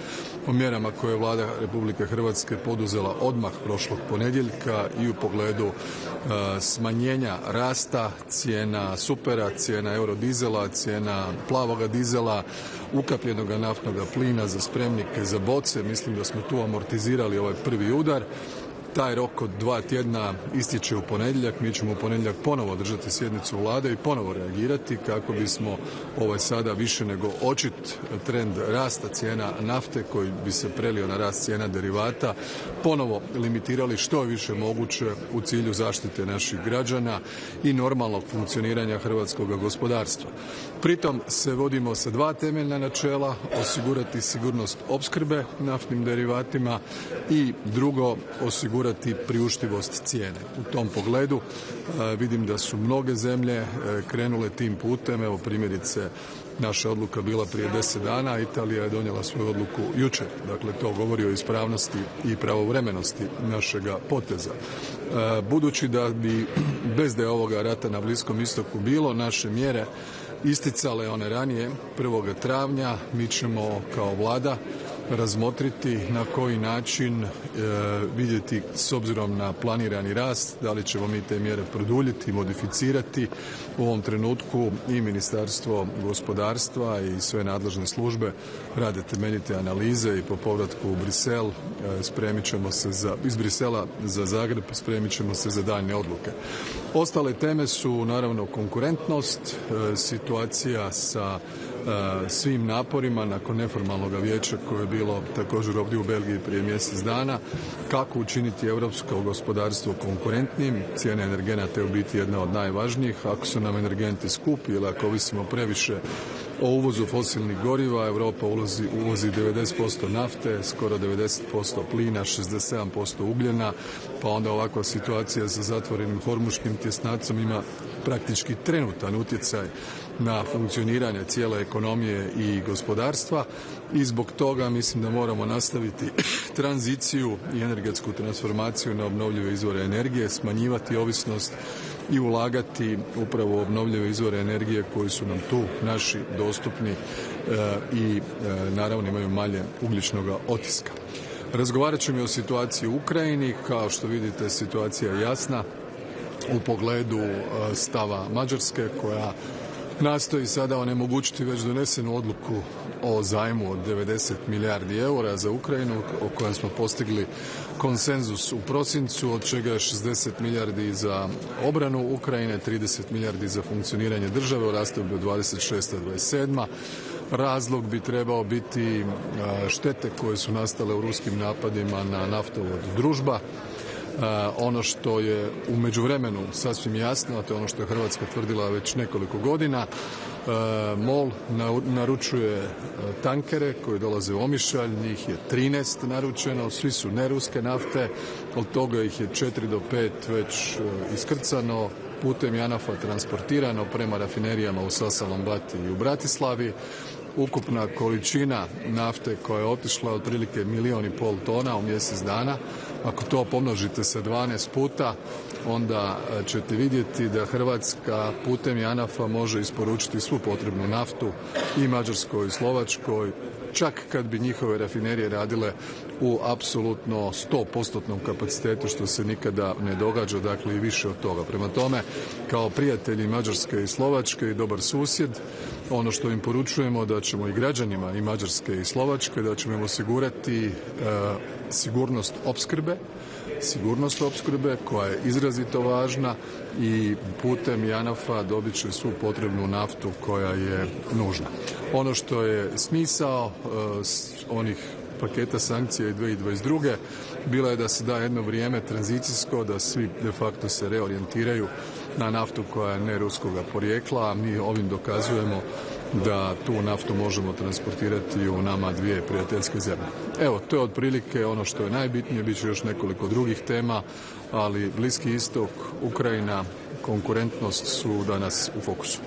o mjerama koje je Vlada Republike Hrvatske poduzela odmah prošlog ponedjeljka i u pogledu smanjenja rasta cijena supera, cijena eurodizela, cijena plavoga dizela, ukapljenoga naftnog plina za spremnike za boce. Mislim da smo tu amortizirali ovaj prvi udar. Taj rok od 2 tjedna ističe u ponedjeljak. Mi ćemo u ponedjeljak ponovo održati sjednicu vlade i ponovo reagirati kako bismo ovaj sada više nego očit trend rasta cijena nafte koji bi se prelio na rast cijena derivata ponovo limitirali što je više moguće u cilju zaštite naših građana i normalnog funkcioniranja hrvatskog gospodarstva. Pritom se vodimo sa 2 temeljna načela: osigurati sigurnost opskrbe naftnim derivatima i drugo, osigurati priuštivost cijene. U tom pogledu vidim da su mnoge zemlje krenule tim putem. Evo primjerice, naša odluka bila prije 10 dana, a Italija je donijela svoju odluku jučer. Dakle, to govori o ispravnosti i pravovremenosti našega poteza. Budući da bi bez da je ovoga rata na Bliskom istoku bilo, naše mjere isticale one ranije 1. travnja, mi ćemo kao vlada razmotriti na koji način vidjeti s obzirom na planirani rast, da li ćemo mi te mjere produljiti, modificirati. U ovom trenutku i Ministarstvo gospodarstva i sve nadležne službe rade temeljite analize i po povratku u Brisel spremit ćemo se iz Brisela za Zagreb, spremit ćemo se za daljnje odluke. Ostale teme su naravno konkurentnost, situacija sa svim naporima nakon neformalnog vijeća koje je bilo također ovdje u Belgiji prije mjesec dana, kako učiniti europsko gospodarstvo konkurentnim. Cijene energenata je u biti jedna od najvažnijih. Ako su nam energenti skupi ili ako ovisimo previše o uvozu fosilnih goriva, Europa uvozi 90% nafte, skoro 90% plina, 67% ugljena, pa onda ovakva situacija sa zatvorenim hormuškim tjesnacom ima praktički trenutan utjecaj na funkcioniranje cijele ekonomije i gospodarstva i zbog toga mislim da moramo nastaviti tranziciju i energetsku transformaciju na obnovljive izvore energije, smanjivati ovisnost i ulagati upravo u obnovljive izvore energije koji su nam tu naši dostupni i naravno imaju manje ugljičnog otiska. Razgovarat ćemo i o situaciji u Ukrajini. Kao što vidite, situacija je jasna u pogledu stava Mađarske koja nastoji sada onemogućiti već donesenu odluku o zajmu od 90 milijardi eura za Ukrajinu, o kojem smo postigli konsenzus u prosincu, od čega je 60 milijardi za obranu Ukrajine, 30 milijardi za funkcioniranje države u razdoblju 26-27. Razlog bi trebao biti štete koje su nastale u ruskim napadima na naftovod Družba. Ono što je u međuvremenu sasvim jasno, a to je ono što je Hrvatska tvrdila već nekoliko godina, MOL naručuje tankere koji dolaze u Omišalj, njih je 13 naručeno, svi su neruske nafte, od toga ih je 4 do 5 već iskrcano, putem JANAF-a transportirano prema rafinerijama u Sasalom-Bati i u Bratislavi. Ukupna količina nafte koja je otišla otprilike 1,5 milijuna tona u mjesec dana. Ako to pomnožite sa 12 puta, onda ćete vidjeti da Hrvatska putem JANAF-a može isporučiti svu potrebnu naftu i Mađarskoj i Slovačkoj, čak kad bi njihove rafinerije radile u apsolutno 100% kapacitetu, što se nikada ne događa, dakle i više od toga. Prema tome, kao prijatelji Mađarske i Slovačke i dobar susjed, ono što im poručujemo da ćemo i građanima i Mađarske i Slovačke, da ćemo im osigurati sigurnost opskrbe koja je izrazito važna i putem JANAF-a dobit će svu potrebnu naftu koja je nužna. Ono što je smisao onih paketa sankcija i 2022. bila je da se da jedno vrijeme tranzicijsko, da svi de facto se reorijentiraju na naftu koja je ne ruskoga porijekla, a mi ovim dokazujemo da tu naftu možemo transportirati u nama dvije prijateljske zemlje. Evo, to je otprilike ono što je najbitnije, bit će još nekoliko drugih tema, ali Bliski istok, Ukrajina, konkurentnost su danas u fokusu.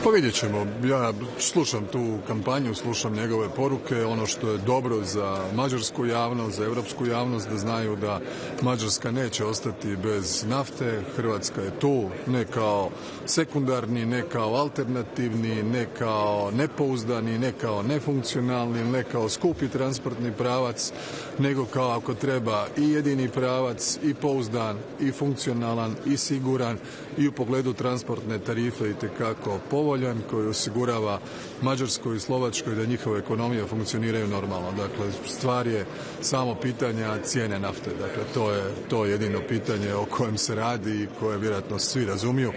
Pa vidjet ćemo. Ja slušam tu kampanju, slušam njegove poruke. Ono što je dobro za mađarsku javnost, za europsku javnost, da znaju da Mađarska neće ostati bez nafte. Hrvatska je tu ne kao sekundarni, ne kao alternativni, ne kao nepouzdani, ne kao nefunkcionalni, ne kao skupi transportni pravac, nego kao ako treba i jedini pravac, i pouzdan, i funkcionalan, i siguran, i u pogledu transportne tarife itekako povoljan, koji osigurava Mađarskoj i Slovačkoj da njihove ekonomije funkcioniraju normalno. Dakle, stvar je samo pitanja cijene nafte. Dakle, to je jedino pitanje o kojem se radi i koje vjerojatno svi razumiju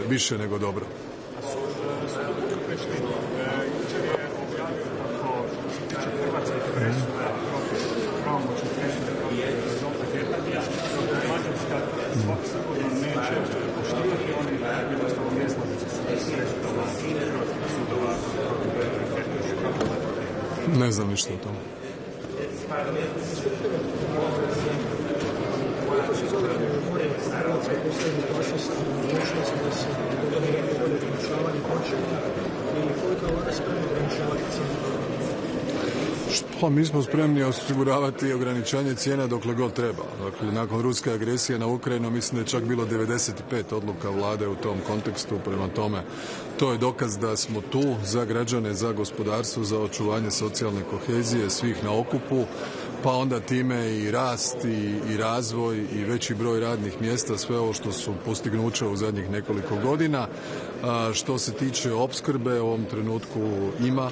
više nego dobro. Ne znam ništa o tome. Pa mi smo spremni osiguravati ograničanje cijena dokle god treba. Dakle, nakon ruske agresije na Ukrajinu mislim da je čak bilo 95 odluka vlade u tom kontekstu. Prema tome, to je dokaz da smo tu za građane, za gospodarstvo, za očuvanje socijalne kohezije svih na okupu, pa onda time i rast i razvoj i veći broj radnih mjesta, sve ovo što su postignuća u zadnjih nekoliko godina. Što se tiče opskrbe, u ovom trenutku ima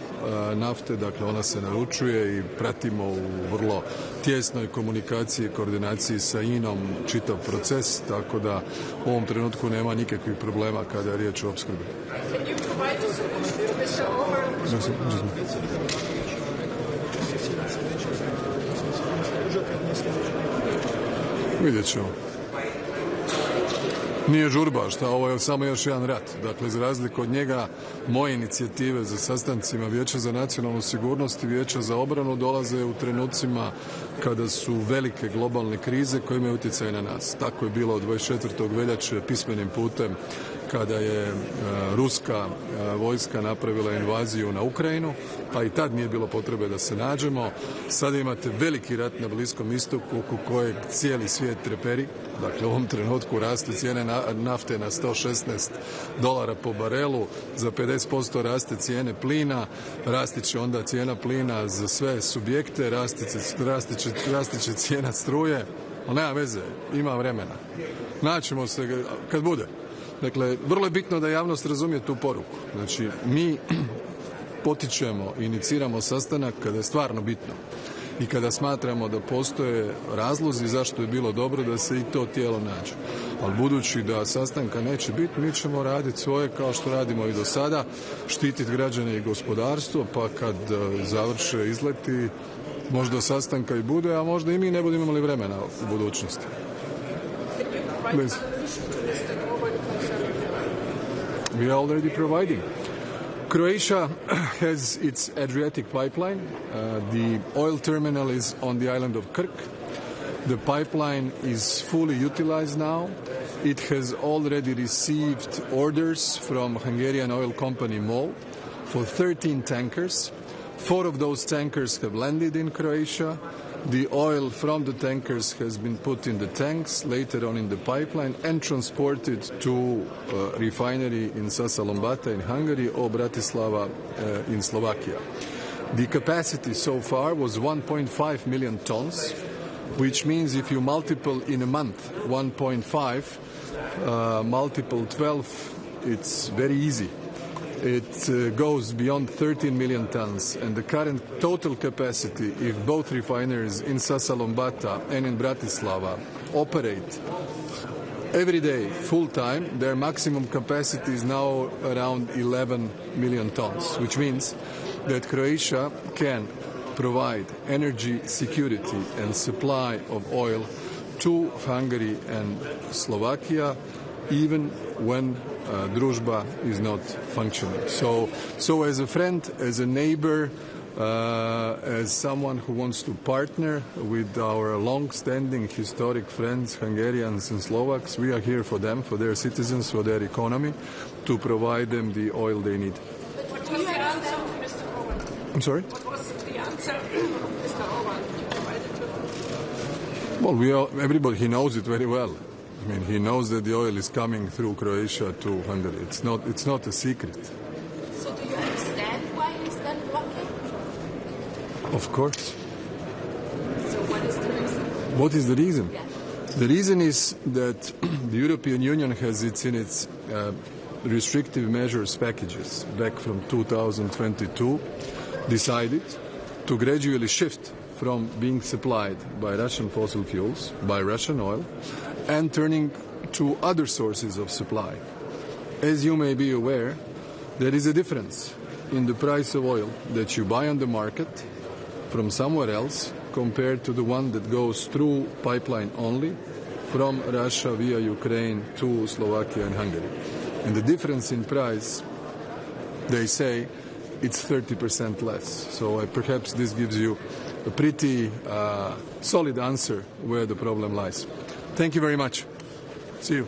nafte, dakle ona se naručuje i pratimo u vrlo tjesnoj komunikaciji i koordinaciji sa INA-om čitav proces, tako da u ovom trenutku nema nikakvih problema kada je riječ o opskrbi. Vidjet ćemo. Nije žurba, ovo je samo još jedan rat. Dakle, za razliku od njega, moje inicijative za sastancima Vijeća za nacionalnu sigurnost i Vijeća za obranu dolaze u trenucima kada su velike globalne krize koje imaju utjecaj na nas. Tako je bilo od 24. veljače pismenim putem kada je ruska vojska napravila invaziju na Ukrajinu, pa i tad nije bilo potrebe da se nađemo. Sada imate veliki rat na Bliskom istoku oko kojeg cijeli svijet treperi. Dakle, u ovom trenutku raste cijene nafte na $116 po barelu, za 50% raste cijene plina, rasti će onda cijena plina za sve subjekte, rasti će cijena struje, ali nema veze, ima vremena. Naćemo se kad bude. Dakle, vrlo je bitno da javnost razumije tu poruku. Znači, mi potičemo, iniciramo sastanak kada je stvarno bitno i kada smatramo da postoje razlozi zašto je bilo dobro da se i to tijelo nađe. Ali budući da sastanka neće biti, mi ćemo raditi svoje kao što radimo i do sada, štititi građane i gospodarstvo, pa kad završe izleti, možda sastanka i bude, a možda i mi ne budemo imali vremena u budućnosti. Please. We are already providing. Croatia has its Adriatic pipeline. The oil terminal is on the island of Krk. The pipeline is fully utilized now. It has already received orders from Hungarian oil company MOL for 13 tankers. 4 of those tankers have landed in Croatia. The oil from the tankers has been put in the tanks, later on in the pipeline, and transported to refinery in Sasalombata in Hungary or Bratislava in Slovakia. The capacity so far was 1.5 million tons, which means if you multiple in a month 1.5 multiple 12, it's very easy. It goes beyond 13 million tons, and the current total capacity, if both refineries in Sasalombata and in Bratislava operate every day, full time, their maximum capacity is now around 11 million tons, which means that Croatia can provide energy security and supply of oil to Hungary and Slovakia, even when Družba is not functioning. So as a friend, as a neighbor, as someone who wants to partner with our long-standing historic friends, Hungarians and Slovaks, we are here for them, for their citizens, for their economy, to provide them the oil they need. What was the answer, Mr. Orban? I'm sorry? What was the answer, Mr. Orban, you provided to them? Well, everybody, he knows it very well. I mean, he knows that the oil is coming through Croatia to Hungary. It's not a secret. So do you understand why he's then blocking? Of course. So what is the reason? What is the reason? Yeah. The reason is that the European Union has its restrictive measures packages back from 2022 decided to gradually shift from being supplied by Russian fossil fuels, by Russian oil, and turning to other sources of supply. As you may be aware, there is a difference in the price of oil that you buy on the market from somewhere else compared to the one that goes through pipeline only from Russia via Ukraine to Slovakia and Hungary. And the difference in price, they say, it's 30% less. So perhaps this gives you a pretty solid answer where the problem lies. Thank you very much. See you.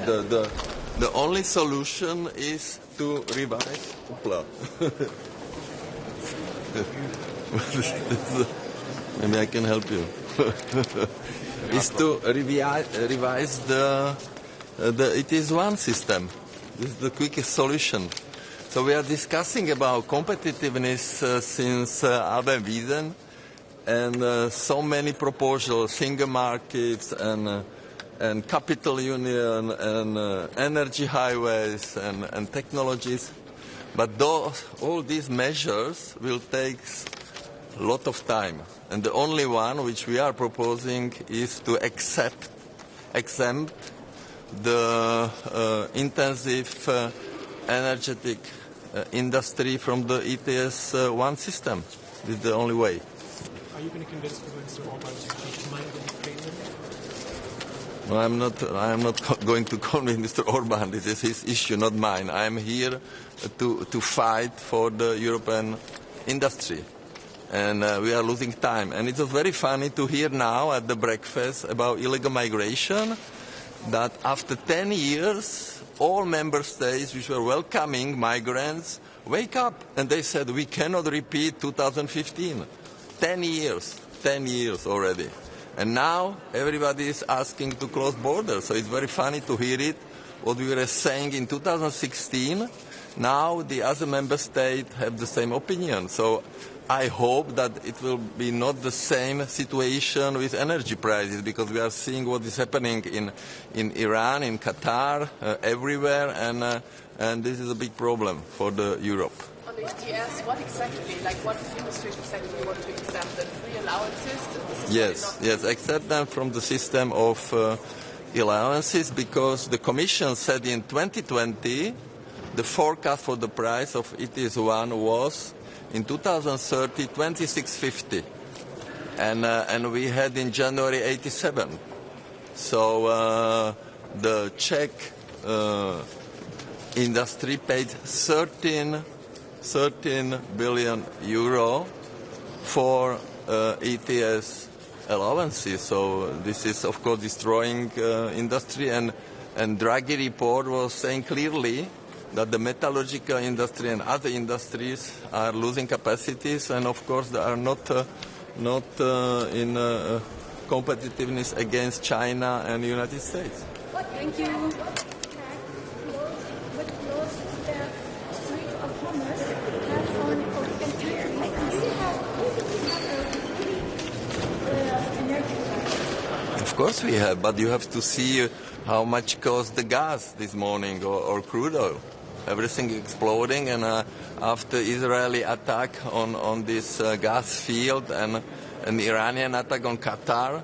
The only solution is to revise. Maybe I can help you. Is to revise the ETS1 system. This is the quickest solution. So we are discussing about competitiveness since Albert Wiesen, and so many proposals, single markets and capital union and energy highways and technologies. But all these measures will take a lot of time. And the only one which we are proposing is to exempt the intensive energetic industry from the ETS1 system. This is the only way. Are you going to convince Mr. Orban to change his mind on Ukraine? No, I am not going to convince Mr. Orban. This is his issue, not mine. I am here to fight for the European industry. And we are losing time. And it was very funny to hear now at the breakfast about illegal migration that after 10 years, all member states which were welcoming migrants wake up. And they said, we cannot repeat 2015. 10 years already. And now everybody is asking to close borders. So it's very funny to hear it, what we were saying in 2016. Now the other member states have the same opinion. So I hope that it will be not the same situation with energy prices, because we are seeing what is happening in Iran, in Qatar, everywhere, and this is a big problem for Europe. On the ETS, what industries exactly want to exempt them? Free allowances? Yes, accept them from the system of allowances, because the Commission said in 2020 the forecast for the price of ETS1 was in 2030 26.50, and we had in January 87. So the Czech industry paid 13 billion euro for ETS allowances. So this is of course destroying industry, and Draghi report was saying clearly that the metallurgical industry and other industries are losing capacities, and of course they are not in competitiveness against China and the United States. Thank you. Of course we have, but you have to see how much cost the gas this morning or crude oil. Everything exploding, and after Israeli attack on this gas field and an Iranian attack on Qatar,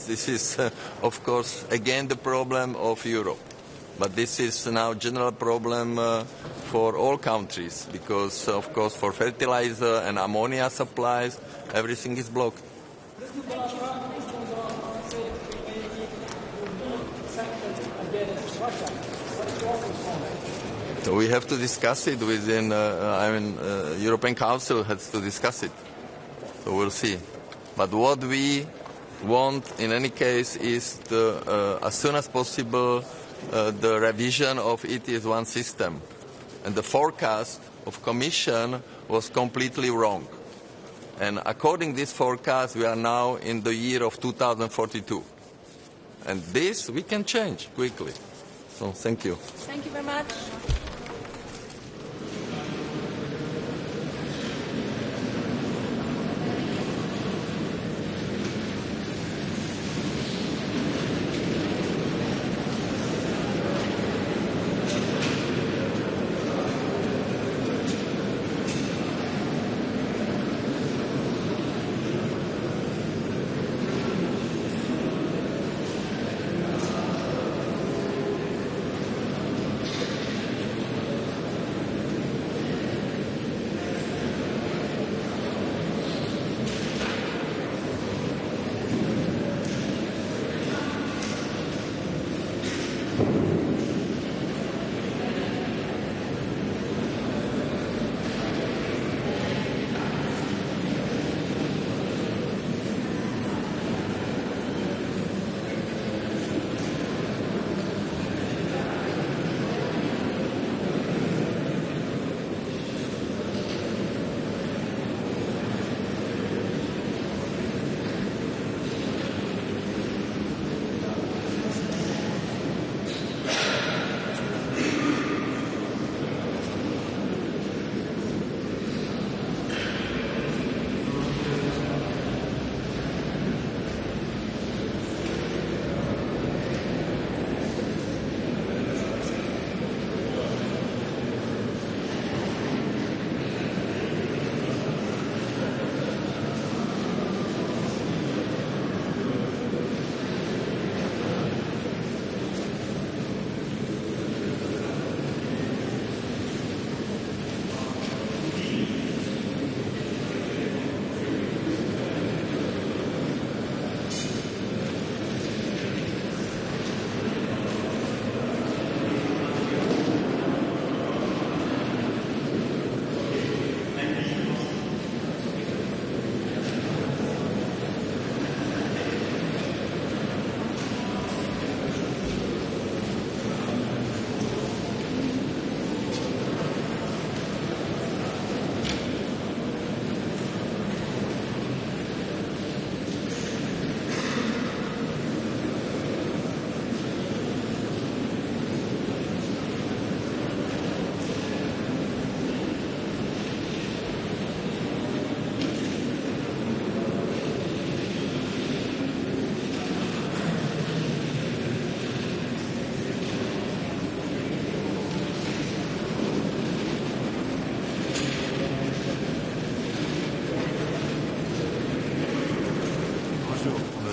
this is of course again the problem of Europe. But this is now a general problem for all countries, because of course for fertilizer and ammonia supplies everything is blocked. So we have to discuss it within, European Council has to discuss it. So we'll see. But what we want in any case is as soon as possible the revision of ETS1 system. And the forecast of Commission was completely wrong. And according to this forecast, we are now in the year of 2042. And this we can change quickly. So thank you. Thank you very much.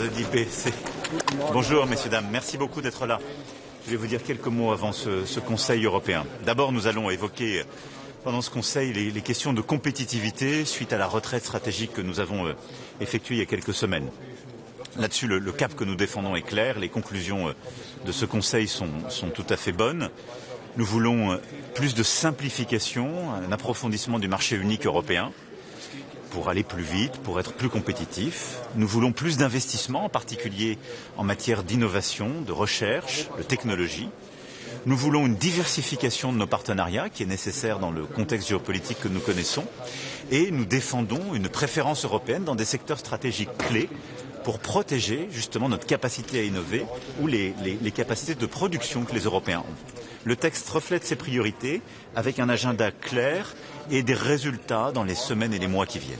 DWS. Bonjour, messieurs, dames. Merci beaucoup d'être là. Je vais vous dire quelques mots avant ce Conseil européen. D'abord, nous allons évoquer pendant ce Conseil les questions de compétitivité suite à la retraite stratégique que nous avons effectuée il y a quelques semaines. Là-dessus, le cap que nous défendons est clair. Les conclusions de ce Conseil sont tout à fait bonnes. Nous voulons plus de simplification, un approfondissement du marché unique européen pour aller plus vite, pour être plus compétitif. Nous voulons plus d'investissements, en particulier en matière d'innovation, de recherche, de technologie. Nous voulons une diversification de nos partenariats qui est nécessaire dans le contexte géopolitique que nous connaissons. Et nous défendons une préférence européenne dans des secteurs stratégiques clés pour protéger justement notre capacité à innover ou les capacités de production que les Européens ont. Le texte reflète ces priorités avec un agenda clair et des résultats dans les semaines et les mois qui viennent.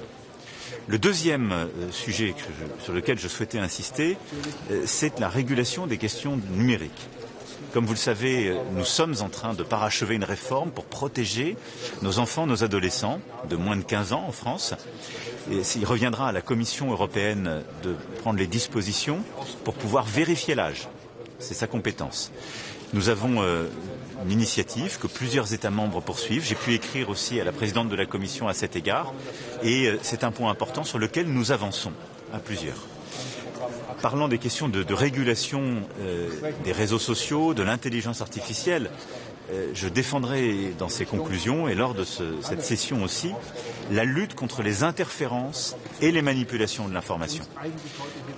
Le deuxième sujet sur lequel je souhaitais insister, c'est la régulation des questions numériques. Comme vous le savez, nous sommes en train de parachever une réforme pour protéger nos enfants, nos adolescents de moins de 15 ans en France. Et il reviendra à la Commission européenne de prendre les dispositions pour pouvoir vérifier l'âge. C'est sa compétence. Nous avons une initiative que plusieurs États membres poursuivent. J'ai pu écrire aussi à la présidente de la Commission à cet égard. Et c'est un point important sur lequel nous avançons à plusieurs. Parlant des questions de régulation des réseaux sociaux, de l'intelligence artificielle, je défendrai dans ces conclusions et lors de cette session aussi la lutte contre les interférences et les manipulations de l'information.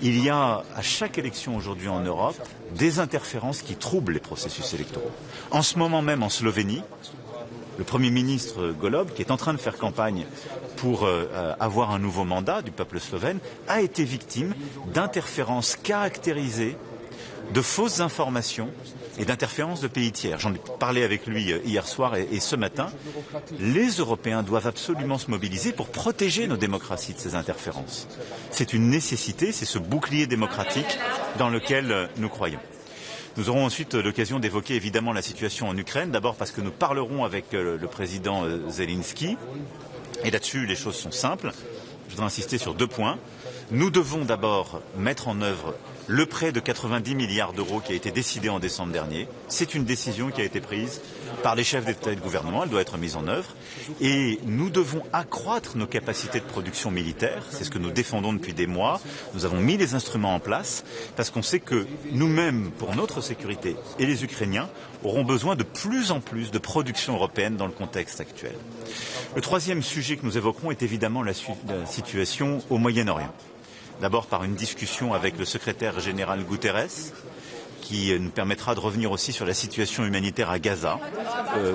Il y a à chaque élection aujourd'hui en Europe des interférences qui troublent les processus électoraux. En ce moment même en Slovénie, le Premier ministre Golob, qui est en train de faire campagne pour avoir un nouveau mandat du peuple slovène, a été victime d'interférences caractérisées, de fausses informations et d'interférences de pays tiers. J'en ai parlé avec lui hier soir et ce matin. Les Européens doivent absolument se mobiliser pour protéger nos démocraties de ces interférences. C'est une nécessité, c'est ce bouclier démocratique dans lequel nous croyons. Nous aurons ensuite l'occasion d'évoquer évidemment la situation en Ukraine, d'abord parce que nous parlerons avec le président Zelensky. Et là-dessus, les choses sont simples. Je voudrais insister sur 2 points. Nous devons d'abord mettre en œuvre le prêt de 90 milliards d'euros qui a été décidé en décembre dernier. C'est une décision qui a été prise par les chefs d'État et de gouvernement. Elle doit être mise en œuvre. Et nous devons accroître nos capacités de production militaire. C'est ce que nous défendons depuis des mois. Nous avons mis les instruments en place parce qu'on sait que nous-mêmes, pour notre sécurité, et les Ukrainiens auront besoin de plus en plus de production européenne dans le contexte actuel. Le troisième sujet que nous évoquerons est évidemment la situation au Moyen-Orient. D'abord par une discussion avec le secrétaire général Guterres, qui nous permettra de revenir aussi sur la situation humanitaire à Gaza,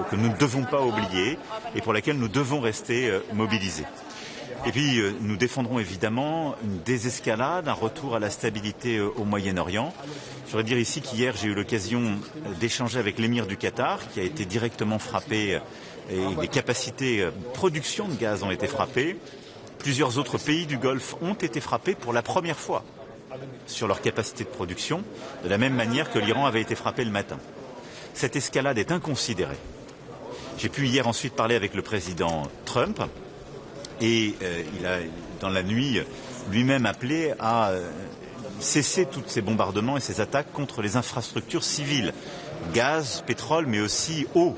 que nous ne devons pas oublier et pour laquelle nous devons rester mobilisés. Et puis nous défendrons évidemment une désescalade, un retour à la stabilité au Moyen-Orient. Je voudrais dire ici qu'hier j'ai eu l'occasion d'échanger avec l'émir du Qatar, qui a été directement frappé et des capacités de production de gaz ont été frappées. Plusieurs autres pays du Golfe ont été frappés pour la première fois sur leur capacité de production, de la même manière que l'Iran avait été frappé le matin. Cette escalade est inconsidérée. J'ai pu hier ensuite parler avec le président Trump et il a, dans la nuit, lui-même appelé à cesser tous ces bombardements et ces attaques contre les infrastructures civiles, gaz, pétrole, mais aussi eau.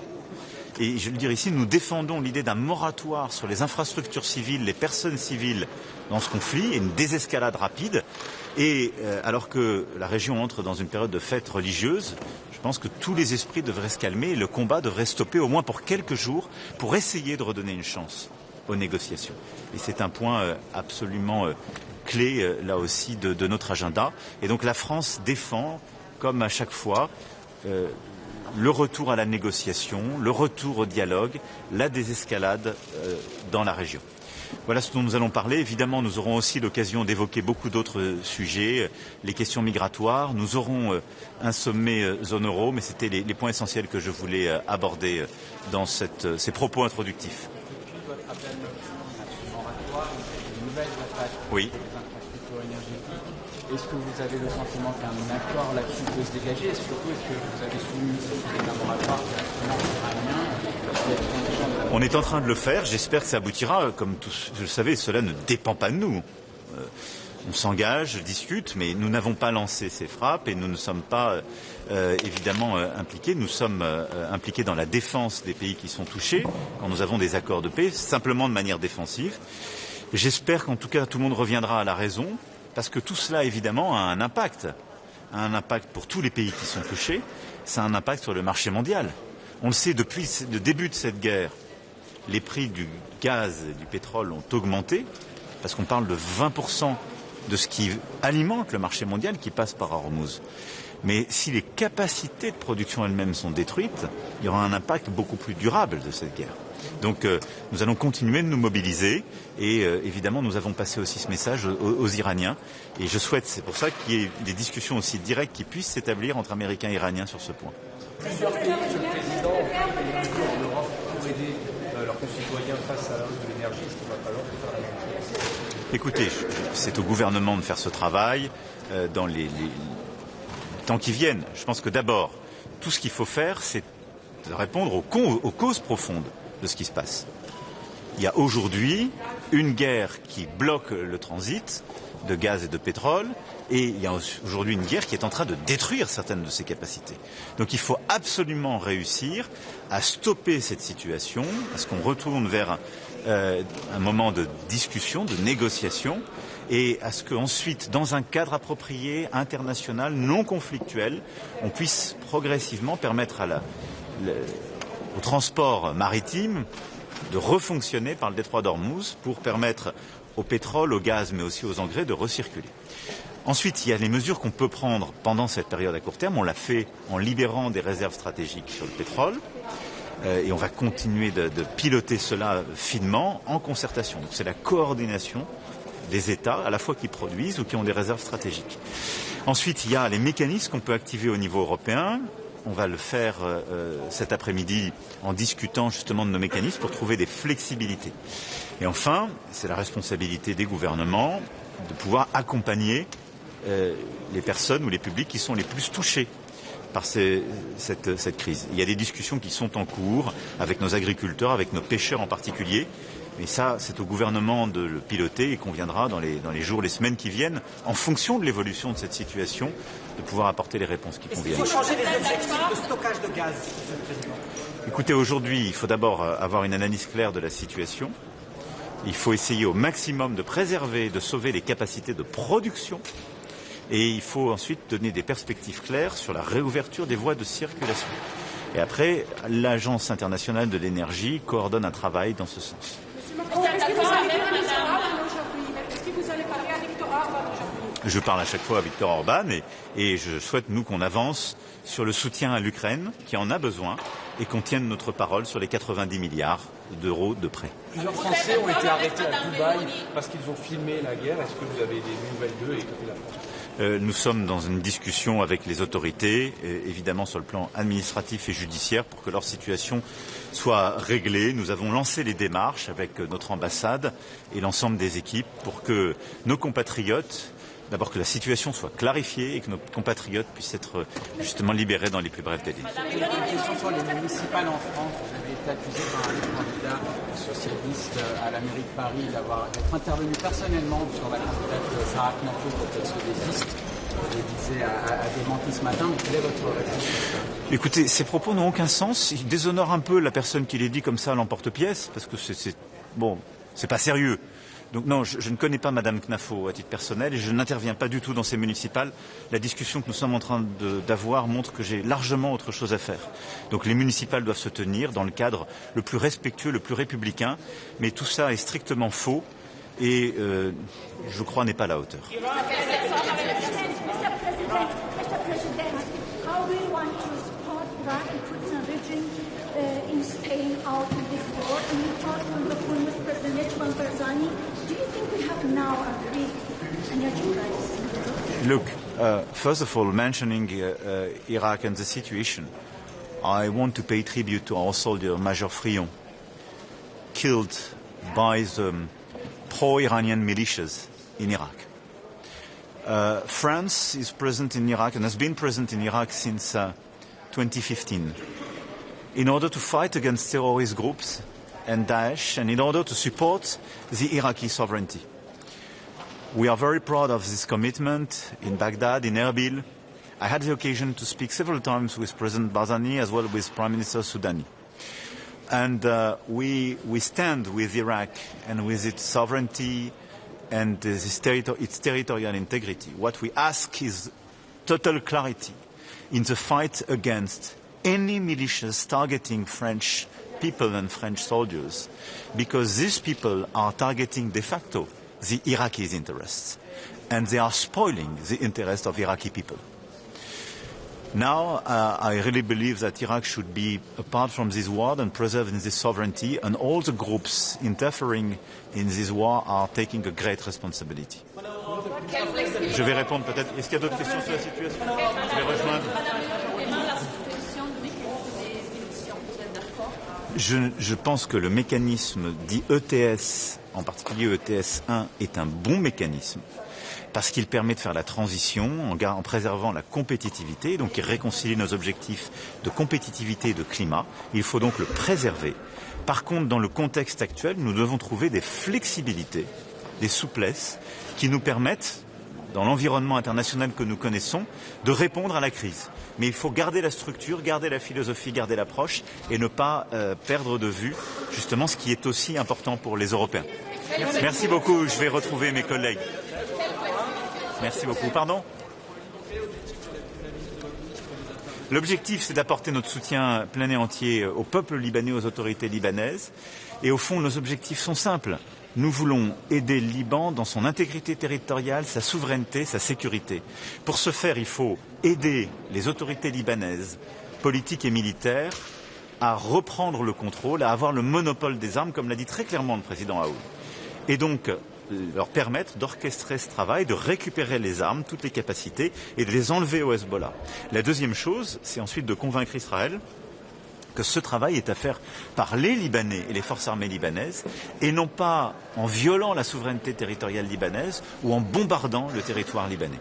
Et je veux le dire ici, nous défendons l'idée d'un moratoire sur les infrastructures civiles, les personnes civiles dans ce conflit, et une désescalade rapide. Et alors que la région entre dans une période de fête religieuse, je pense que tous les esprits devraient se calmer et le combat devrait stopper au moins pour quelques jours pour essayer de redonner une chance aux négociations. Et c'est un point absolument clé, là aussi, de notre agenda. Et donc la France défend, comme à chaque fois, le retour à la négociation, le retour au dialogue, la désescalade dans la région. Voilà ce dont nous allons parler. Évidemment, nous aurons aussi l'occasion d'évoquer beaucoup d'autres sujets, les questions migratoires. Nous aurons un sommet zone euro, mais c'était les points essentiels que je voulais aborder dans ces propos introductifs. Oui. Est-ce que vous avez le sentiment qu'un accord là-dessus peut se dégager et surtout est-ce que vous avez soumis un moratoire iranien? On est en train de le faire, j'espère que ça aboutira. Comme tous, je le savais, cela ne dépend pas de nous. On s'engage, discute, mais nous n'avons pas lancé ces frappes et nous ne sommes pas évidemment impliqués. Nous sommes impliqués dans la défense des pays qui sont touchés, quand nous avons des accords de paix, simplement de manière défensive. J'espère qu'en tout cas tout le monde reviendra à la raison, parce que tout cela évidemment a un impact pour tous les pays qui sont touchés, ça a un impact sur le marché mondial. On le sait, depuis le début de cette guerre, les prix du gaz et du pétrole ont augmenté, parce qu'on parle de 20% de ce qui alimente le marché mondial qui passe par Hormuz. Mais si les capacités de production elles-mêmes sont détruites, il y aura un impact beaucoup plus durable de cette guerre. Donc nous allons continuer de nous mobiliser et évidemment nous avons passé aussi ce message aux Iraniens et je souhaite, c'est pour ça qu'il y ait des discussions aussi directes qui puissent s'établir entre Américains et Iraniens sur ce point. Plusieurs pays, Monsieur le Président, ont pris des mesures en Europe pour aider leurs concitoyens face à la hausse de l'énergie. Est-ce qu'il va falloir faire la même chose? Écoutez, c'est au gouvernement de faire ce travail dans les temps qui viennent. Je pense que d'abord, tout ce qu'il faut faire, c'est de répondre aux causes profondes de ce qui se passe. Il y a aujourd'hui une guerre qui bloque le transit de gaz et de pétrole et il y a aujourd'hui une guerre qui est en train de détruire certaines de ses capacités. Donc il faut absolument réussir à stopper cette situation, à ce qu'on retourne vers un moment de discussion, de négociation et à ce qu'ensuite, dans un cadre approprié, international, non conflictuel, on puisse progressivement permettre au transport maritime de refonctionner par le détroit d'Ormuz pour permettre au pétrole, au gaz, mais aussi aux engrais de recirculer. Ensuite, il y a les mesures qu'on peut prendre pendant cette période à court terme. On l'a fait en libérant des réserves stratégiques sur le pétrole et on va continuer de piloter cela finement en concertation. Donc c'est la coordination des États, à la fois qui produisent ou qui ont des réserves stratégiques. Ensuite, il y a les mécanismes qu'on peut activer au niveau européen. On va le faire cet après-midi en discutant justement de nos mécanismes pour trouver des flexibilités. Et enfin, c'est la responsabilité des gouvernements de pouvoir accompagner les personnes ou les publics qui sont les plus touchés par cette crise. Il y a des discussions qui sont en cours avec nos agriculteurs, avec nos pêcheurs en particulier. Mais ça, c'est au gouvernement de le piloter et qu'on viendra dans les jours, les semaines qui viennent, en fonction de l'évolution de cette situation, de pouvoir apporter les réponses qui conviennent. Est-ce qu'il faut changer les objectifs de stockage de gaz, Monsieur le Président? Écoutez, aujourd'hui, il faut d'abord avoir une analyse claire de la situation. Il faut essayer au maximum de préserver, de sauver les capacités de production. Et il faut ensuite donner des perspectives claires sur la réouverture des voies de circulation. Et après, l'Agence internationale de l'énergie coordonne un travail dans ce sens. Je parle à chaque fois à Viktor Orban et je souhaite, nous, qu'on avance sur le soutien à l'Ukraine, qui en a besoin, et qu'on tienne notre parole sur les 90 milliards d'euros de prêts. Plusieurs Français ont été arrêtés à Dubaï parce qu'ils ont filmé la guerre. Est-ce que vous avez des nouvelles d'eux et que fait la France? Nous sommes dans une discussion avec les autorités, évidemment sur le plan administratif et judiciaire, pour que leur situation soit réglée. Nous avons lancé les démarches avec notre ambassade et l'ensemble des équipes pour que nos compatriotes, d'abord que la situation soit clarifiée et que nos compatriotes puissent être justement libérés dans les plus brefs délais. Une question sur les municipales en France. Vous avez été accusé par un candidat socialiste à la mairie de Paris d'être intervenu personnellement sur la candidate Sarah Knafoe pour qu'elle se désiste. Vous disait à démenti ce matin. Quelle est votre réponse? Écoutez, ces propos n'ont aucun sens. Ils déshonorent un peu la personne qui les dit comme ça à l'emporte-pièce, parce que c'est pas sérieux. Donc non, je ne connais pas Madame Knafoe à titre personnel et je n'interviens pas du tout dans ces municipales. La discussion que nous sommes en train d'avoir montre que j'ai largement autre chose à faire. Donc les municipales doivent se tenir dans le cadre le plus respectueux, le plus républicain, mais tout ça est strictement faux et je crois n'est pas à la hauteur. Look, first of all, mentioning Iraq and the situation, I want to pay tribute to our soldier, Major Frion, killed by the pro-Iranian militias in Iraq. France is present in Iraq and has been present in Iraq since 2015 in order to fight against terrorist groups and Daesh and in order to support the Iraqi sovereignty. We are very proud of this commitment in Baghdad, in Erbil. I had the occasion to speak several times with President Barzani as well with Prime Minister Soudani. And we stand with Iraq and with its sovereignty and its territorial integrity. What we ask is total clarity in the fight against any militias targeting French people and French soldiers, because these people are targeting de facto the Iraqis' interests, and they are spoiling the interests of Iraqi people. Now, I really believe that Iraq should be apart from this war and preserve this sovereignty, and all the groups interfering in this war are taking a great responsibility. Je vais répondre peut-être. Est-ce qu'il y a d'autres questions sur la situation? Je vais rejoindre. Je pense que le mécanisme dit ETS, en particulier ETS 1, est un bon mécanisme parce qu'il permet de faire la transition en préservant la compétitivité, donc il réconcilie nos objectifs de compétitivité et de climat. Il faut donc le préserver. Par contre, dans le contexte actuel, nous devons trouver des flexibilités, des souplesses qui nous permettent, dans l'environnement international que nous connaissons, de répondre à la crise. Mais il faut garder la structure, garder la philosophie, garder l'approche et ne pas perdre de vue justement ce qui est aussi important pour les Européens. Merci beaucoup, je vais retrouver mes collègues. Merci beaucoup. Pardon ? L'objectif, c'est d'apporter notre soutien plein et entier au peuple libanais, aux autorités libanaises. Et au fond, nos objectifs sont simples. Nous voulons aider le Liban dans son intégrité territoriale, sa souveraineté, sa sécurité. Pour ce faire, il faut aider les autorités libanaises, politiques et militaires, à reprendre le contrôle, à avoir le monopole des armes, comme l'a dit très clairement le président Aoun. Et donc, leur permettre d'orchestrer ce travail, de récupérer les armes, toutes les capacités, et de les enlever au Hezbollah. La deuxième chose, c'est ensuite de convaincre Israël que ce travail est à faire par les Libanais et les forces armées libanaises, et non pas en violant la souveraineté territoriale libanaise ou en bombardant le territoire libanais.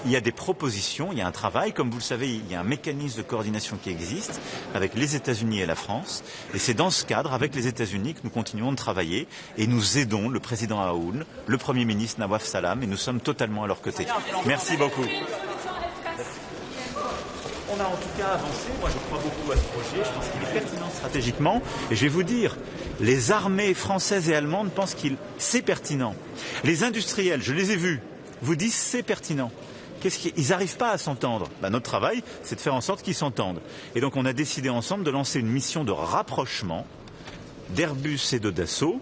Il y a des propositions, il y a un travail. Comme vous le savez, il y a un mécanisme de coordination qui existe avec les États-Unis et la France. Et c'est dans ce cadre, avec les États-Unis, que nous continuons de travailler. Et nous aidons le président Aoun, le Premier ministre Nawaf Salam, et nous sommes totalement à leur côté. Merci beaucoup. On a en tout cas avancé. Moi, je crois beaucoup à ce projet. Je pense qu'il est pertinent stratégiquement. Et je vais vous dire, les armées françaises et allemandes pensent que c'est pertinent. Les industriels, je les ai vus, vous disent c'est pertinent. Ils n'arrivent pas à s'entendre. Notre travail, c'est de faire en sorte qu'ils s'entendent. Et donc, on a décidé ensemble de lancer une mission de rapprochement d'Airbus et de Dassault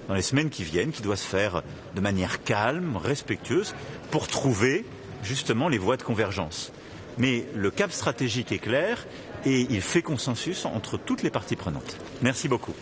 dans les semaines qui viennent, qui doit se faire de manière calme, respectueuse, pour trouver justement les voies de convergence. Mais le cap stratégique est clair et il fait consensus entre toutes les parties prenantes. Merci beaucoup.